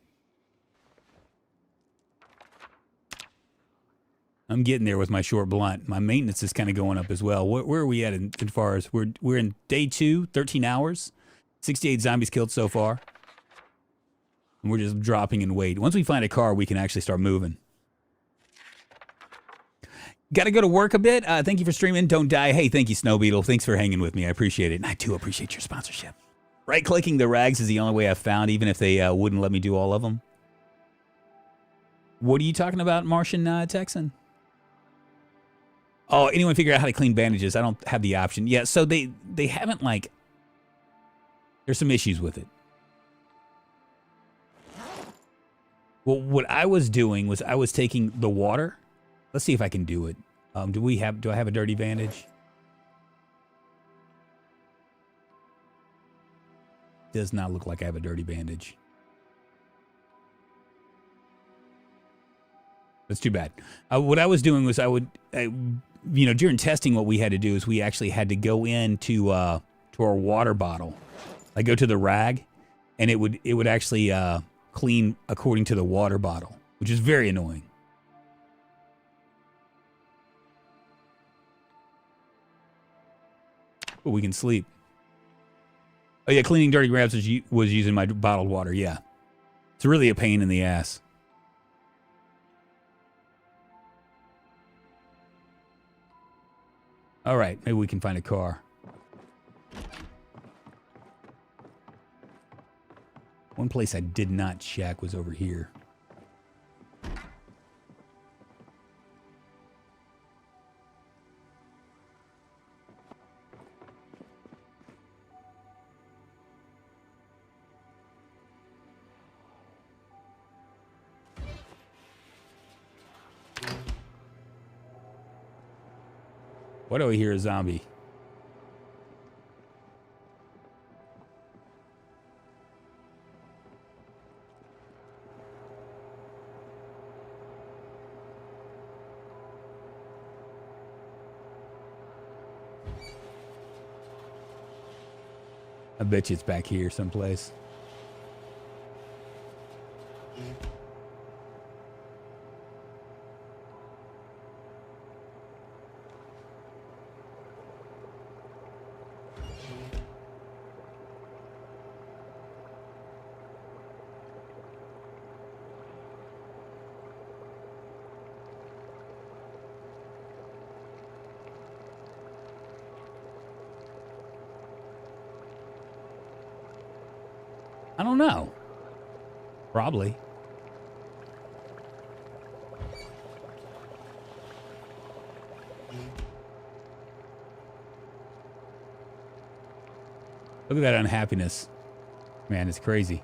I'm getting there with my short blunt. My maintenance is kind of going up as well. Where are we at in far as we're in day 2, 13 hours, 68 zombies killed so far, and we're just dropping in weight. Once we find a car, we can actually start moving. Got to go to work a bit. Thank you for streaming. Don't die. Hey, thank you, Snow Beetle. Thanks for hanging with me. I appreciate it, and I do appreciate your sponsorship. Right-clicking the rags is the only way I've found, even if they wouldn't let me do all of them. What are you talking about, Martian Texan? Oh, anyone figure out how to clean bandages? I don't have the option. Yeah, so they haven't, like... There's some issues with it. Well, what I was doing was I was taking the water. Let's see if I can do it. Do I have a dirty bandage? Does not look like I have a dirty bandage. That's too bad. What I was doing was during testing, what we had to do is we actually had to go into to our water bottle. I go to the rag, and it would actually clean according to the water bottle, which is very annoying. But we can sleep. Oh yeah, cleaning dirty grabs was using my bottled water. Yeah, it's really a pain in the ass. All right, maybe we can find a car. One place I did not check was over here. Why do I hear a zombie? I bet you it's back here someplace. I don't know. Probably. Look at that unhappiness. Man, it's crazy.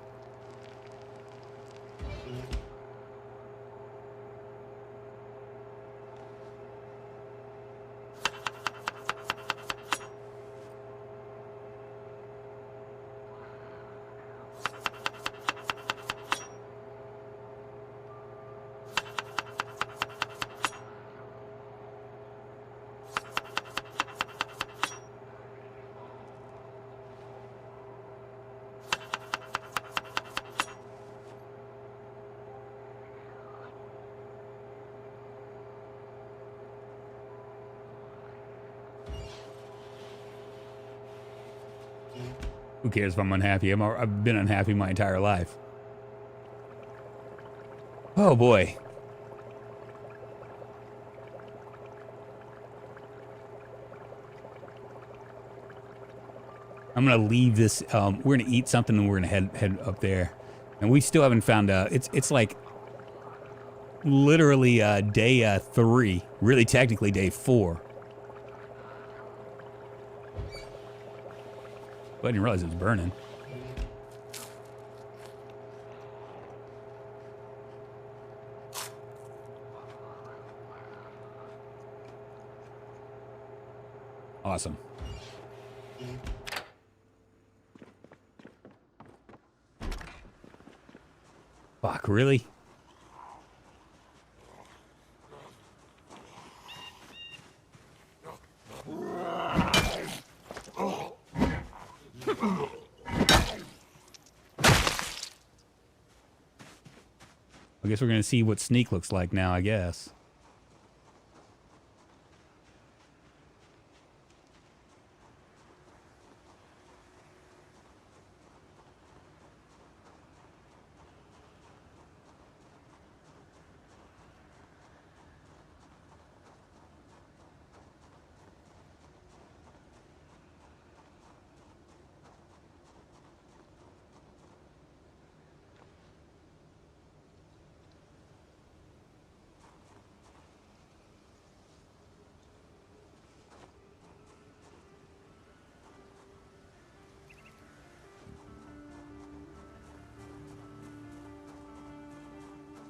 Who cares if I'm unhappy? I've been unhappy my entire life. Oh, boy. I'm going to leave this. We're going to eat something and we're going to head up there. And we still haven't found out. It's like literally day 3. Really, technically, day 4. I didn't realize it was burning. Awesome. Fuck, really? I guess we're going to see what Sneak looks like now, I guess.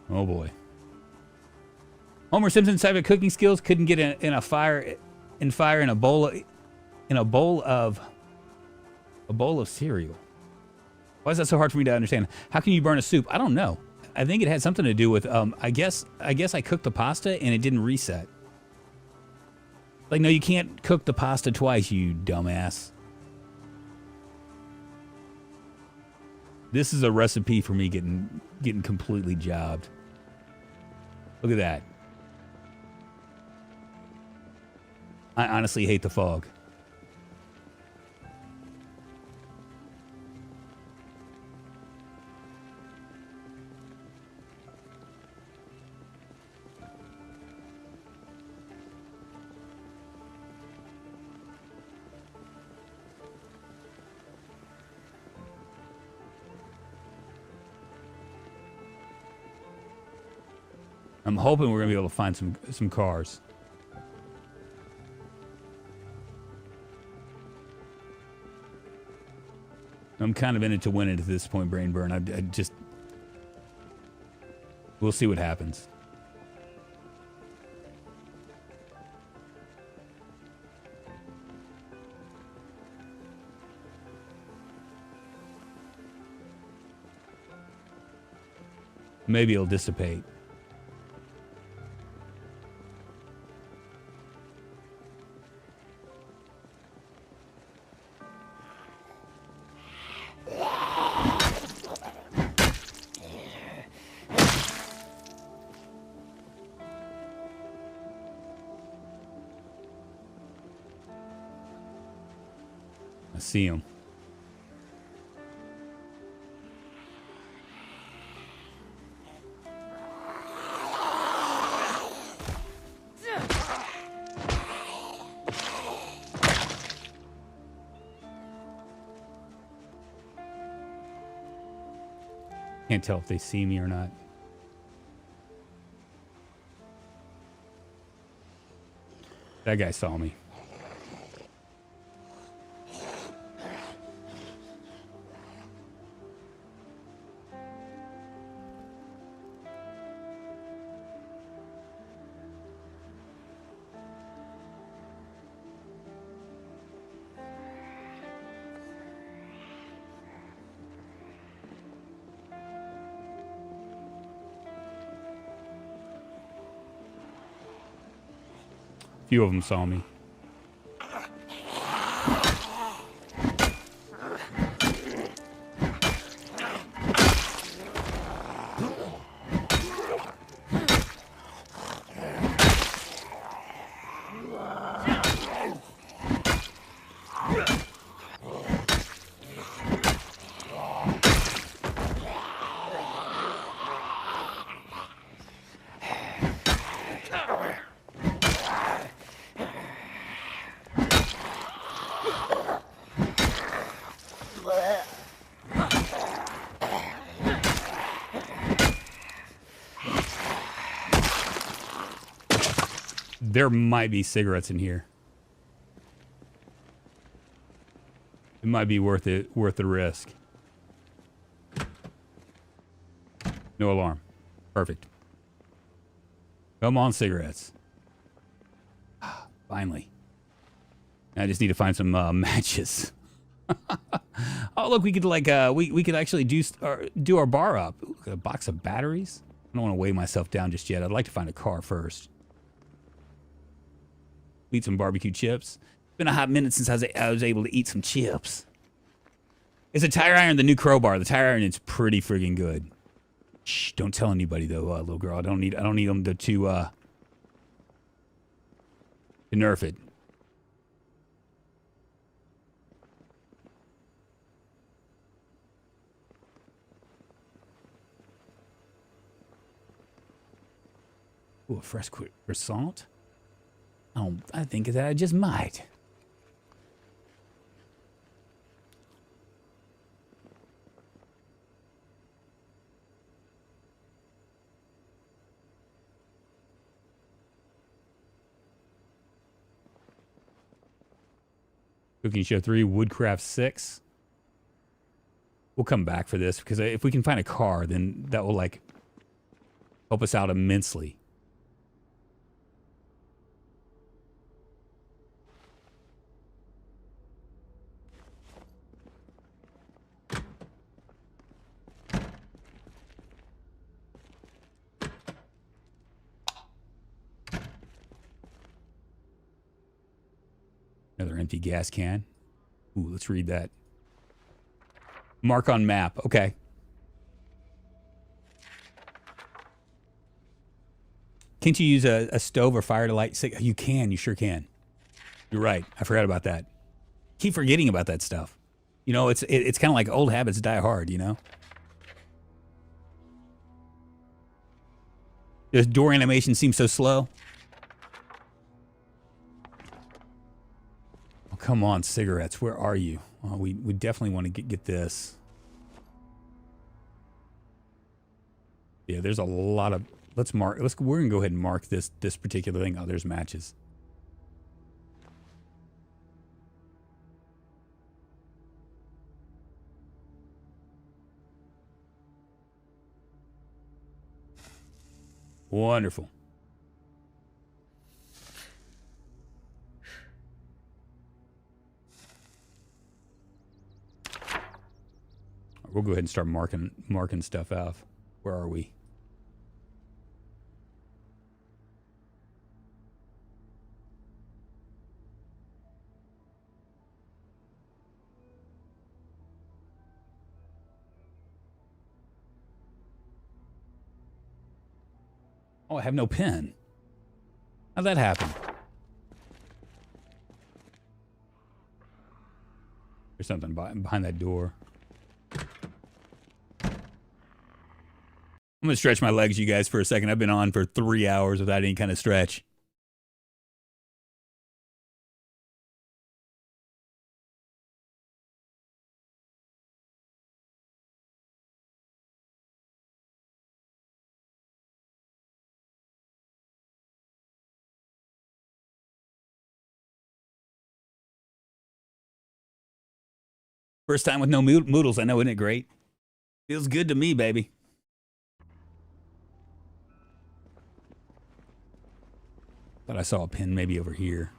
Oh boy. Homer Simpson's type of cooking skills couldn't get in a fire in a bowl of cereal. Why is that so hard for me to understand? How can you burn a soup? I don't know. I think it had something to do with I guess I cooked the pasta and it didn't reset. Like, no, you can't cook the pasta twice, you dumbass. This is a recipe for me getting completely jobbed. Look at that. I honestly hate the fog. I'm hoping we're going to be able to find some cars. I'm kind of in it to win it at this point, Brain Burn. I just... We'll see what happens. Maybe it'll dissipate. I see him. Can't tell if they see me or not. That guy saw me. Few of them saw me. There might be cigarettes in here. It might be worth the risk. No alarm. Perfect. Come on, cigarettes. Finally. I just need to find some matches. Oh, look, we could like we could actually do our bar up. Ooh, a box of batteries. I don't want to weigh myself down just yet. I'd like to find a car first. Eat some barbecue chips. It's been a hot minute since I was able to eat some chips. Is a tire iron the new crowbar? The tire iron is pretty friggin' good. Shh! Don't tell anybody though, little girl. I don't need them to nerf it. Ooh, a fresh croissant? I think that I just might. Cooking Show 3, Woodcraft 6. We'll come back for this because if we can find a car, then that will like help us out immensely. Another empty gas can. Ooh, let's read that. Mark on map. Okay. Can't you use a stove or fire to light? You can. You sure can. You're right. I forgot about that. Keep forgetting about that stuff. You know, it's kind of like old habits die hard, you know? This door animation seems so slow. Oh, come on, cigarettes. Where are you? Oh, we definitely want to get this. Yeah, there's a lot of... We're going to go ahead and mark this particular thing. Oh, there's matches. Wonderful. We'll go ahead and start marking stuff off. Where are we? Oh, I have no pen. How'd that happen? There's something behind that door. I'm gonna stretch my legs, you guys, for a second. I've been on for 3 hours without any kind of stretch. First time with no moodles, I know, isn't it great? Feels good to me, baby. Thought I saw a pin maybe over here.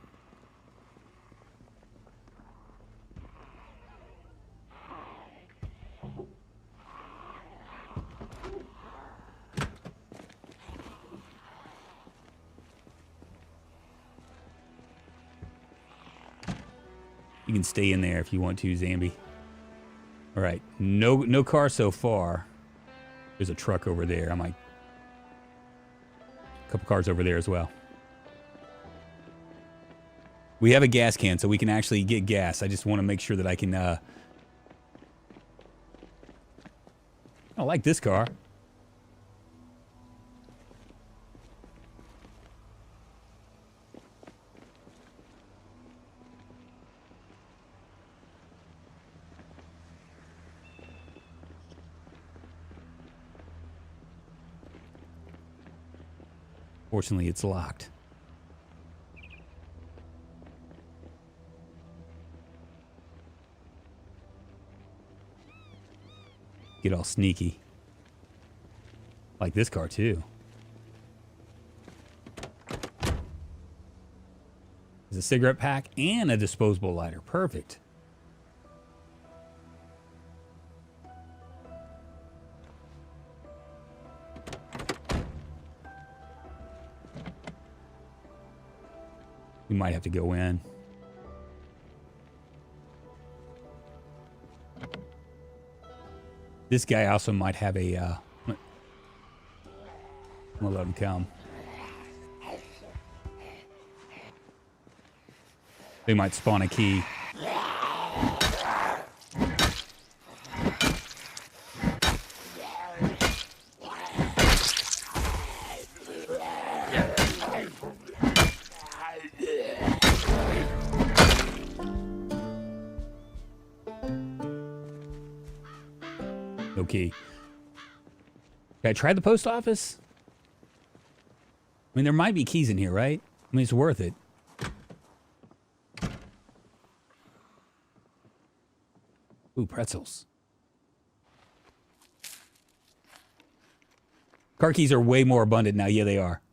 You can stay in there if you want to, Zambi. All right, no car so far. There's a truck over there. I might... A couple cars over there as well. We have a gas can, so we can actually get gas. I just want to make sure that I can... I like this car. Fortunately, it's locked. Get all sneaky. Like this car, too. There's a cigarette pack and a disposable lighter. Perfect. We might have to go in. This guy also might have a... I'm gonna let him come. They might spawn a key. No key. Can I try the post office? I mean, there might be keys in here, right? I mean, it's worth it. Ooh, pretzels. Car keys are way more abundant now. Yeah, they are.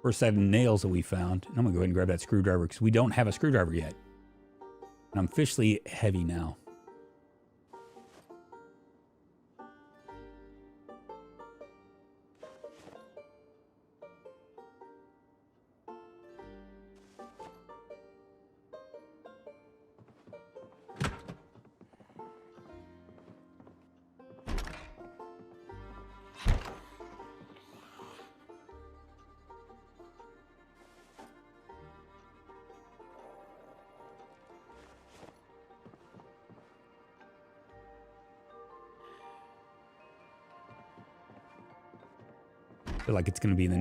First set of nails that we found. And I'm gonna go ahead and grab that screwdriver because we don't have a screwdriver yet. And I'm officially heavy now. I feel like it's gonna be in the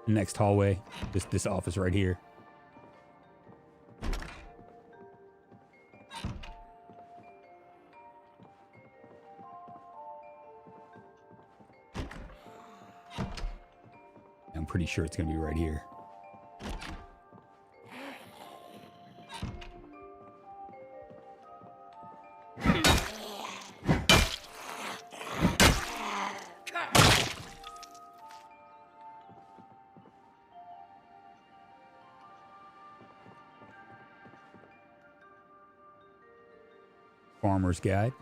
next hallway. This office right here. I'm pretty sure it's gonna be right here. Farmer's Guide.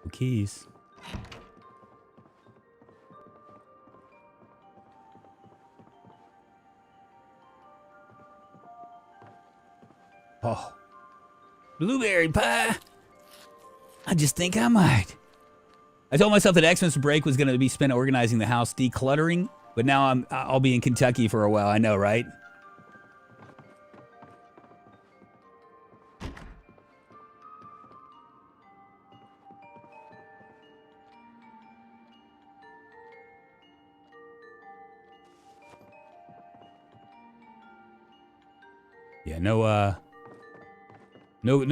Keys. Oh. Blueberry pie. I just think I might. I told myself that Xmas break was going to be spent organizing the house, decluttering, but now I'll be in Kentucky for a while. I know, right? Yeah, no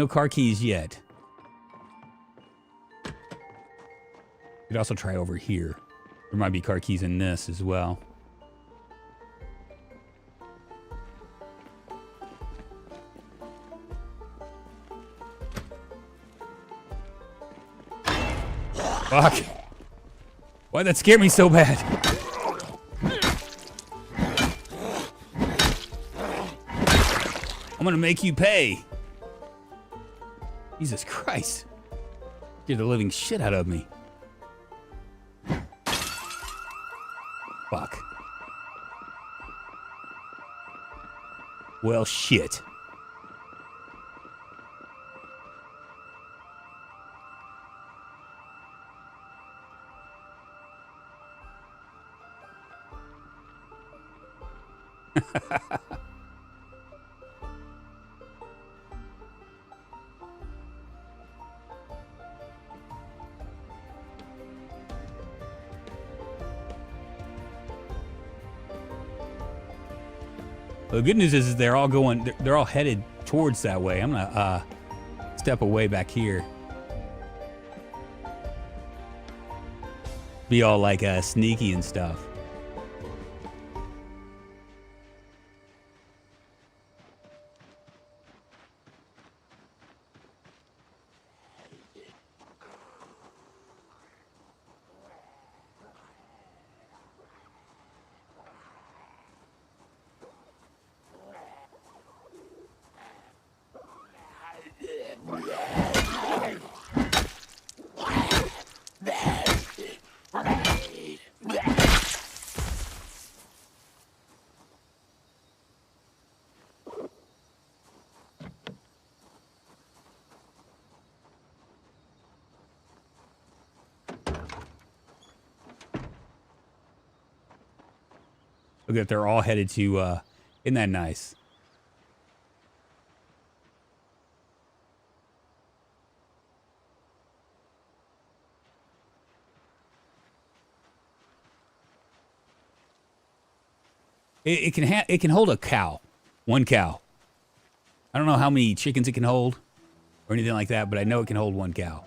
car keys yet. Could also try over here. There might be car keys in this as well. Fuck. Why'd that scare me so bad? I'm gonna make you pay. Jesus Christ. You're the living shit out of me. Fuck. Well, shit. Well, the good news is they're all going. They're all headed towards that way. I'm gonna step away back here. Be all like sneaky and stuff. Look at, they're all headed to, isn't that nice? It can hold a cow, one cow. I don't know how many chickens it can hold or anything like that, but I know it can hold one cow.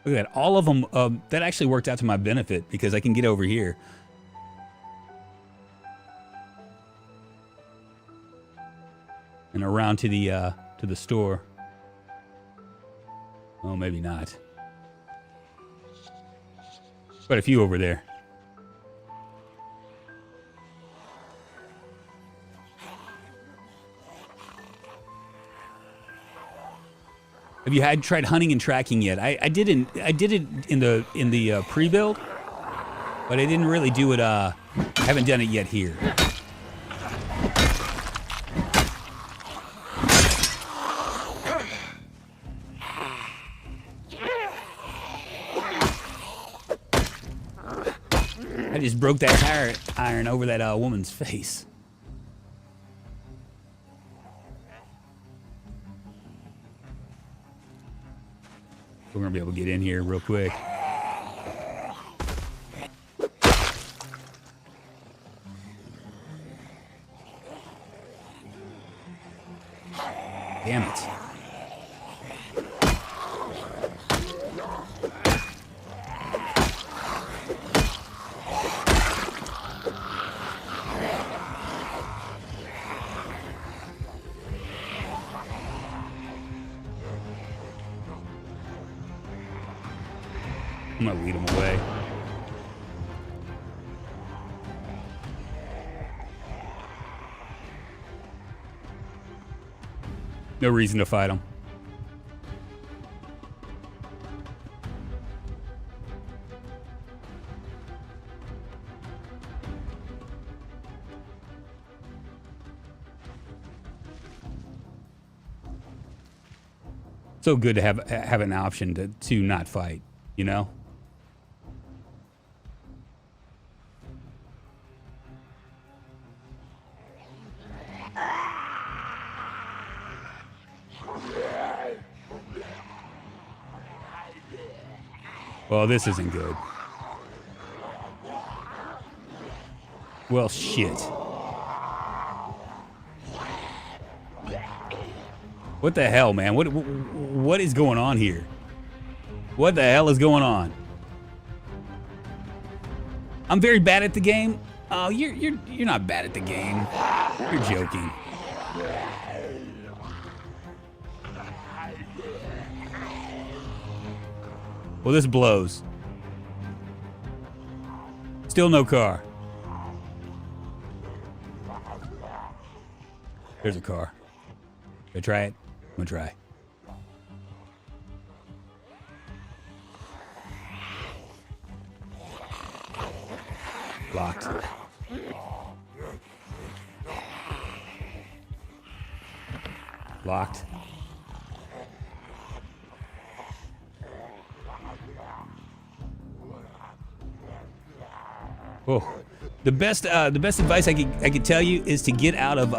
Look at that. All of them, that actually worked out to my benefit because I can get over here. And around to the store. Oh, maybe not. Quite a few over there. Have you tried hunting and tracking yet? I did it in the pre-build, but I didn't really do it. I haven't done it yet here. I just broke that tire iron over that woman's face. We're gonna be able to get in here real quick. Damn it. I'm gonna lead him away. No reason to fight him. So good to have an option to not fight, you know? Well, this isn't good. Well, shit. What the hell, man? What is going on here? What the hell is going on? I'm very bad at the game. Oh, you're not bad at the game. You're joking. Well, this blows. Still no car. There's a car. Should I try it? I'm gonna try. Locked. Locked. Oh, the best advice I could tell you is to get out of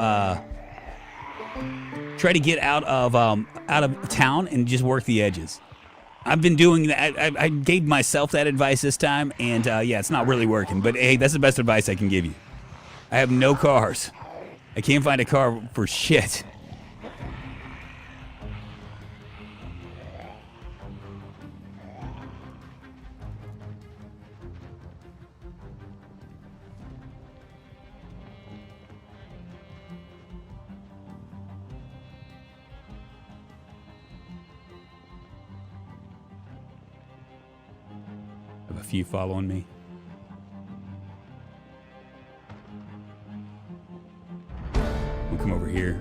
try to get out of town and just work the edges. I've been doing that. I gave myself that advice this time, and yeah, it's not really working. But hey, that's the best advice I can give you. I have no cars. I can't find a car for shit. Have a few following me. We'll come over here.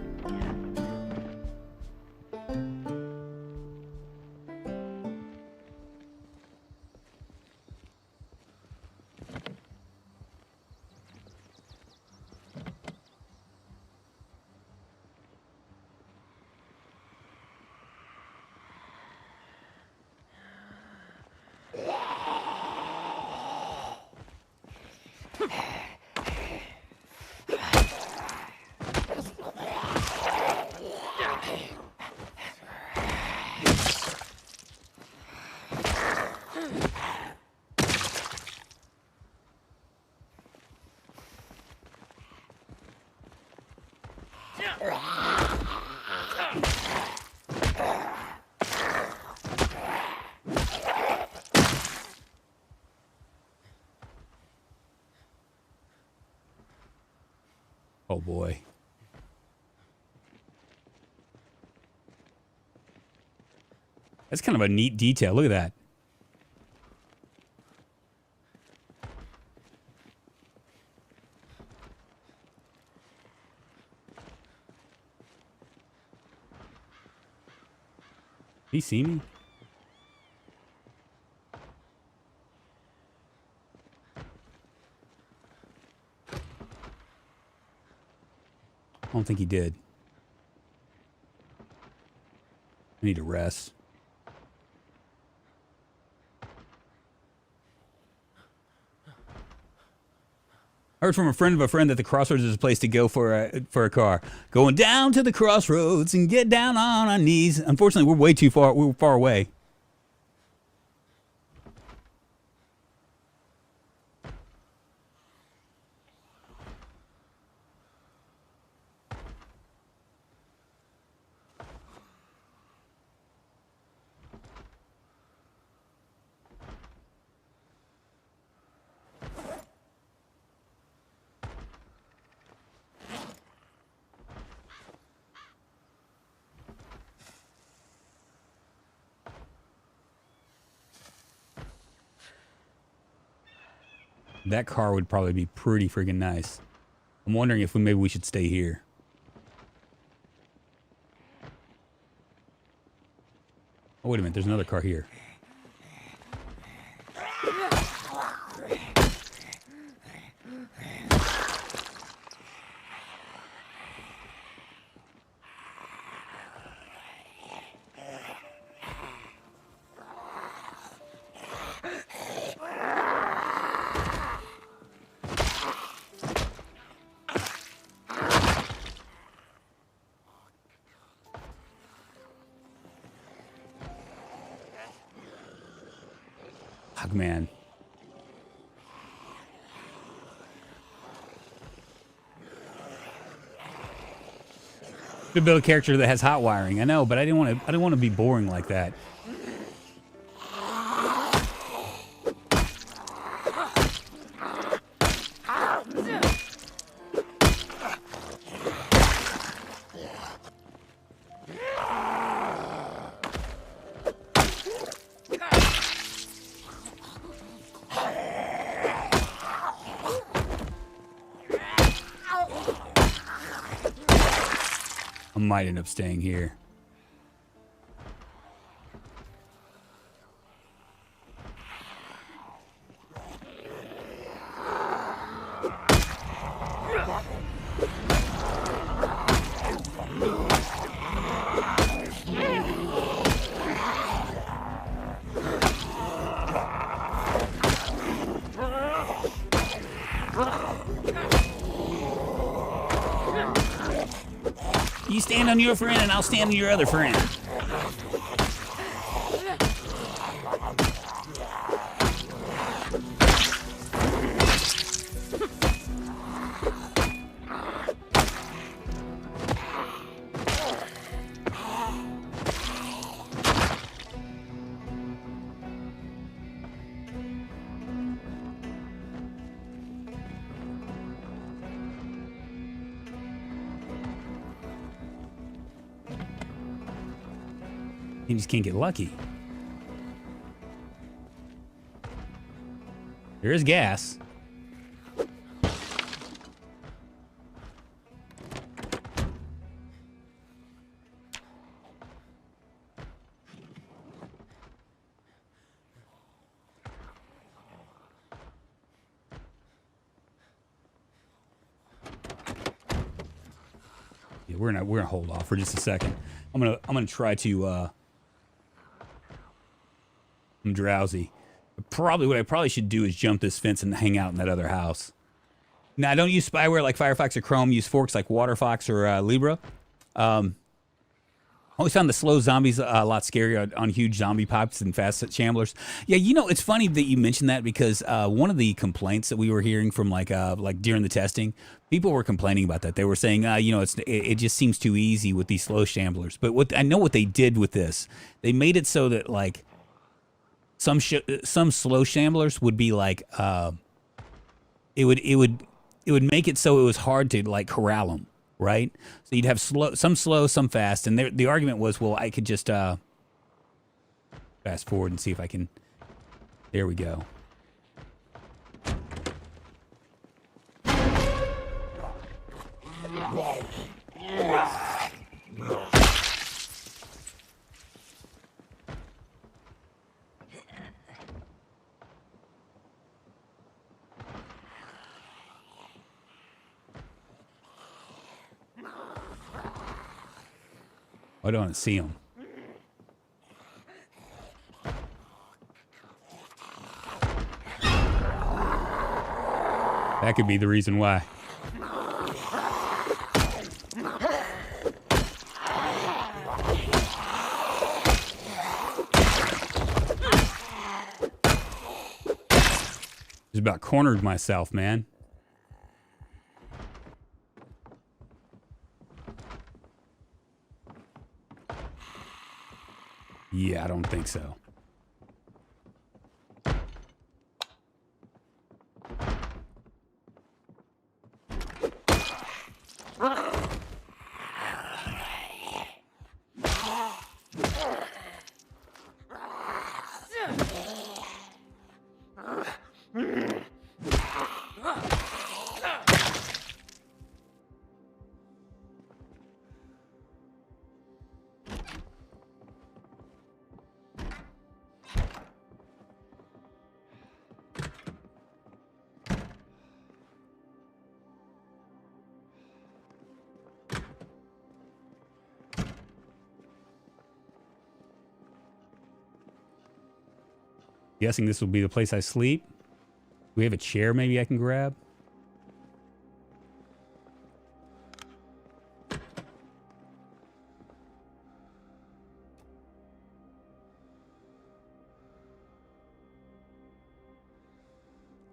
Oh boy. That's kind of a neat detail. Look at that. He see me? I don't think he did. I need to rest. I heard from a friend of a friend that the crossroads is a place to go for a car. Going down to the crossroads and get down on our knees. Unfortunately, we're way too far. We're far away. That car would probably be pretty friggin' nice. I'm wondering if maybe we should stay here. Oh, wait a minute. There's another car here. Man. Could build a character that has hot wiring. I know, but I didn't want to be boring like that. Might end up staying here. You stand on your friend and I'll stand on your other friend. You just can't get lucky. There is gas. Yeah, we're gonna hold off for just a second. I'm gonna try to I'm drowsy. Probably what I probably should do is jump this fence and hang out in that other house. Now, I don't use spyware like Firefox or Chrome. Use forks like WaterFox or Libra. I always found the slow zombies a lot scarier on huge zombie pops and fast shamblers. Yeah, you know, it's funny that you mentioned that because one of the complaints that we were hearing from like during the testing, people were complaining about that. They were saying, you know, it just seems too easy with these slow shamblers. But I know what they did with this. They made it so that like some slow shamblers would be like it would make it so it was hard to like corral them, right? So you'd have some slow, some fast, and the argument was, well, I could just fast forward and see if I can. There we go. I don't want to see them. That could be the reason why. Just about cornered myself, man. Yeah, I don't think so. Guessing this will be the place I sleep. Do we have a chair maybe I can grab?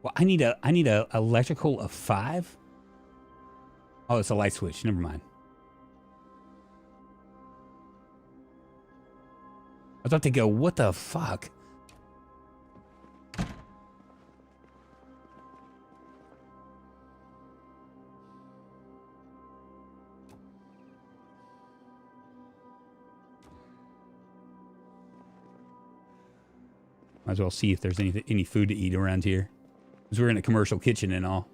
Well, I need a electrical of 5. Oh, it's a light switch. Never mind. I thought they go, what the fuck? Might as well see if there's any food to eat around here. Because we're in a commercial kitchen and all.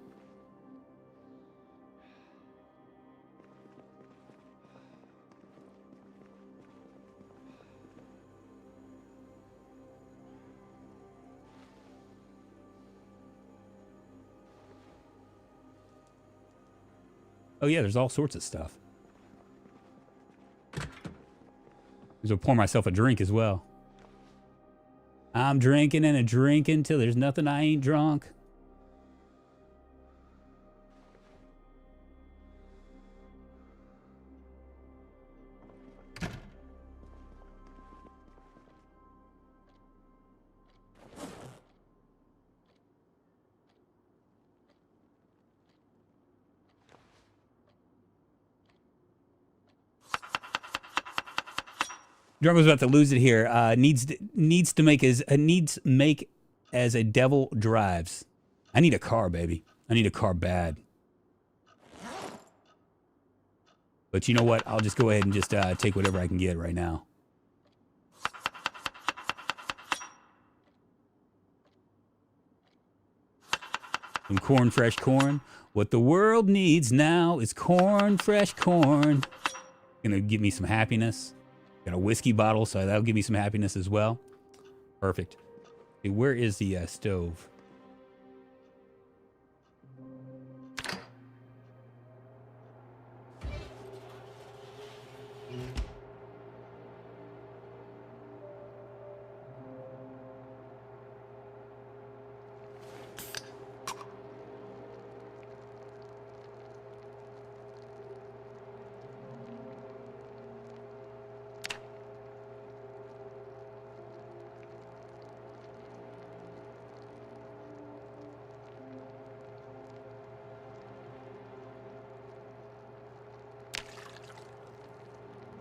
Oh yeah, there's all sorts of stuff. I'll pour myself a drink as well. I'm drinking and a drinking till there's nothing I ain't drunk. Drunko's about to lose it here. Needs make as a devil drives. I need a car, baby. I need a car bad. But you know what? I'll just go ahead and just take whatever I can get right now. Some corn, fresh corn. What the world needs now is corn, fresh corn. Gonna give me some happiness. Got a whiskey bottle, so that'll give me some happiness as well. Perfect. Okay, where is the stove?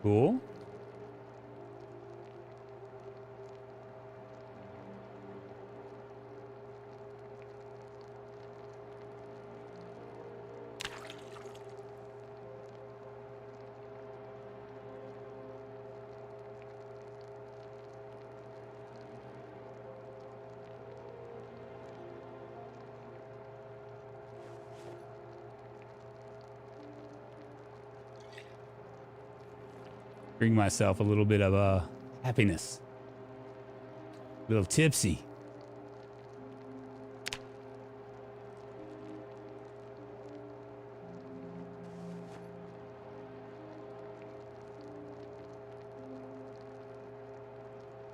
Cool. Bring myself a little bit of happiness. A little tipsy.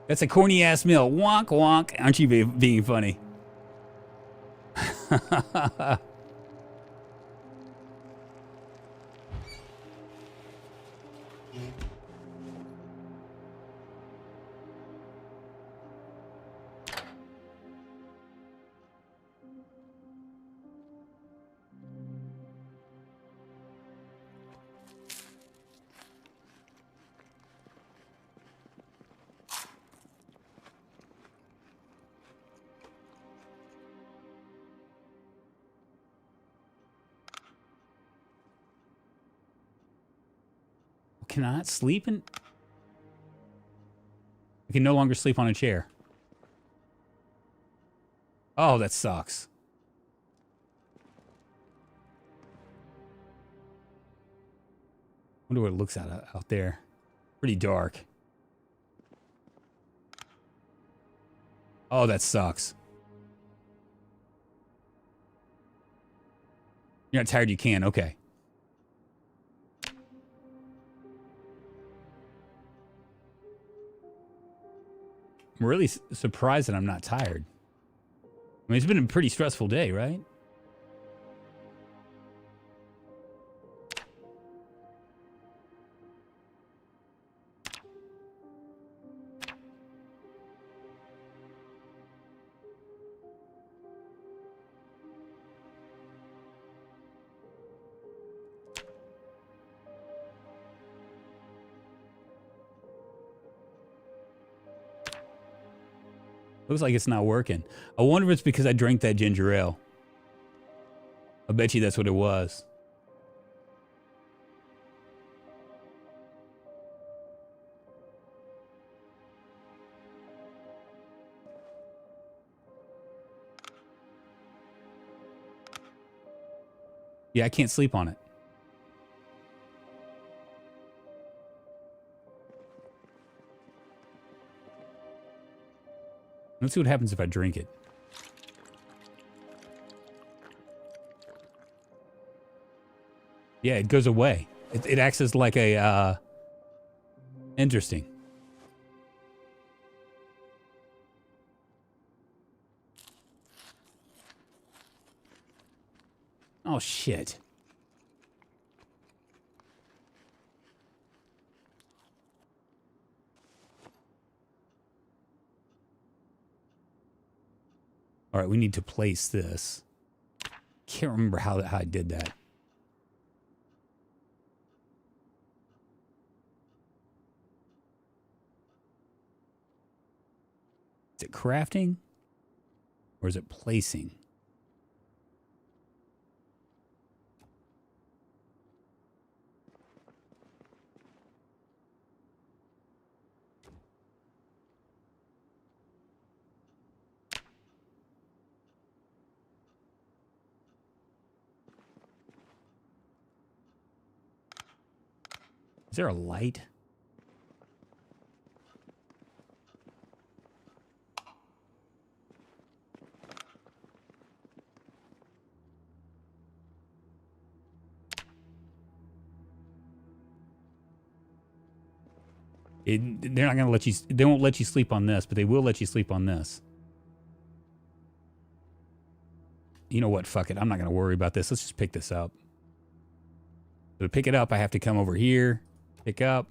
That's a corny ass meal. Wonk wonk. Aren't you being funny? Cannot sleep in... I can no longer sleep on a chair. Oh, that sucks. Wonder what it looks out there. Pretty dark. Oh, that sucks. You're not tired, you can. Okay. I'm really surprised that I'm not tired. I mean, it's been a pretty stressful day, right? Looks like it's not working. I wonder if it's because I drank that ginger ale. I bet you that's what it was. Yeah, I can't sleep on it. Let's see what happens if I drink it. Yeah, it goes away. It acts as like a, interesting. Oh, shit. All right, we need to place this. Can't remember how I did that. it crafting? Or is it placing? Is there a light? They're not going to let you... They won't let you sleep on this, but they will let you sleep on this. You know what? Fuck it. I'm not going to worry about this. Let's just pick this up. So to pick it up, I have to come over here, pick up,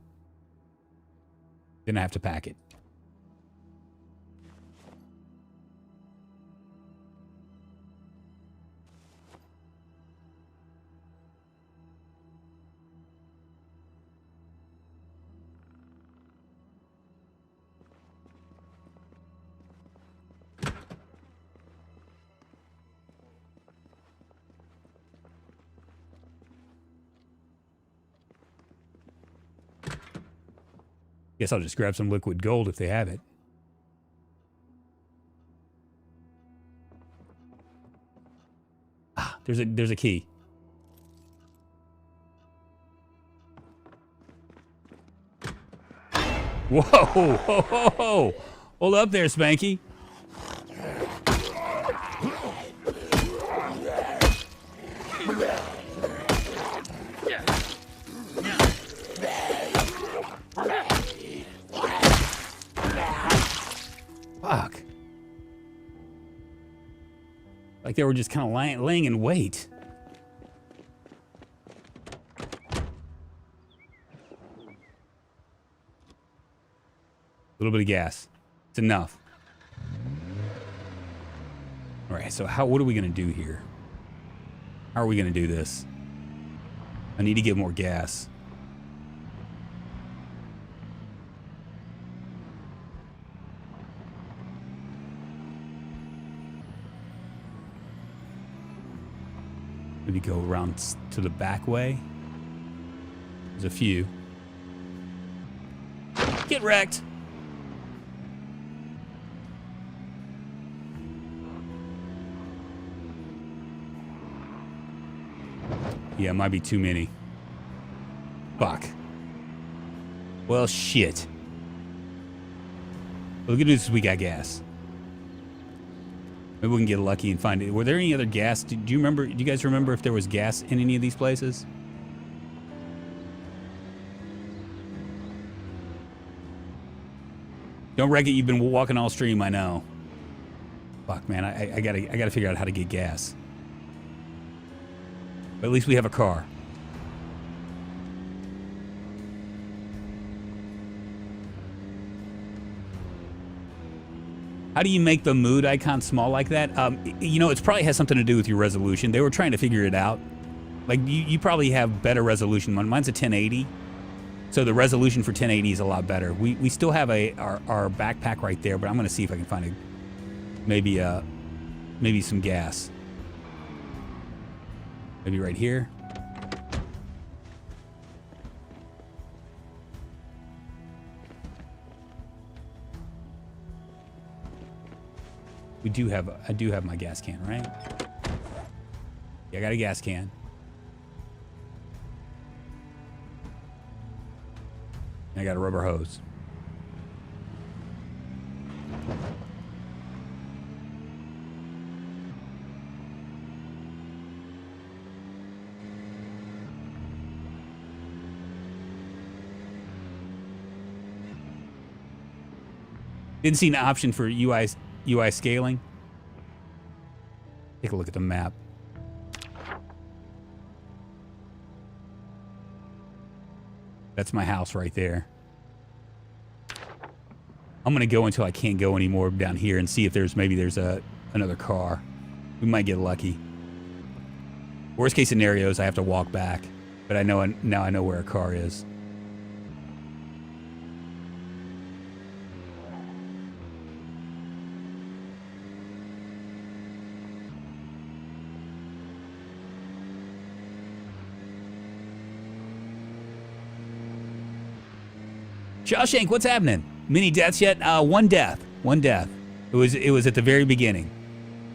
then I have to pack it. Guess I'll just grab some liquid gold if they have it. Ah, there's a key. Whoa, ho, ho, ho. Hold up there, Spanky. Fuck. Like they were just kind of laying in wait. A little bit of gas. It's enough. All right, so what are we going to do here? How are we going to do this? I need to get more gas. Maybe go around to the back way. There's a few. Get wrecked! Yeah, it might be too many. Fuck. Well, shit. Well, the good news is we got gas. Maybe we can get lucky and find it. Were there any other gas? Do you remember? Do you guys remember if there was gas in any of these places? Don't wreck it. You've been walking all stream. I know. Fuck, man. I gotta figure out how to get gas. But at least we have a car. How do you make the mood icon small like that? You know, it probably has something to do with your resolution. They were trying to figure it out. Like, you probably have better resolution. Mine's a 1080. So the resolution for 1080 is a lot better. We still have our backpack right there, but I'm going to see if I can find maybe some gas. Maybe right here. I do have my gas can, right? Yeah, I got a gas can. And I got a rubber hose. Didn't see an option for UI scaling. Take a look at the map. That's my house right there. I'm gonna go until I can't go anymore down here and see if maybe there's another car. We might get lucky. Worst case scenario is I have to walk back, but now I know where a car is. Shawshank, what's happening? Many deaths yet? One death. One death. It was at the very beginning.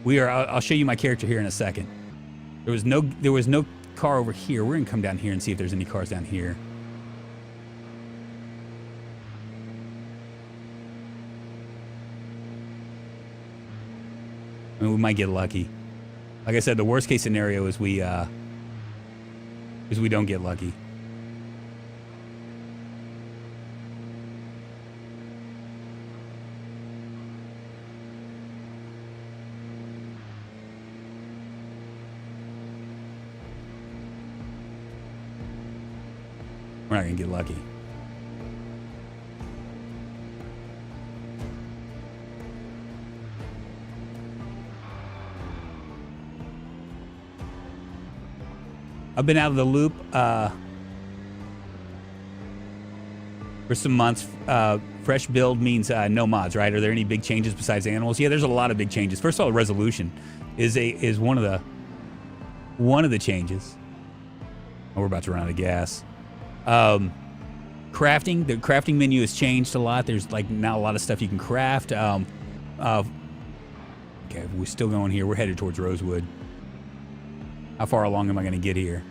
I'll show you my character here in a second. There was no car over here. We're gonna come down here and see if there's any cars down here. I mean, we might get lucky. Like I said, the worst case scenario is we don't get lucky. We're not gonna get lucky. I've been out of the loop for some months. Fresh build means no mods, right? Are there any big changes besides animals? Yeah, there's a lot of big changes. First of all, resolution is one of the changes. Oh, we're about to run out of gas. Crafting, the crafting menu has changed a lot. There's like now a lot of stuff you can craft. Okay, we're still going here. We're headed towards Rosewood. How far along am I going to get here?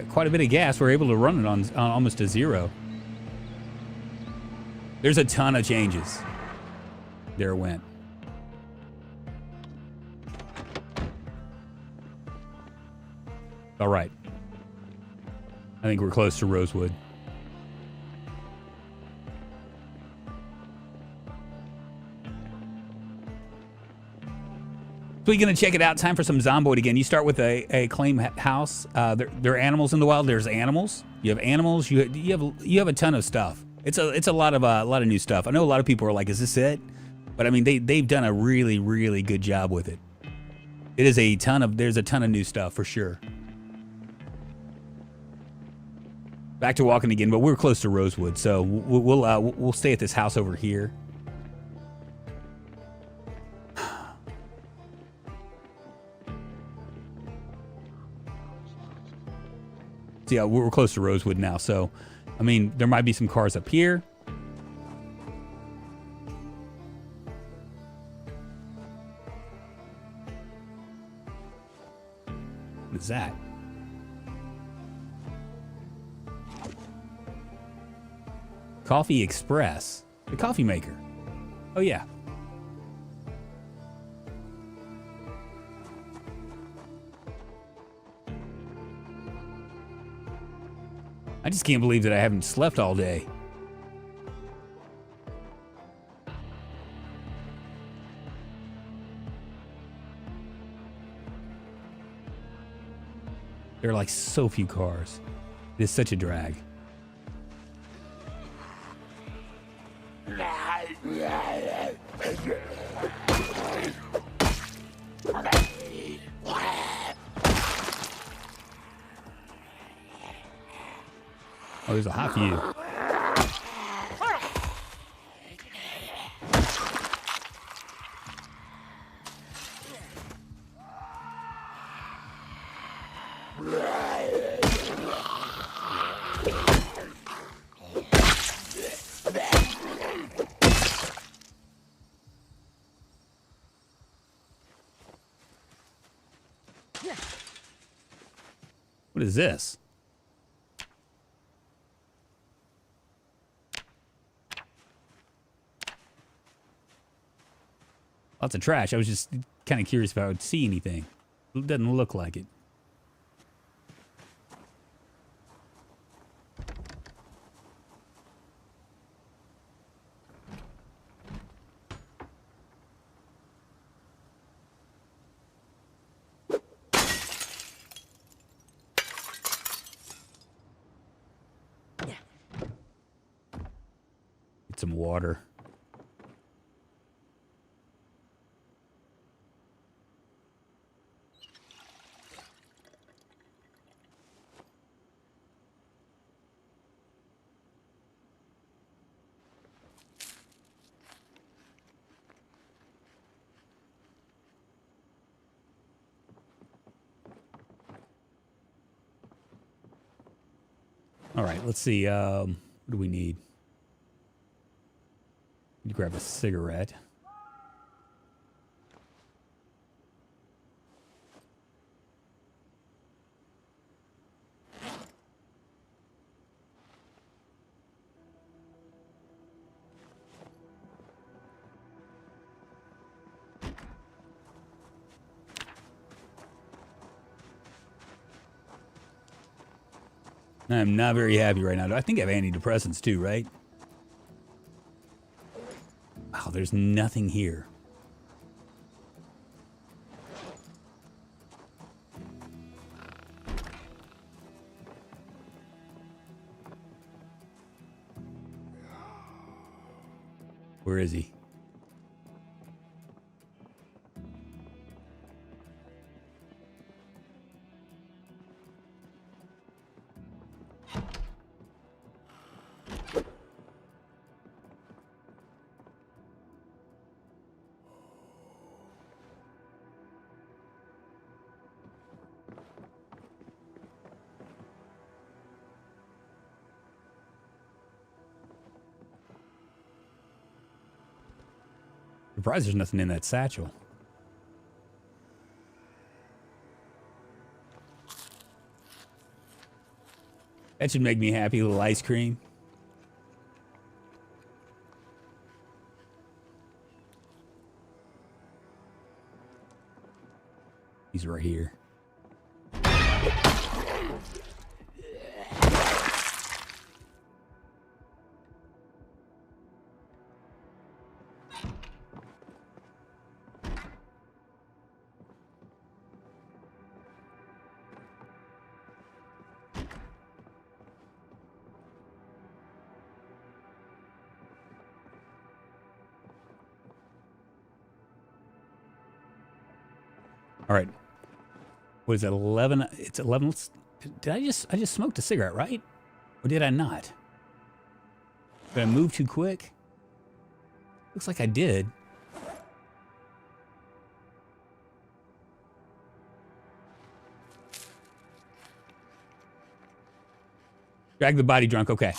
Quite a bit of gas. We're able to run it on almost to zero. There's a ton of changes. There it went. All right. I think we're close to Rosewood. So we're going to check it out. Time for some zomboid again. You start with a claim house. There are animals in the wild. There's animals. You have animals. You have a ton of stuff. It's a lot of new stuff. I know a lot of people are like, "Is this it?" But I mean, they've done a really, really good job with it. There's a ton of new stuff for sure. Back to walking again, but we're close to Rosewood, so we'll stay at this house over here. So yeah, we're close to Rosewood now. So, I mean, there might be some cars up here. What is that? Coffee Express. The coffee maker. Oh, yeah. I just can't believe that I haven't slept all day. There are like so few cars. It is such a drag. Oh, there's a hot few. What is this? Lots of trash. I was just kind of curious if I would see anything. It doesn't look like it. Get some water. All right, let's see. What do we need? Need to grab a cigarette. I'm not very happy right now. I think I have antidepressants too, right? Wow, there's nothing here. Where is he? Surprised there's nothing in that satchel. That should make me happy. A little ice cream. He's right here. All right. What is it, 11? It's 11. Did I just smoked a cigarette, right? Or did I not? Did I move too quick? Looks like I did. Drag the body drunk, okay.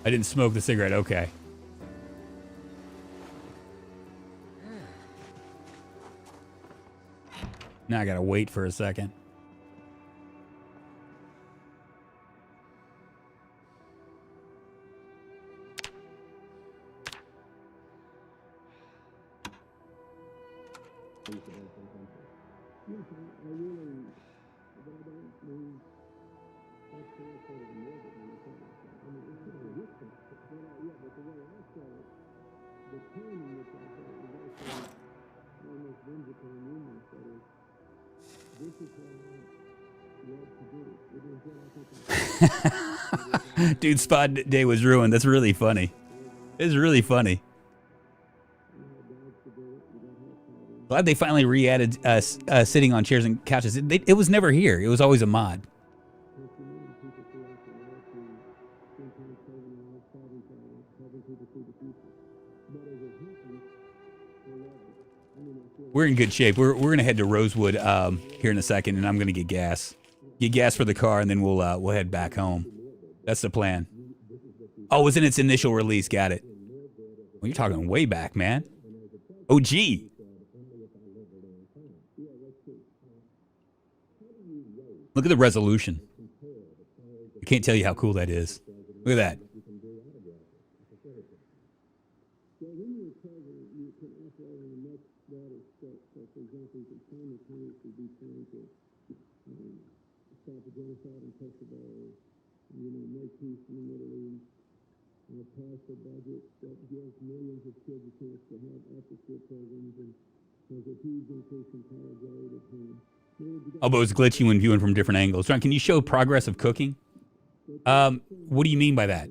I didn't smoke the cigarette, okay. Now I gotta wait for a second. Dude, spot day was ruined. That's really funny. It's really funny. Glad they finally re-added sitting on chairs and couches. It was never here. It was always a mod. We're in good shape. We're gonna head to Rosewood here in a second, and I'm gonna get gas. Get gas for the car, and then we'll head back home. That's the plan. Oh, it was in its initial release. Got it. Well, you're talking way back, man. OG. Look at the resolution. I can't tell you how cool that is. Look at that. Oh, but it was glitchy when viewing from different angles. John, can you show progress of cooking? What do you mean by that?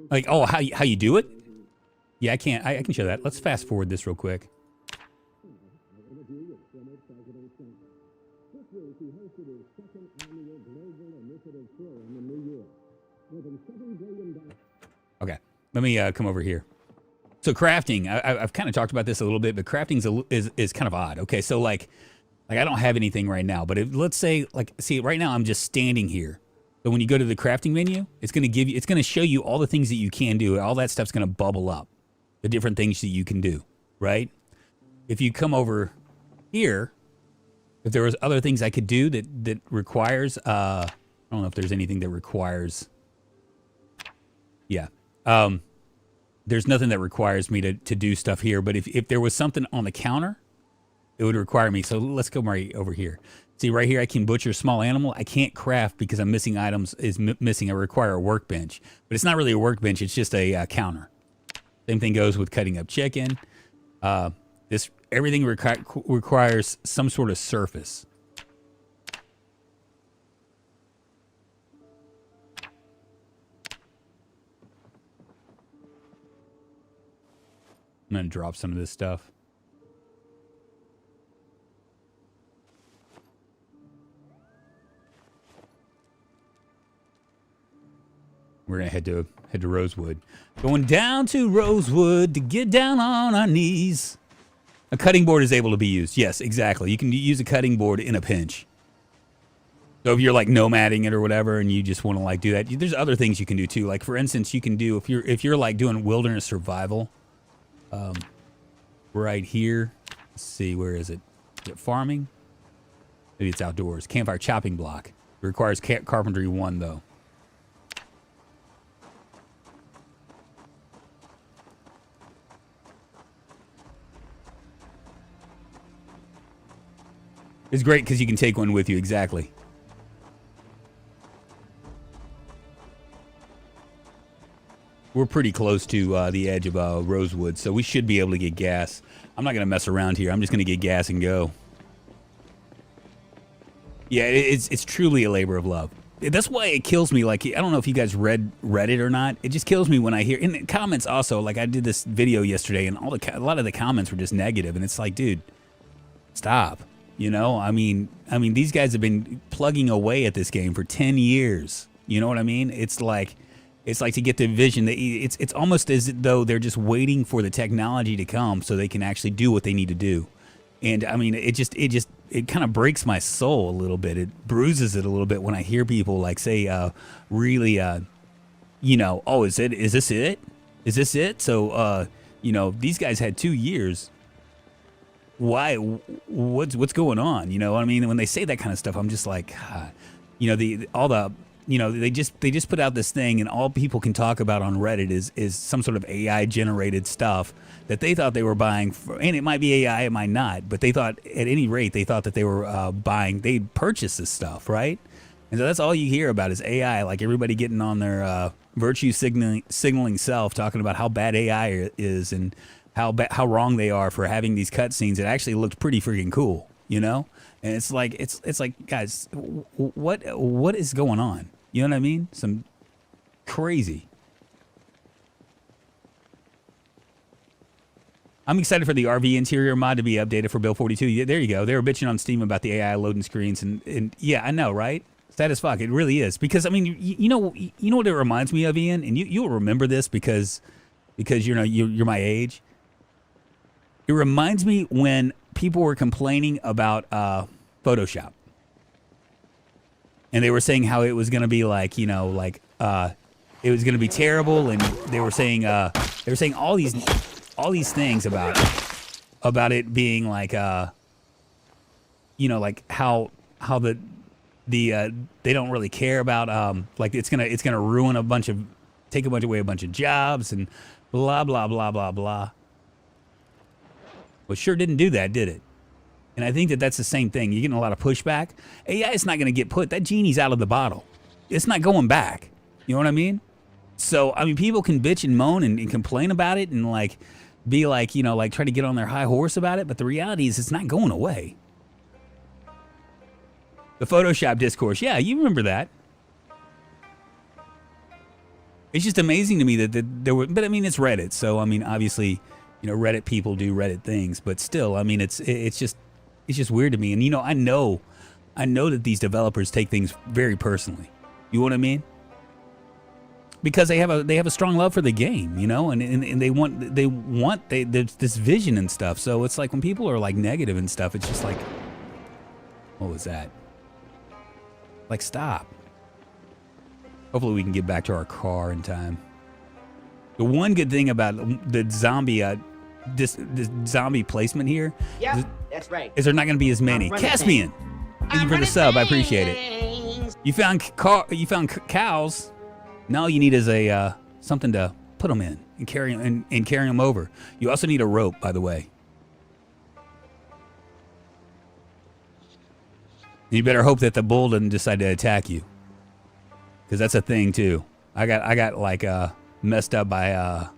Like, oh, how you do it? Yeah, I can show that. Let's fast forward this real quick. Okay, let me come over here. So crafting, I've kind of talked about this a little bit, but crafting is kind of odd. Okay, so like I don't have anything right now, but let's say, like, see, right now I'm just standing here. But when you go to the crafting menu, it's going to show you all the things that you can do. All that stuff's going to bubble up, the different things that you can do, right? If you come over here, if there was other things I could do that requires, I don't know if there's anything that requires, yeah. There's nothing that requires me to do stuff here, but if there was something on the counter, it would require me. So let's go right over here. See, right here, I can butcher a small animal. I can't craft because I'm missing items. Missing. I require a workbench, but it's not really a workbench. It's just a counter. Same thing goes with cutting up chicken. Everything requires some sort of surface. I'm gonna drop some of this stuff. We're gonna head to Rosewood. Going down to Rosewood to get down on our knees. A cutting board is able to be used. Yes, exactly. You can use a cutting board in a pinch. So if you're like nomading it or whatever, and you just want to like do that, there's other things you can do too. Like for instance, you can do if you're like doing wilderness survival. Right here. Let's see, where is it? Is it farming? Maybe it's outdoors. Campfire chopping block. It requires carpentry 1 though. It's great because you can take one with you, exactly. We're pretty close to the edge of Rosewood, so we should be able to get gas. I'm not going to mess around here. I'm just going to get gas and go. Yeah, it's truly a labor of love. That's why it kills me. Like, I don't know if you guys read Reddit or not. It just kills me when I hear... In the comments also, like I did this video yesterday, and a lot of the comments were just negative, and it's like, dude, stop. You know, I mean, these guys have been plugging away at this game for 10 years. You know what I mean? It's like to get the vision. It's almost as though they're just waiting for the technology to come so they can actually do what they need to do. And I mean, it kind of breaks my soul a little bit. It bruises it a little bit when I hear people like say, really, you know, oh, is this it? Is this it? So, you know, these guys had 2 years. Why? What's going on? You know what I mean? When they say that kind of stuff, I'm just like, you know, they just put out this thing, and all people can talk about on Reddit is some sort of AI generated stuff that they thought they were buying, and it might be AI, it might not, but they thought at any rate they thought that they were they'd purchase this stuff, right? And so that's all you hear about is AI, like everybody getting on their virtue signaling self, talking about how bad AI is and how wrong they are for having these cutscenes. It actually looked pretty freaking cool, you know? And it's like guys, what is going on? You know what I mean? Some crazy. I'm excited for the RV interior mod to be updated for Build 42. Yeah, there you go. They were bitching on Steam about the AI loading screens, and yeah, I know, right? Sad as fuck. It really is, because I mean, you know what it reminds me of, Ian, and you'll remember this because you know you're my age. It reminds me when people were complaining about Photoshop, and they were saying how it was going to be like, you know, like it was going to be terrible, and they were saying all these things about it being like you know, like how the they don't really care about like it's gonna ruin take away a bunch of jobs and blah blah blah blah blah. Well, sure didn't do that, did it? And I think that's the same thing. You're getting a lot of pushback. AI is not going to get put. That genie's out of the bottle. it's not going back. You know what I mean? So, I mean, people can bitch and moan and complain about it and, like, be like, you know, like, try to get on their high horse about it. But the reality is it's not going away. The Photoshop discourse. Yeah, you remember that. It's just amazing to me that there were, but I mean, it's Reddit. So, I mean, obviously, you know, Reddit people do Reddit things. But still, I mean, it's just weird to me. And, you know, I know that these developers take things very personally. You know what I mean? Because they have a strong love for the game, you know, and they want there's this vision and stuff. So it's like when people are like negative and stuff, it's just like, what was that? Like, stop. Hopefully we can get back to our car in time. The one good thing about the zombie this zombie placement here, that's right, is there not going to be as many. Caspian, thank you for the sub. I appreciate it. You found cows. Now all you need is a something to put them in and carry them over. You also need a rope, by the way. You better hope that the bull doesn't decide to attack you, because that's a thing too. I got like messed up by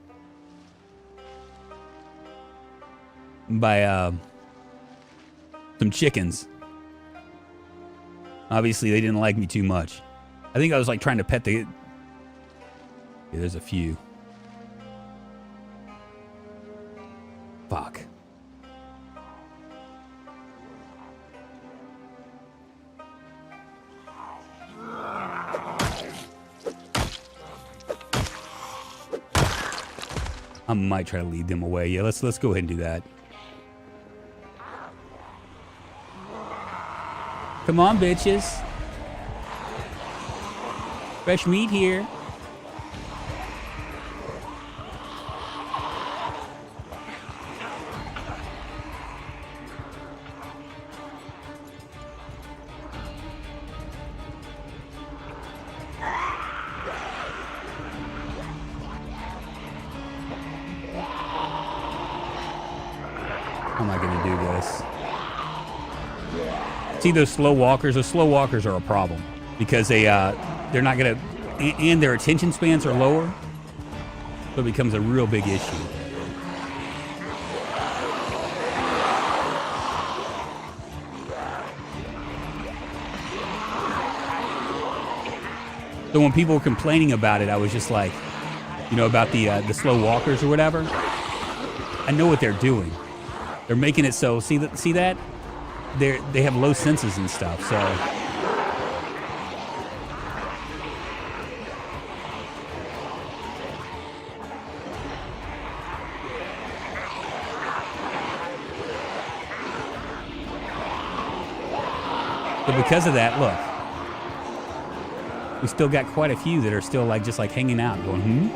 some chickens. Obviously, they didn't like me too much. I think I was like trying to pet the. Yeah, there's a few. Fuck. I might try to lead them away. Yeah, let's go ahead and do that. Come on, bitches. Fresh meat here. How am I going to do this? See those slow walkers? Those slow walkers are a problem because they're not going to, and their attention spans are lower, so it becomes a real big issue. So when people were complaining about it, I was just like, you know, about the slow walkers or whatever. I know what they're doing. They're making it so, see that? They have low senses and stuff, so. But because of that, look. We still got quite a few that are still like just like hanging out going,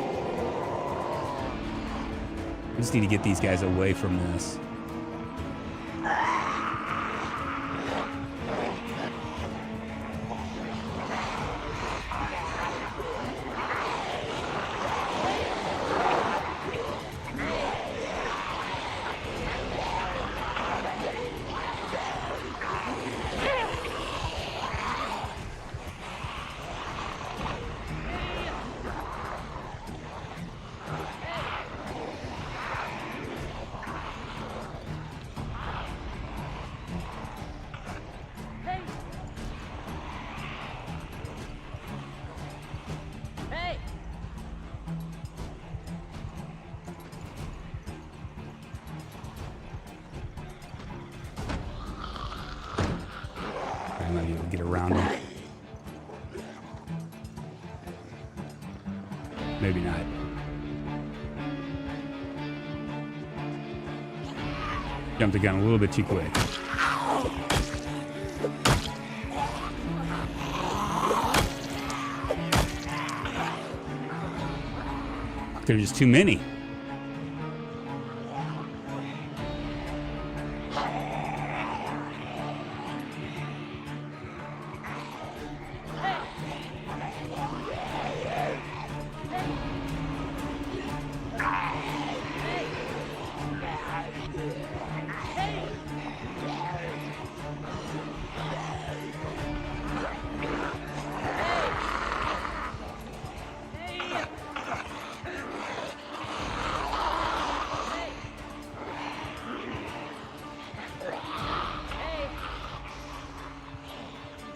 I just need to get these guys away from this. I might be able to get around them. Maybe not. Jumped the gun a little bit too quick. There's just too many.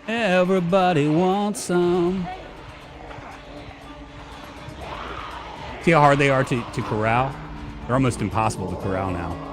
Everybody wants some. See how hard they are to corral? They're almost impossible to corral now.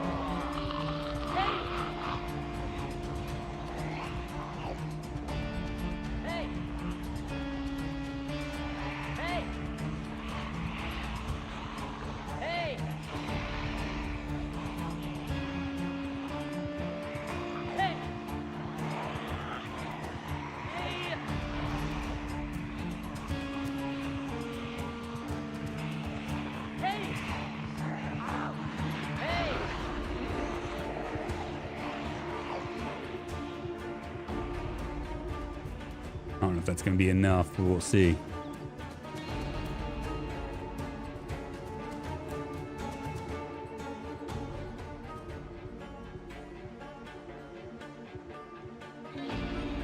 I don't know if that's going to be enough, but we'll see.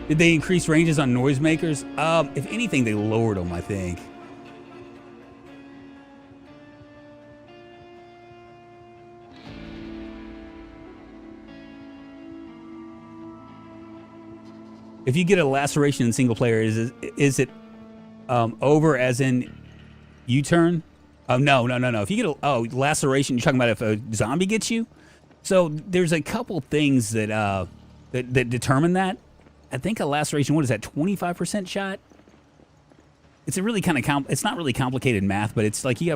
Did they increase ranges on noisemakers? If anything, they lowered them, I think. If you get a laceration in single player, is it over as in U-turn? No. If you get a laceration, you're talking about if a zombie gets you. So there's a couple things that that determine that. I think a laceration, what is that, 25% shot? It's a really kind of it's not really complicated math, but it's like I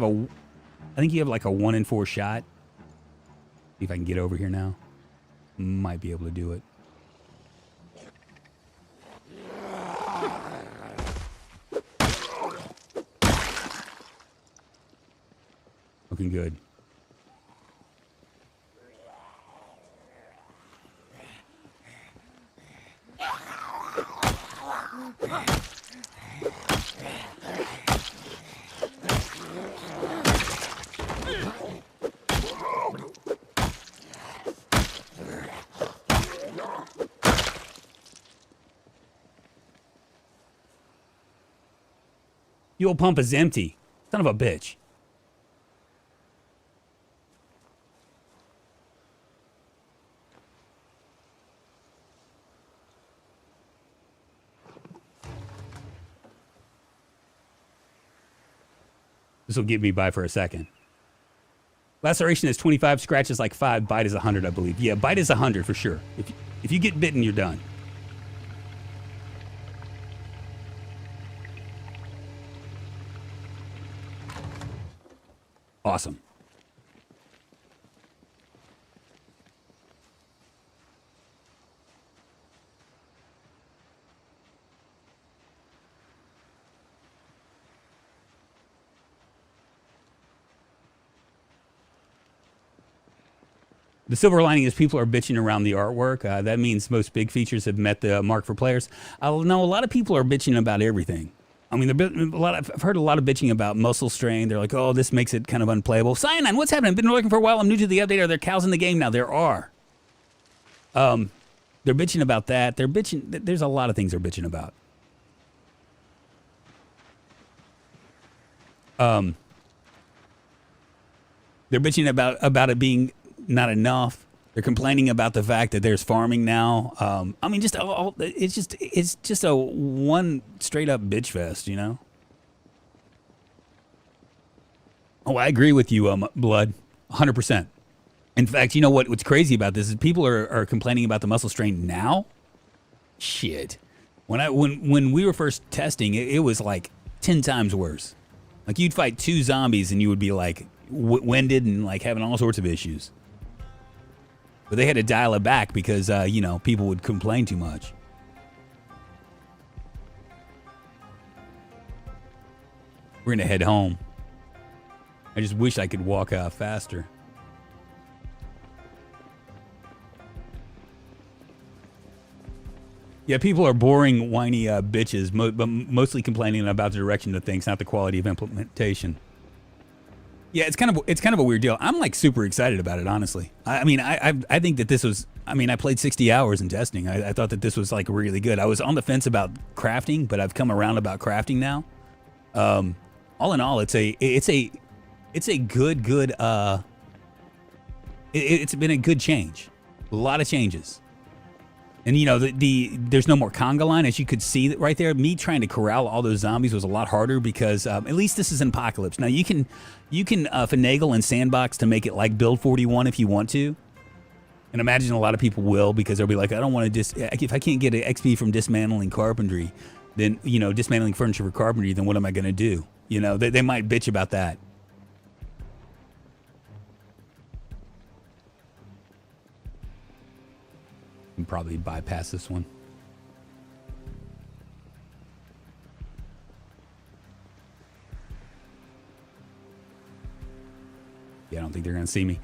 think you have like a 1 in 4 shot. See if I can get over here now. Might be able to do it. Looking good. Fuel pump is empty. Son of a bitch. This will get me by for a second. Laceration is 25, scratch is like 5, bite is 100, I believe. Yeah, bite is 100 for sure. If you get bitten, you're done. Awesome. The silver lining is people are bitching around the artwork. That means most big features have met the mark for players. I know a lot of people are bitching about everything. I mean, I've heard a lot of bitching about muscle strain. They're like, oh, this makes it kind of unplayable. Cyanide, what's happening? I've been working for a while. I'm new to the update. Are there cows in the game now? There are. They're bitching about that. They're bitching. There's a lot of things they're bitching about. They're bitching about it being not enough. They're complaining about the fact that there's farming now. I mean, it's just a one straight up bitch fest, you know? Oh, I agree with you, Blood, 100%. In fact, you know what's crazy about this is people are complaining about the muscle strain now. Shit. When we were first testing, it was like 10 times worse. Like you'd fight 2 zombies and you would be like winded and like having all sorts of issues. But they had to dial it back because, you know, people would complain too much. We're going to head home. I just wish I could walk faster. Yeah, people are boring, whiny bitches, but mostly complaining about the direction of things, not the quality of implementation. Yeah, it's kind of a weird deal. I'm like super excited about it, honestly. I mean, I think that this was. I mean, I played 60 hours in testing. I thought that this was like really good. I was on the fence about crafting, but I've come around about crafting now. All in all, it's a good. It's been a good change. A lot of changes. And you know, there's no more conga line, as you could see right there. Me trying to corral all those zombies was a lot harder because at least this is an apocalypse. Now you can finagle and sandbox to make it like Build 41 if you want to. And imagine a lot of people will, because they'll be like, I don't want to if I can't get an XP from dismantling carpentry, then, you know, dismantling furniture for carpentry, then what am I going to do? You know, they might bitch about that. Can probably bypass this one. Yeah, I don't think they're going to see me.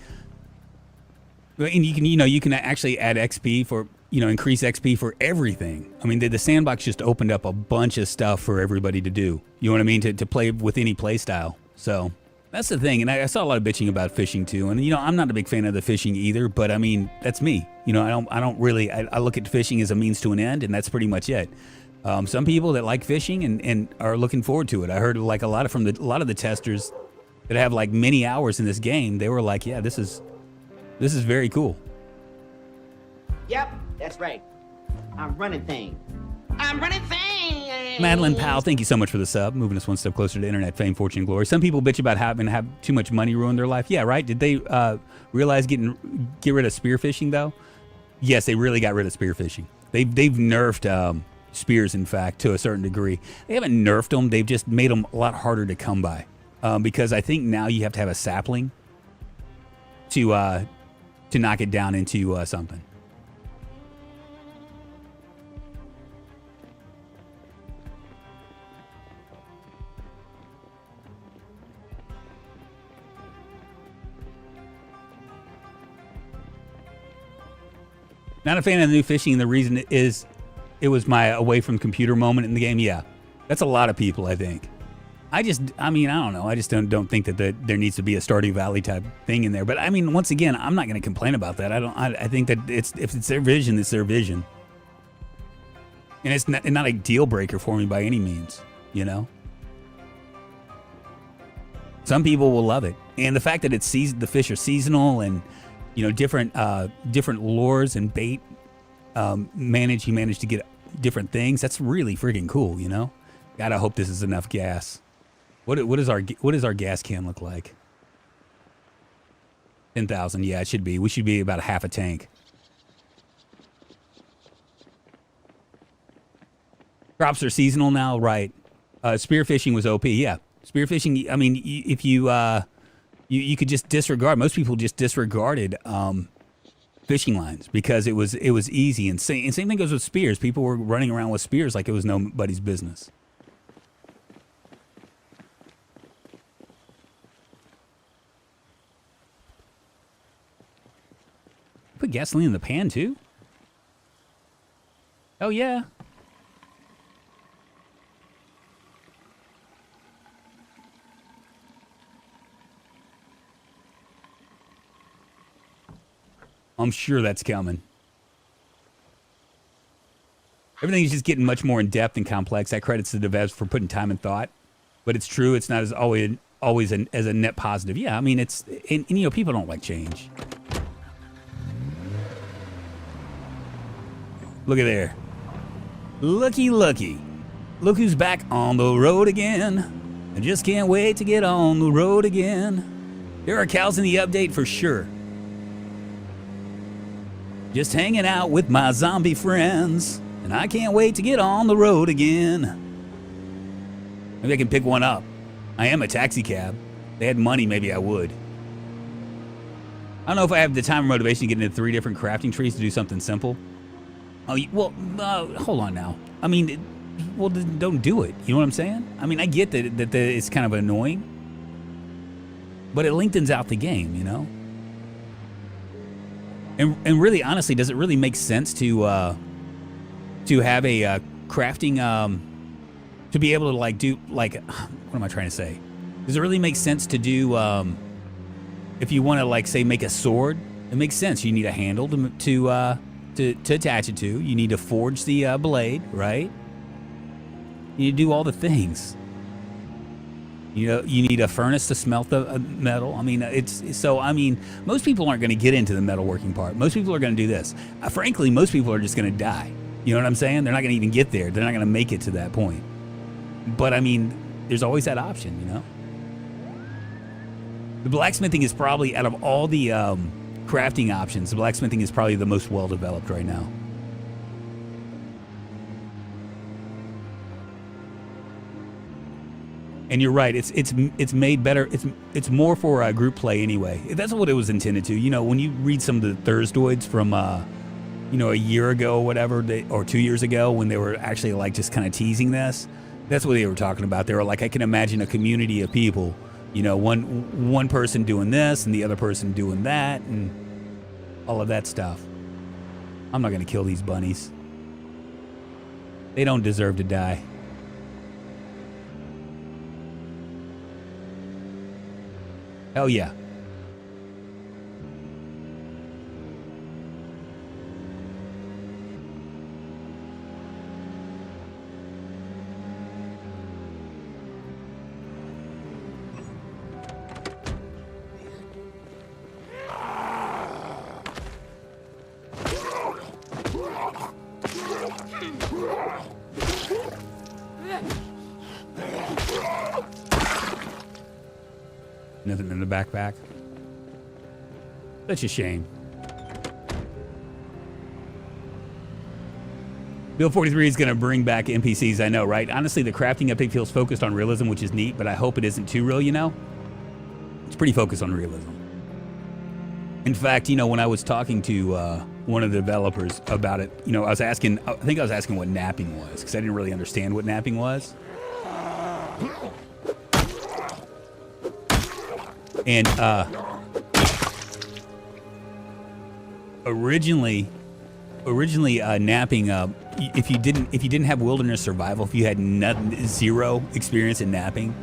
And you can actually add XP for, increase XP for everything. I mean, the sandbox just opened up a bunch of stuff for everybody to do. You know what I mean? To play with any play style. So that's the thing. And I saw a lot of bitching about fishing too. And, I'm not a big fan of the fishing either, but I mean, that's me. I don't really, I look at fishing as a means to an end, and that's pretty much it. Some people that like fishing and are looking forward to it. I heard like a lot of the testers that have like many hours in this game. They were like, yeah, this is very cool. Yep, that's right. I'm running things. I'm running things. Madeline Powell, thank you so much for the sub. Moving us one step closer to internet fame, fortune, and glory. Some people bitch about having too much money ruin their life. Yeah, right? Did they realize get rid of spearfishing, though? Yes, they really got rid of spearfishing. They've nerfed spears, in fact, to a certain degree. They haven't nerfed them. They've just made them a lot harder to come by. Because I think now you have to have a sapling to knock it down into something. Not a fan of the new fishing, and the reason is it was my away from computer moment in the game. Yeah, that's a lot of people, I think. I don't know. I just don't think that there needs to be a Stardew Valley type thing in there. But I mean, once again, I'm not going to complain about that. I think that if it's their vision, it's their vision, and it's not a deal breaker for me by any means. Some people will love it, and the fact that the fish are seasonal and different lures and bait you manage to get different things. That's really freaking cool. God, I hope this is enough gas. What does our gas can look like? 10,000. Yeah, it should be. We should be about half a tank. Crops are seasonal now, right? Spearfishing was OP. Yeah, spearfishing. I mean, if you could just disregard. Most people just disregarded fishing lines because it was easy. And same thing goes with spears. People were running around with spears like it was nobody's business. Put gasoline in the pan too? Oh yeah. I'm sure that's coming. Everything's just getting much more in depth and complex. I credit the devs for putting time and thought, but it's true. It's not as always as a net positive. Yeah, I mean and people don't like change. Look at there. Looky. Look who's back on the road again. I just can't wait to get on the road again. There are cows in the update for sure. Just hanging out with my zombie friends. And I can't wait to get on the road again. Maybe I can pick one up. I am a taxi cab. If they had money, maybe I would. I don't know if I have the time or motivation to get into 3 different crafting trees to do something simple. Oh, well, hold on now. I mean, well, don't do it. You know what I'm saying? I mean, I get that it's kind of annoying, but it lengthens out the game, And really, honestly, does it really make sense to have a crafting to be able to do what am I trying to say? Does it really make sense to do if you want to say make a sword? It makes sense. You need a handle to attach it to. You need to forge the blade, right? You need to do all the things. You know, you need a furnace to smelt the metal. I mean, most people aren't going to get into the metalworking part. Most people are going to do this. Frankly, most people are just going to die. You know what I'm saying? They're not going to even get there. They're not going to make it to that point. But I mean, there's always that option, you know? The blacksmithing is probably, out of all the crafting options, the blacksmithing is probably the most well-developed right now. And you're right. It's made better. It's more for group play anyway. That's what it was intended to. You know, when you read some of the Thursdoids from you know, a year ago or whatever, or 2 years ago, when they were actually like just kind of teasing this, that's what they were talking about. They were like, I can imagine a community of people. You know, one person doing this and the other person doing that, and all of that stuff. I'm not gonna kill these bunnies. They don't deserve to die. Hell yeah. Nothing in the backpack. Such a shame. Bill 43 is going to bring back NPCs, I know, right? Honestly, the crafting update feels focused on realism, which is neat, but I hope it isn't too real, you know? It's pretty focused on realism. In fact, you know, when I was talking to one of the developers about it, you know, I think I was asking what napping was, because I didn't really understand what napping was. And originally napping, if you didn't have wilderness survival, if you had zero experience in napping,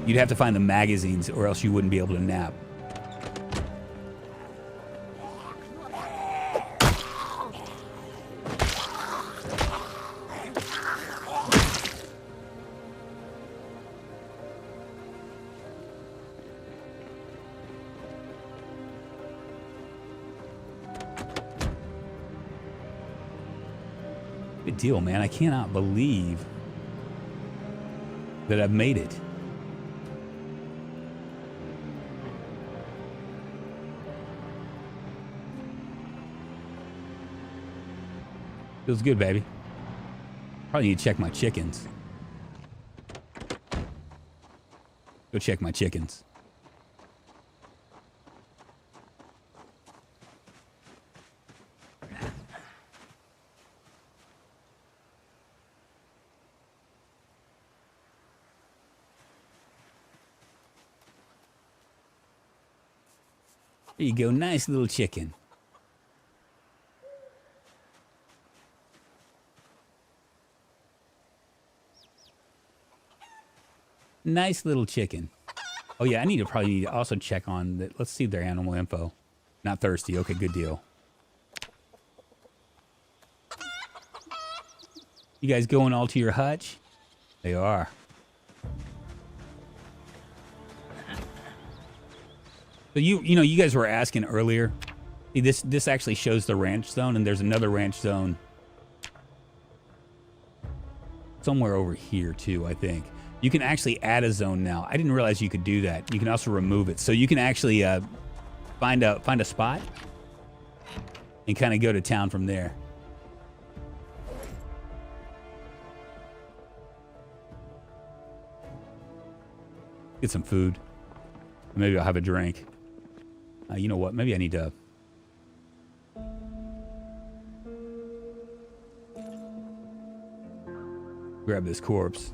you'd have to find the magazines, or else you wouldn't be able to nap. Good deal, man. I cannot believe that I've made it. Feels good, baby. Probably need to check my chickens. Go check my chickens. There you go, nice little chicken. Nice little chicken. Oh yeah, I probably need to also check on that. Let's see their animal info. Not thirsty. Okay, good deal. You guys going all to your hutch? They are. So you know, you guys were asking earlier. See, this actually shows the ranch zone, and there's another ranch zone somewhere over here too, I think. You can actually add a zone now. I didn't realize you could do that. You can also remove it. So you can actually find a spot and kind of go to town from there. Get some food. Maybe I'll have a drink. You know what? Maybe I need to... grab this corpse.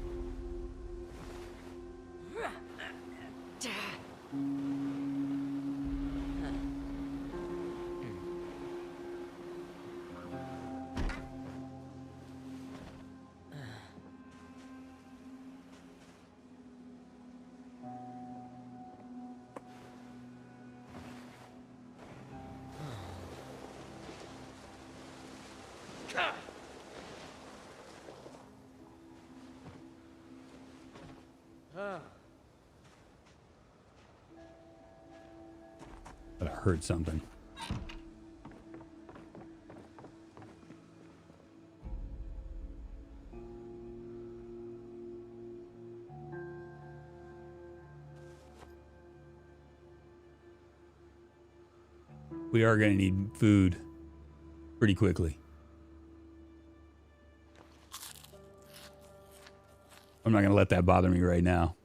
heard something. We are going to need food pretty quickly. I'm not going to let that bother me right now.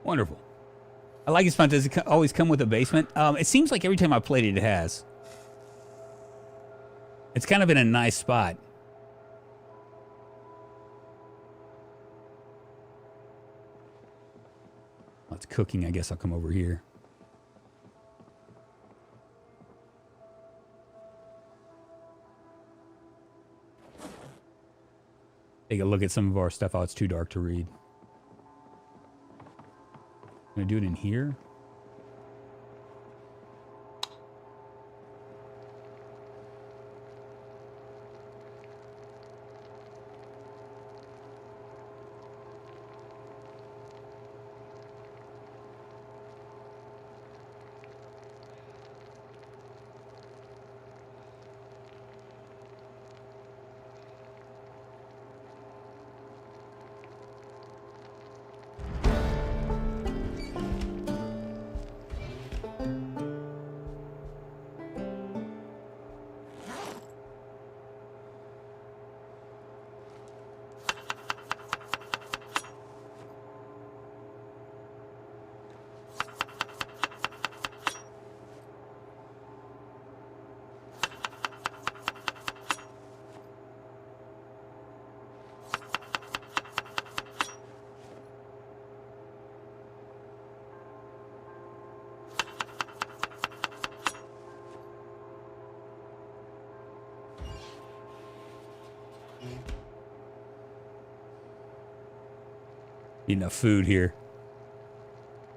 Wonderful. I like his fun. Does it always come with a basement? It seems like every time I played it, it has. It's kind of in a nice spot. Well, it's cooking. I guess I'll come over here. Take a look at some of our stuff. Oh, it's too dark to read. I'm gonna do it in here. Enough food here.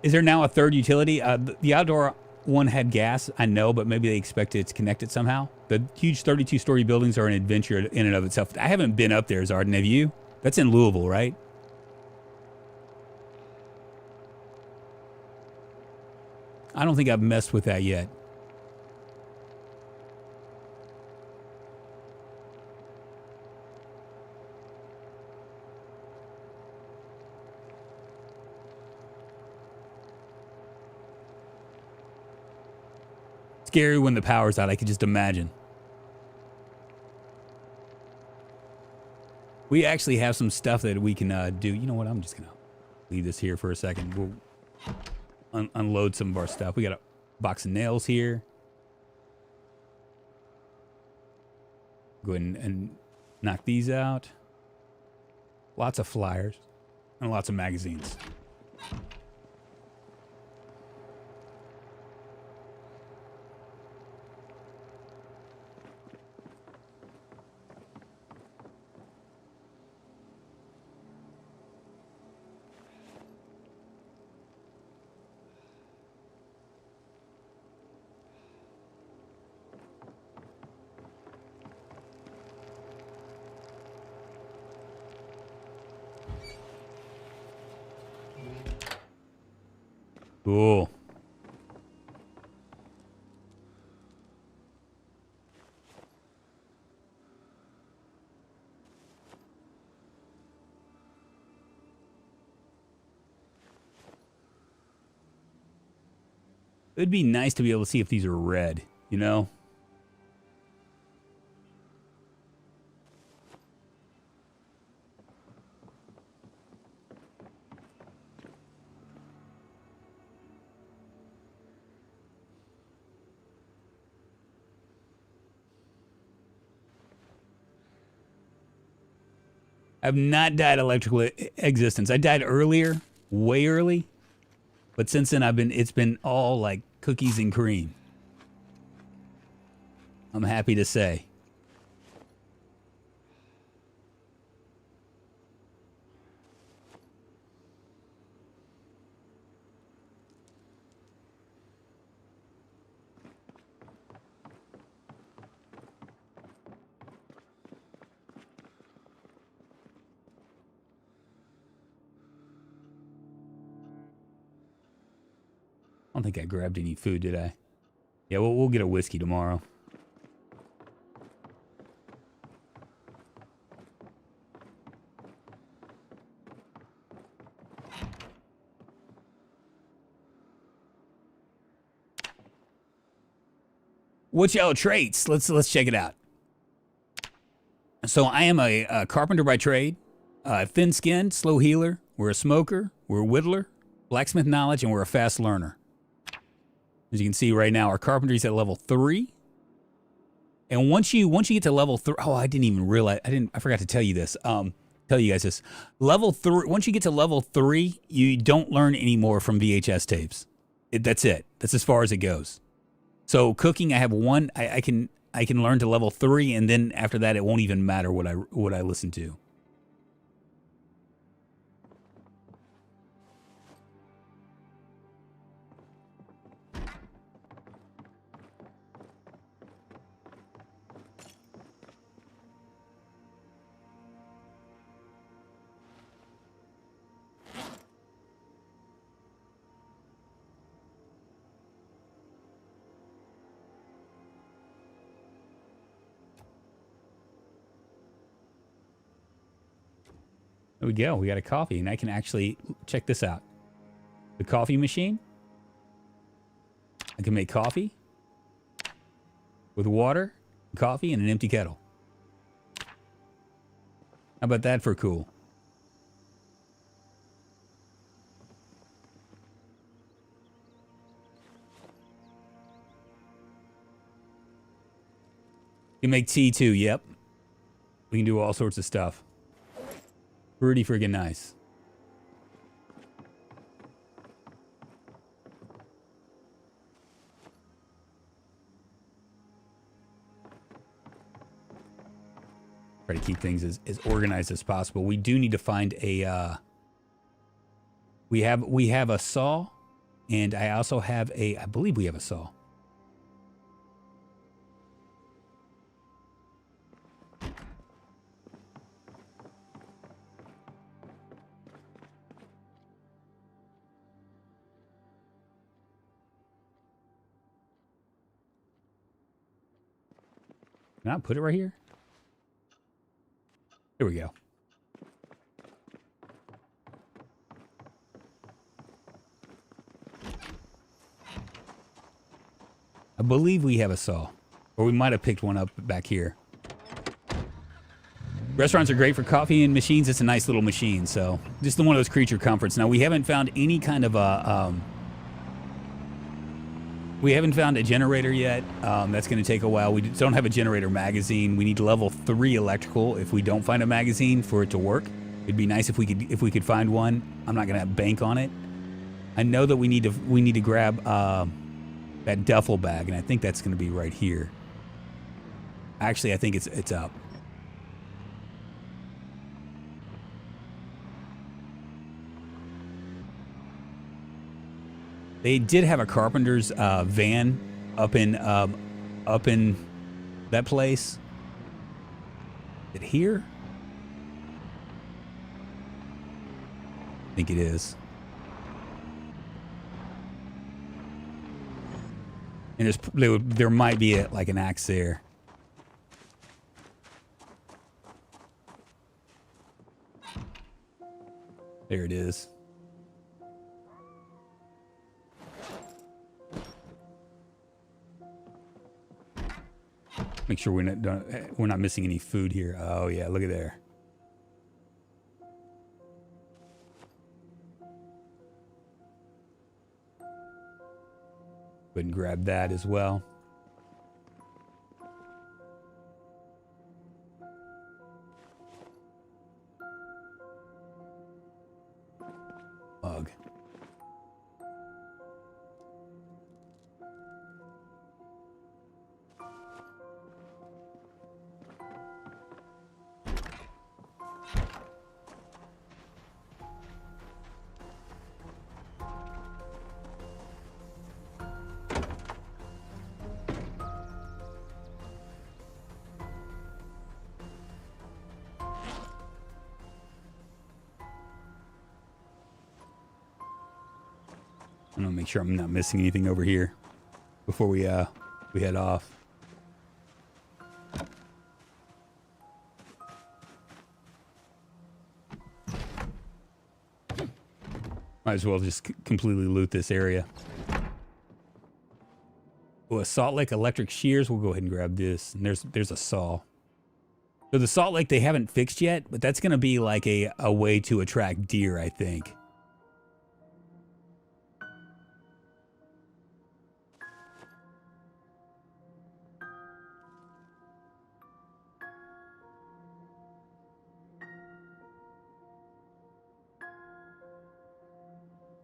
Is there now a third utility? The outdoor one had gas, I know, but maybe they expect it's connected somehow. The huge 32-story buildings are an adventure in and of itself. I haven't been up there, Zarden. Have you? That's in Louisville, right? I don't think I've messed with that yet. Scary when the power's out, I could just imagine. We actually have some stuff that we can do. You know what? I'm just going to leave this here for a second. We'll unload some of our stuff. We got a box of nails here. Go ahead and knock these out. Lots of flyers and lots of magazines. Cool. It'd be nice to be able to see if these are red, you know? I've not died electrical existence. I died earlier, way early, but since then it's been all like cookies and cream. I'm happy to say. I don't think I grabbed any food, did I? Yeah, we'll get a whiskey tomorrow. What's y'all traits? Let's check it out. So I am a carpenter by trade, thin-skinned, slow healer. We're a smoker. We're a whittler, blacksmith knowledge, and we're a fast learner. As you can see right now, our carpentry's at level 3. And once you get to level 3, oh, I didn't even realize. I forgot to tell you this. Tell you guys this. Level 3. Once you get to level 3, you don't learn anymore from VHS tapes. That's it. That's as far as it goes. So cooking, I have one. I can learn to level 3, and then after that, it won't even matter what I listen to. There we go. We got a coffee, and I can actually check this out. The coffee machine. I can make coffee with water, coffee, and an empty kettle. How about that for cool? You can make tea too. Yep. We can do all sorts of stuff. Pretty friggin' nice. Try to keep things as organized as possible. We do need to find a we have a saw, and I also have I believe we have a saw. Can I put it right here? There we go. I believe we have a saw. Or we might have picked one up back here. Restaurants are great for coffee and machines. It's a nice little machine, so just one of those creature comforts. Now, we haven't found any kind of a... we haven't found a generator yet. That's going to take a while. We don't have a generator magazine. We need level 3 electrical if we don't find a magazine for it to work. It'd be nice if we could find one. I'm not going to bank on it. I know that we need to grab that duffel bag, and I think that's going to be right here. Actually, I think it's up. They did have a carpenter's van up in that place. Is it here? I think it is. And there might be like an axe there. There it is. Make sure we're not missing any food here. Oh yeah, look at there. Go ahead and grab that as well. Bug. I'm gonna make sure I'm not missing anything over here before we head off. Might as well just completely loot this area. Oh, a Salt Lake electric shears. We'll go ahead and grab this. And there's a saw. So the Salt Lake they haven't fixed yet, but that's going to be like a way to attract deer, I think.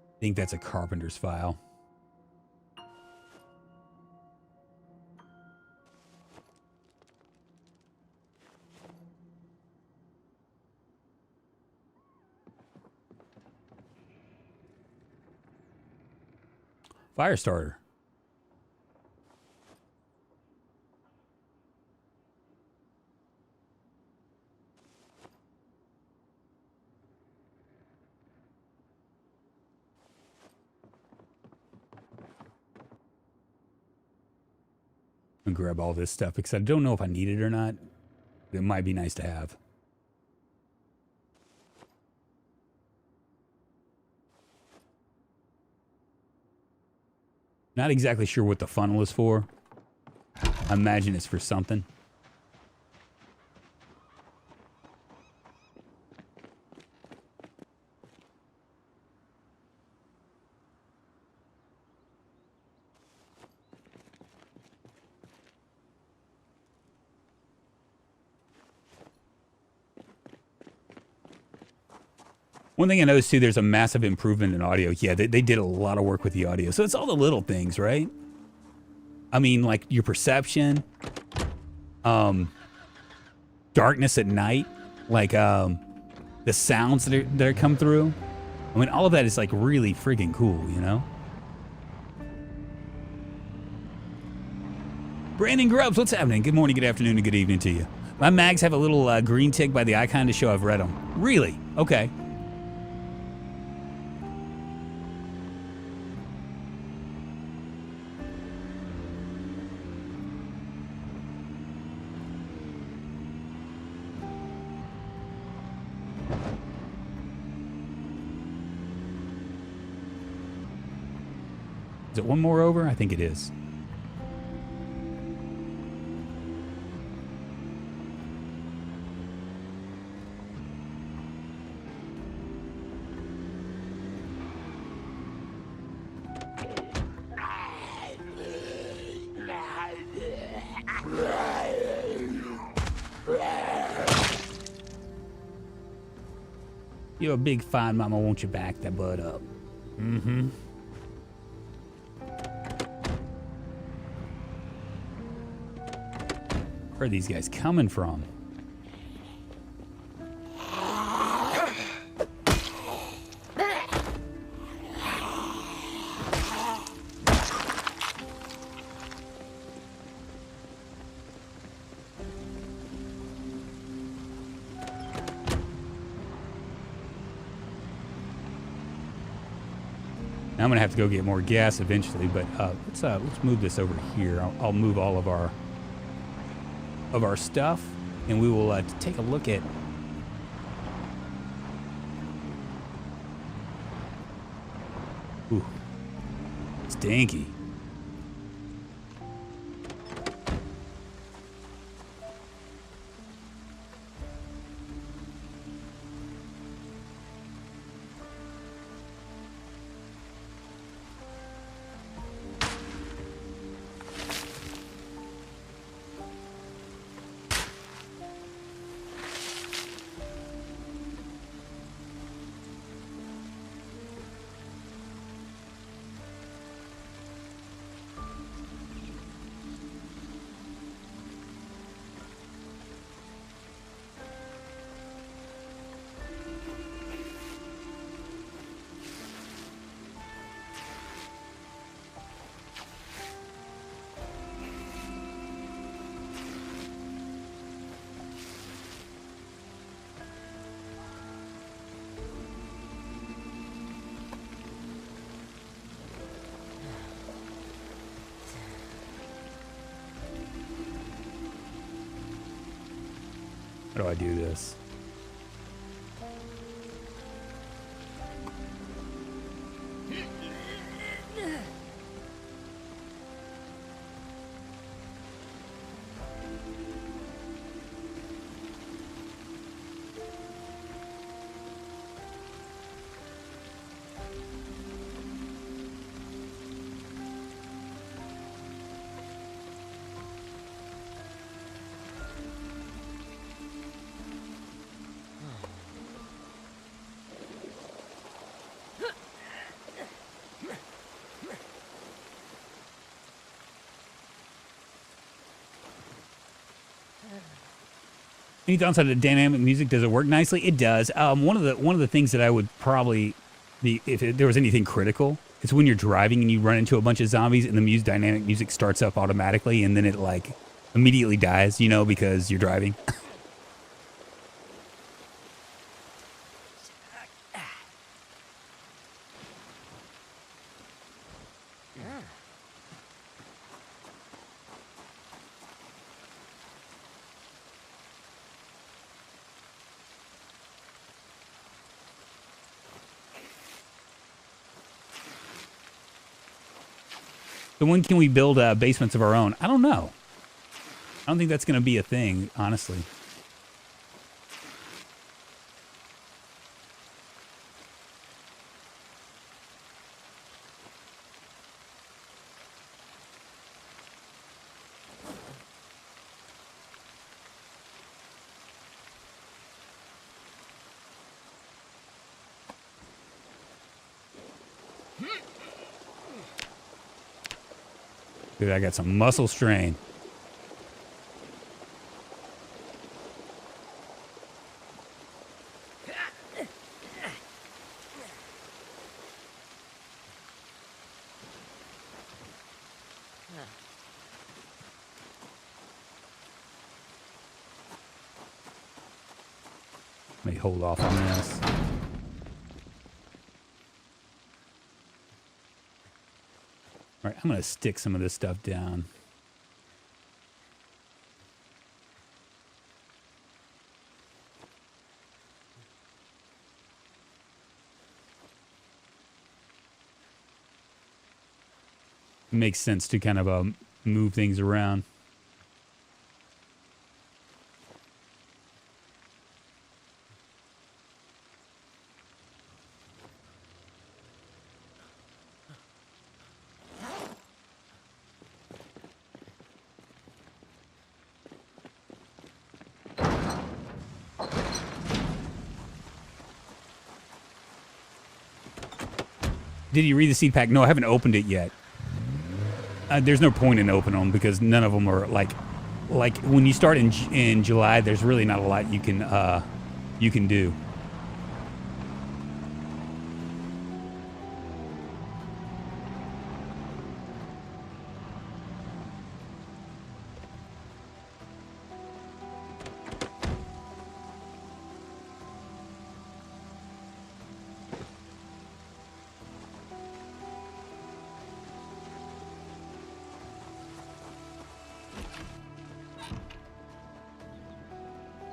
I think that's a carpenter's file. Fire starter. I'm gonna grab all this stuff because I don't know if I need it or not. It might be nice to have. Not exactly sure what the funnel is for. I imagine it's for something. One thing I noticed too, there's a massive improvement in audio. Yeah, they did a lot of work with the audio. So it's all the little things, right? I mean, like your perception, darkness at night, like the sounds that come through. I mean, all of that is like really friggin' cool, you know? Brandon Grubbs, what's happening? Good morning, good afternoon, and good evening to you. My mags have a little green tick by the icon to show I've read them. Really? Okay. Is it one more over? I think it is. You're a big fine mama, won't you back that butt up? Mm-hmm. Where are these guys coming from? Now I'm gonna have to go get more gas eventually, but let's move this over here. I'll move all of our stuff, and we will take a look at. Ooh, stinky. How do I do this? Any thoughts on the dynamic music? Does it work nicely? It does. One of the things that I would probably be, if there was anything critical, it's when you're driving and you run into a bunch of zombies and the dynamic music starts up automatically and then it like immediately dies, you know, because you're driving. So when can we build basements of our own? I don't know. I don't think that's going to be a thing, honestly. Dude, I got some muscle strain. Let me hold off on this. All right, I'm going to stick some of this stuff down. It makes sense to kind of move things around. Did you read the seed pack? No, I haven't opened it yet. There's no point in opening them because none of them are like when you start in July. There's really not a lot you can do.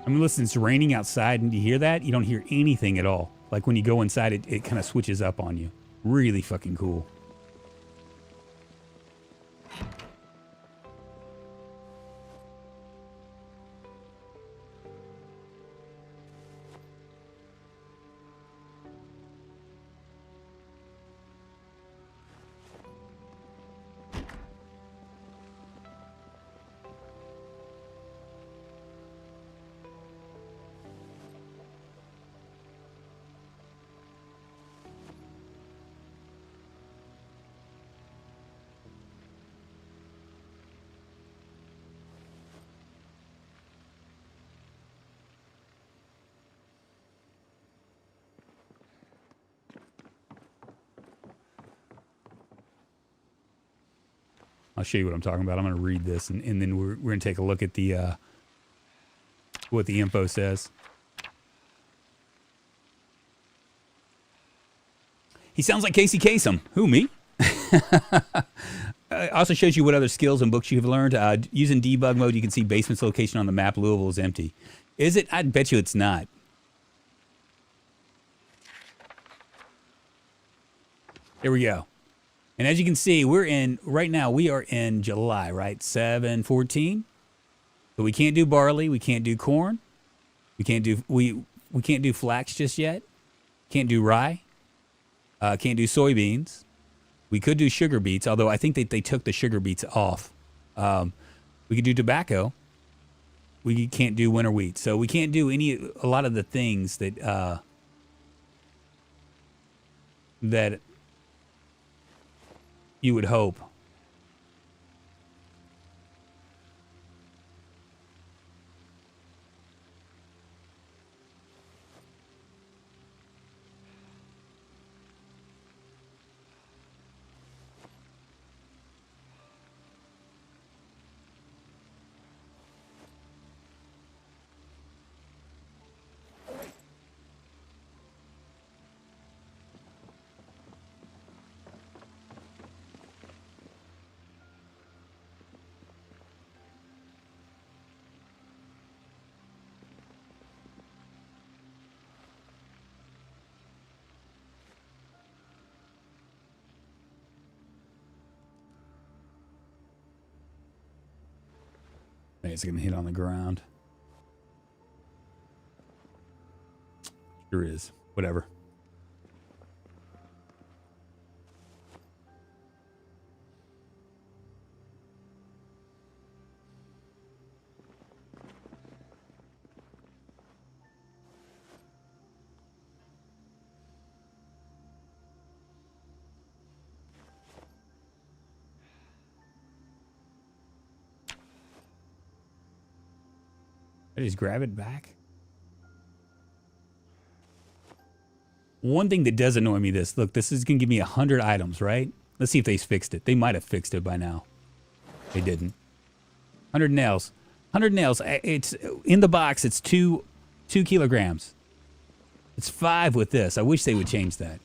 I mean, listen, it's raining outside, and you hear that? You don't hear anything at all. Like, when you go inside, it kind of switches up on you. Really fucking cool. I'll show you what I'm talking about. I'm going to read this, and then we're going to take a look at the what the info says. He sounds like Casey Kasem. Who, me? It also shows you what other skills and books you've learned. Using debug mode, you can see basement's location on the map. Louisville is empty. Is it? I bet you it's not. There we go. And as you can see, right now we are in July, right? 7/14. So we can't do barley, we can't do corn. We can't do flax just yet. Can't do rye. Can't do soybeans. We could do sugar beets, although I think they took the sugar beets off. We could do tobacco. We can't do winter wheat. So we can't do a lot of the things that that you would hope. It's going to hit on the ground. Sure is. Whatever. I just grab it back. One thing that does annoy me, look, this is going to give me 100 items, right? Let's see if they fixed it. They might have fixed it by now. They didn't. 100 nails. 100 nails. It's in the box. It's 2 kilograms. It's 5 with this. I wish they would change that.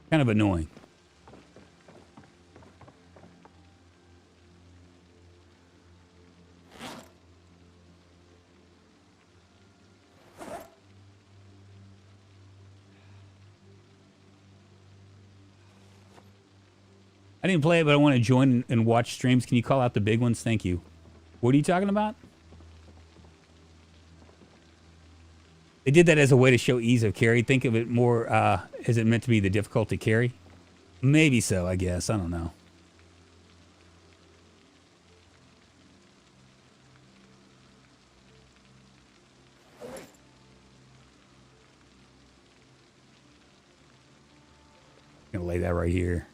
Kind of annoying. I didn't play it, but I want to join and watch streams. Can you call out the big ones? Thank you. What are you talking about? They did that as a way to show ease of carry. Think of it more, is it meant to be the difficulty carry? Maybe so, I guess. I don't know. Gonna lay that right here.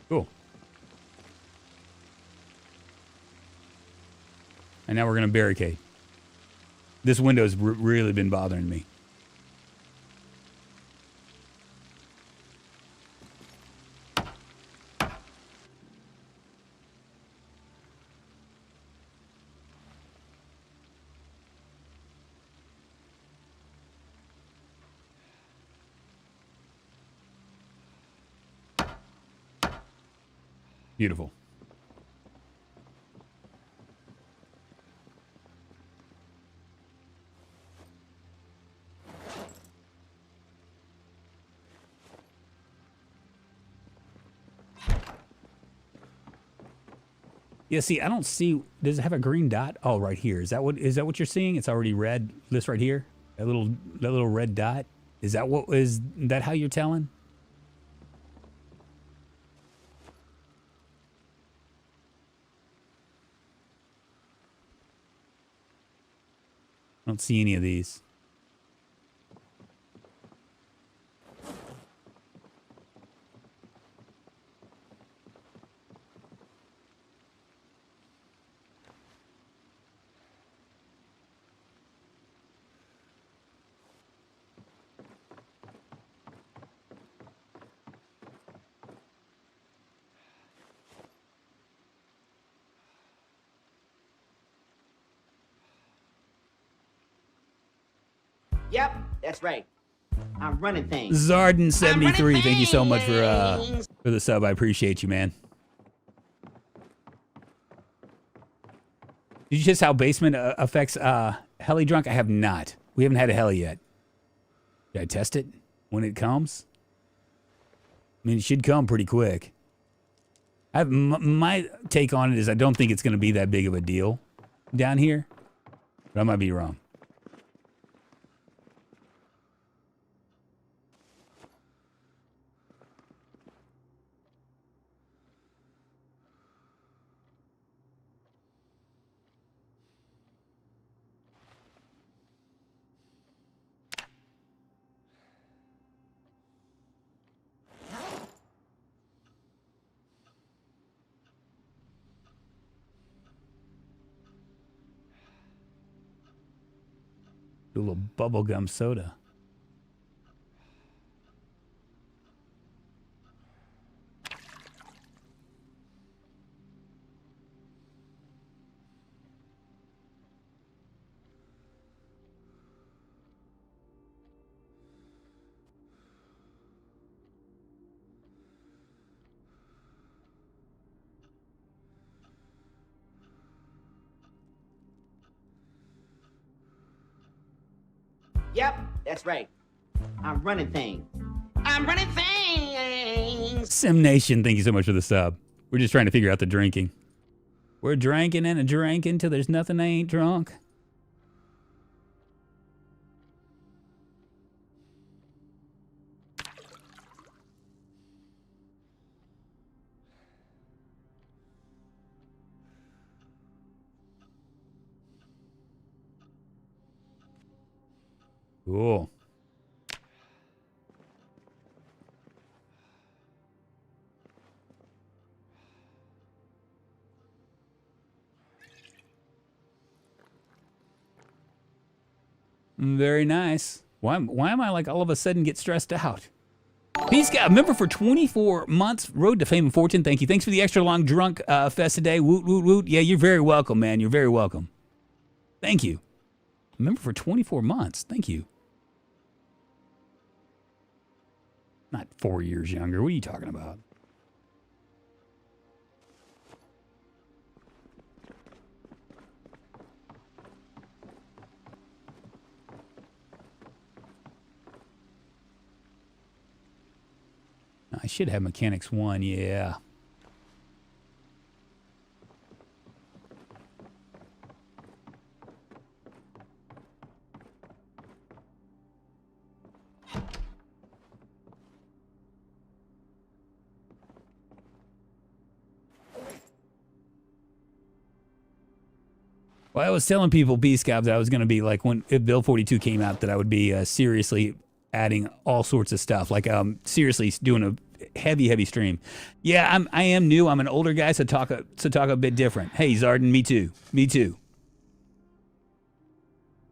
Cool. And now we're going to barricade. This window's really been bothering me. Beautiful. Yeah, see, I don't see. Does it have a green dot? Oh, right here. Is that what you're seeing? It's already red. This right here. That little red dot. Is that how you're telling? I don't see any of these. Yep, that's right. I'm running things. Zarden73, thank you so much for the sub. I appreciate you, man. Did you just how basement affects heli drunk? I have not. We haven't had a heli yet. Should I test it when it comes? I mean, it should come pretty quick. My take on it is I don't think it's going to be that big of a deal down here, but I might be wrong. Do a little bubblegum soda. Yep, that's right. I'm running things. I'm running things. Sim Nation, thank you so much for the sub. We're just trying to figure out the drinking. We're drinking and drinking till there's nothing I ain't drunk. Cool. Very nice. Why am I like all of a sudden get stressed out? Peace God, member for 24 months, road to fame and fortune. Thank you. Thanks for the extra long drunk fest today. Woot, woot, woot. Yeah, you're very welcome, man. You're very welcome. Thank you. Member for 24 months. Thank you. Not 4 years younger. What are you talking about? I should have Mechanics 1, yeah. Well, I was telling people, B-Scabs, that I was going to be like, if Bill 42 came out, that I would be seriously adding all sorts of stuff. Like, seriously doing a heavy stream. Yeah, I am new. I'm an older guy, so talk a bit different. Hey, Zarden, me too. Me too.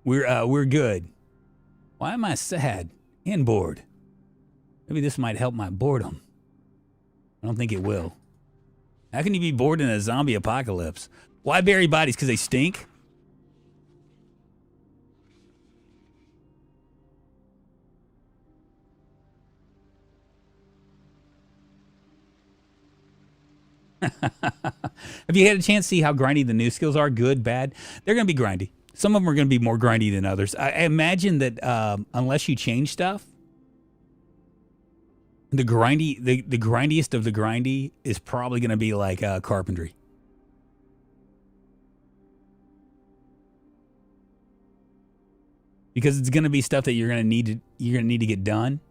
We're good. Why am I sad and bored? Maybe this might help my boredom. I don't think it will. How can you be bored in a zombie apocalypse? Why bury bodies? Because they stink? Have you had a chance to see how grindy the new skills are? Good, bad? They're going to be grindy. Some of them are going to be more grindy than others. I imagine that unless you change stuff, the grindiest of the grindy is probably going to be like carpentry. Because it's going to be stuff that you're going to need to get done.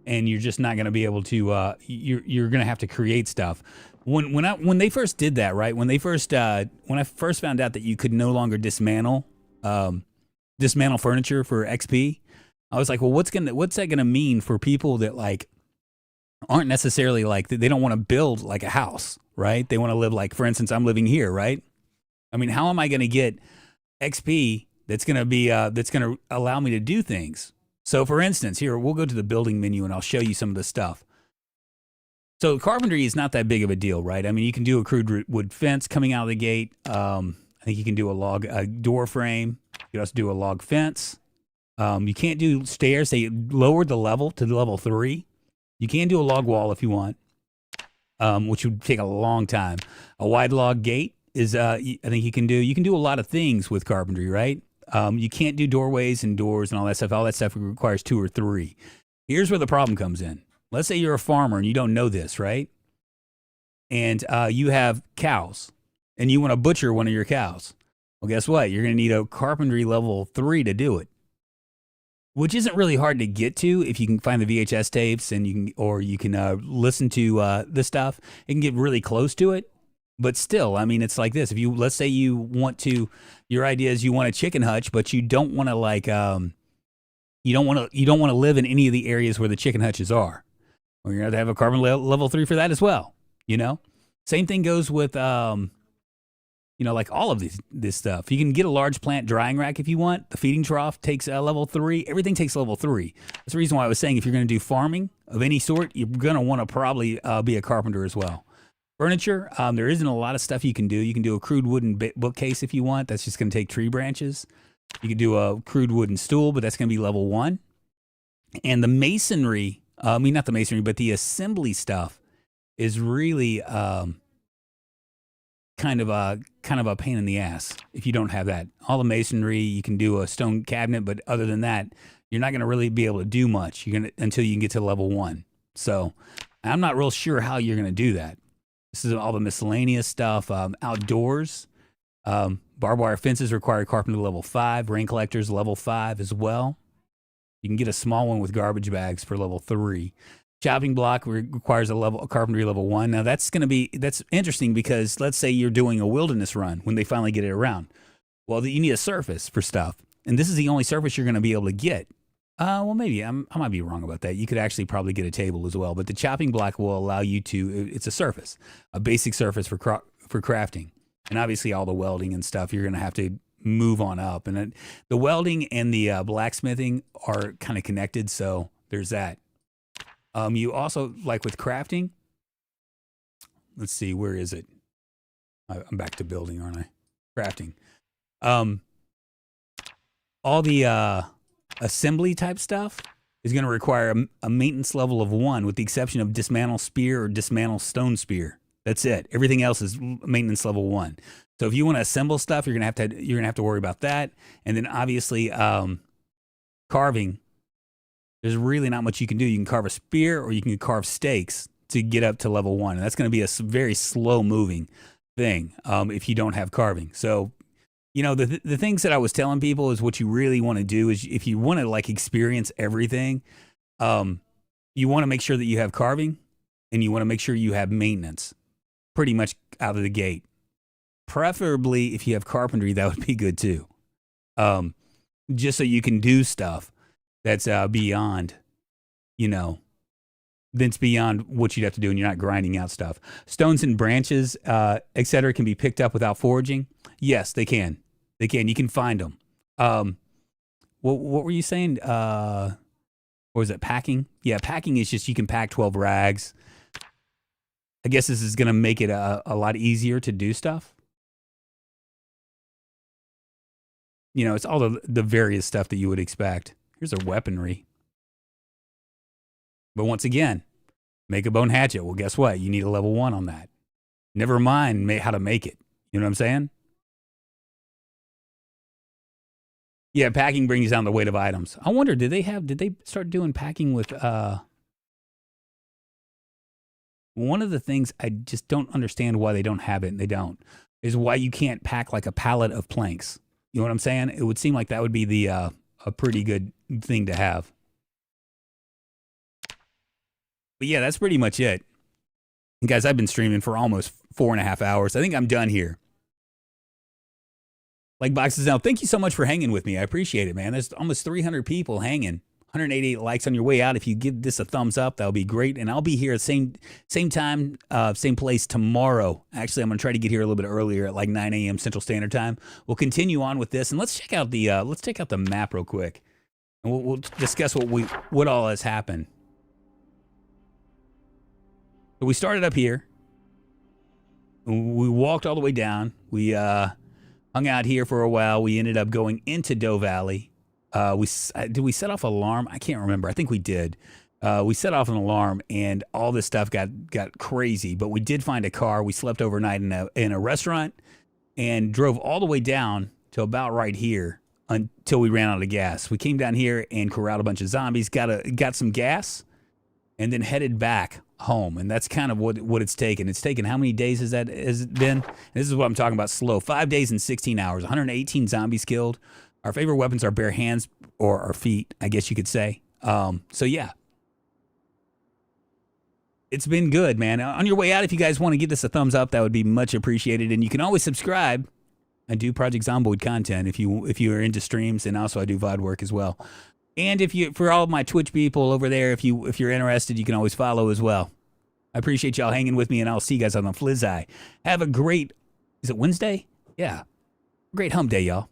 And you're just not going to be able to. You're going to have to create stuff. When they first did that, right? When I first found out that you could no longer dismantle furniture for XP, I was like, well, what's that gonna mean for people that like aren't necessarily like they don't want to build like a house, right? They want to live like, for instance, I'm living here, right? I mean, how am I going to get XP that's going to allow me to do things? So for instance, here, we'll go to the building menu and I'll show you some of the stuff. So carpentry is not that big of a deal, right? I mean, you can do a crude wood fence coming out of the gate. I I think you can do a log door frame. You can also do a log fence. You can't do stairs. They lowered the level to level 3. You can do a log wall if you want, which would take a long time. A wide log gate is, I think you can do a lot of things with carpentry, right? You can't do doorways and doors and all that stuff. All that stuff requires 2 or 3. Here's where the problem comes in. Let's say you're a farmer and you don't know this, right? And you have cows and you want to butcher one of your cows. Well, guess what? You're going to need a carpentry level 3 to do it, which isn't really hard to get to if you can find the VHS tapes and you can listen to the stuff. It can get really close to it, but still, I mean, it's like this. Let's say your idea is you want a chicken hutch, but you don't want to you don't want to live in any of the areas where the chicken hutches are. Well, you're going to have a carpentry level 3 for that as well. Same thing goes with like all of this stuff. You can get a large plant drying rack if you want. The feeding trough takes level 3. Everything takes level 3. That's the reason why I was saying if you're going to do farming of any sort, you're going to want to probably be a carpenter as well. Furniture, there isn't a lot of stuff you can do. You can do a crude wooden bookcase if you want. That's just going to take tree branches. You can do a crude wooden stool, but that's going to be level 1. And the masonry, not the masonry, but the assembly stuff is really kind of a pain in the ass if you don't have that. All the masonry, you can do a stone cabinet, but other than that, you're not going to really be able to do much until you can get to level 1. So I'm not real sure how you're going to do that. This is all the miscellaneous stuff. Outdoors, barbed wire fences require carpentry level 5. Rain collectors level 5 as well. You can get a small one with garbage bags for level 3. Chopping block requires a carpentry level 1. Now that's interesting because let's say you're doing a wilderness run when they finally get it around. Well, you need a surface for stuff, and this is the only surface you're going to be able to get. Well, maybe I might be wrong about that. You could actually probably get a table as well, but the chopping block will allow you to. It's a surface, a basic surface for crafting, and obviously all the welding and stuff you're going to have to move on up. And the welding and the blacksmithing are kind of connected, so there's that. You also, like with crafting, let's see, where is it? I'm back to building, aren't I? Crafting. All the assembly type stuff is going to require a maintenance level of 1, with the exception of dismantle spear or dismantle stone spear. That's it. Everything else is maintenance level 1. So if you want to assemble stuff, you're going to have to worry about that. And then obviously, carving. There's really not much you can do. You can carve a spear or you can carve stakes to get up to level 1. And that's going to be a very slow moving thing if you don't have carving. So, the things that I was telling people is what you really want to do is if you want to experience everything, you want to make sure that you have carving and you want to make sure you have maintenance pretty much out of the gate. Preferably if you have carpentry, that would be good too. Just so you can do stuff that's beyond, that's beyond what you'd have to do and you're not grinding out stuff. Stones and branches, etc., can be picked up without foraging. Yes, they can. They can. You can find them. What were you saying? What was it? Packing? Yeah, packing is just you can pack 12 rags. I guess this is going to make it a lot easier to do stuff. It's all the various stuff that you would expect. Here's our weaponry. But once again, make a bone hatchet. Well, guess what? You need a level 1 on that. Never mind how to make it. You know what I'm saying? Yeah, packing brings down the weight of items. I wonder, did they start doing packing with, one of the things I just don't understand why they don't have it, and they don't, is why you can't pack like a pallet of planks. You know what I'm saying? It would seem like that would be a pretty good thing to have. But yeah, that's pretty much it. And guys, I've been streaming for almost 4.5 hours. I think I'm done here. Like Boxes Now, thank you so much for hanging with me. I appreciate it, man. There's almost 300 people hanging. 188 likes on your way out. If you give this a thumbs up, that'll be great. And I'll be here at same time, same place tomorrow. Actually, I'm going to try to get here a little bit earlier at like 9 a.m. Central Standard Time. We'll continue on with this, and let's check out the map real quick, and we'll discuss what all has happened. So we started up here. We walked all the way down. We Hung out here for a while. We ended up going into Doe Valley. Did we set off an alarm? I can't remember. I think we did. We set off an alarm, and all this stuff got crazy. But we did find a car. We slept overnight in a restaurant and drove all the way down to about right here until we ran out of gas. We came down here and corralled a bunch of zombies, got some gas, and then headed back home. And that's kind of what it's taken. It's taken, how many days has it been? And this is what I'm talking about slow. 5 days and 16 hours, 118 zombies killed. Our favorite weapons are bare hands, or our feet, I guess you could say. So yeah. It's been good, man. On your way out, if you guys want to give this a thumbs up, that would be much appreciated. And you can always subscribe. I do Project Zomboid content if you are into streams, and also I do VOD work as well. And for all of my Twitch people over there, if you're interested, you can always follow as well. I appreciate y'all hanging with me, and I'll see you guys on the Flizz Eye. Have a great, is it Wednesday? Yeah. Great hump day, y'all.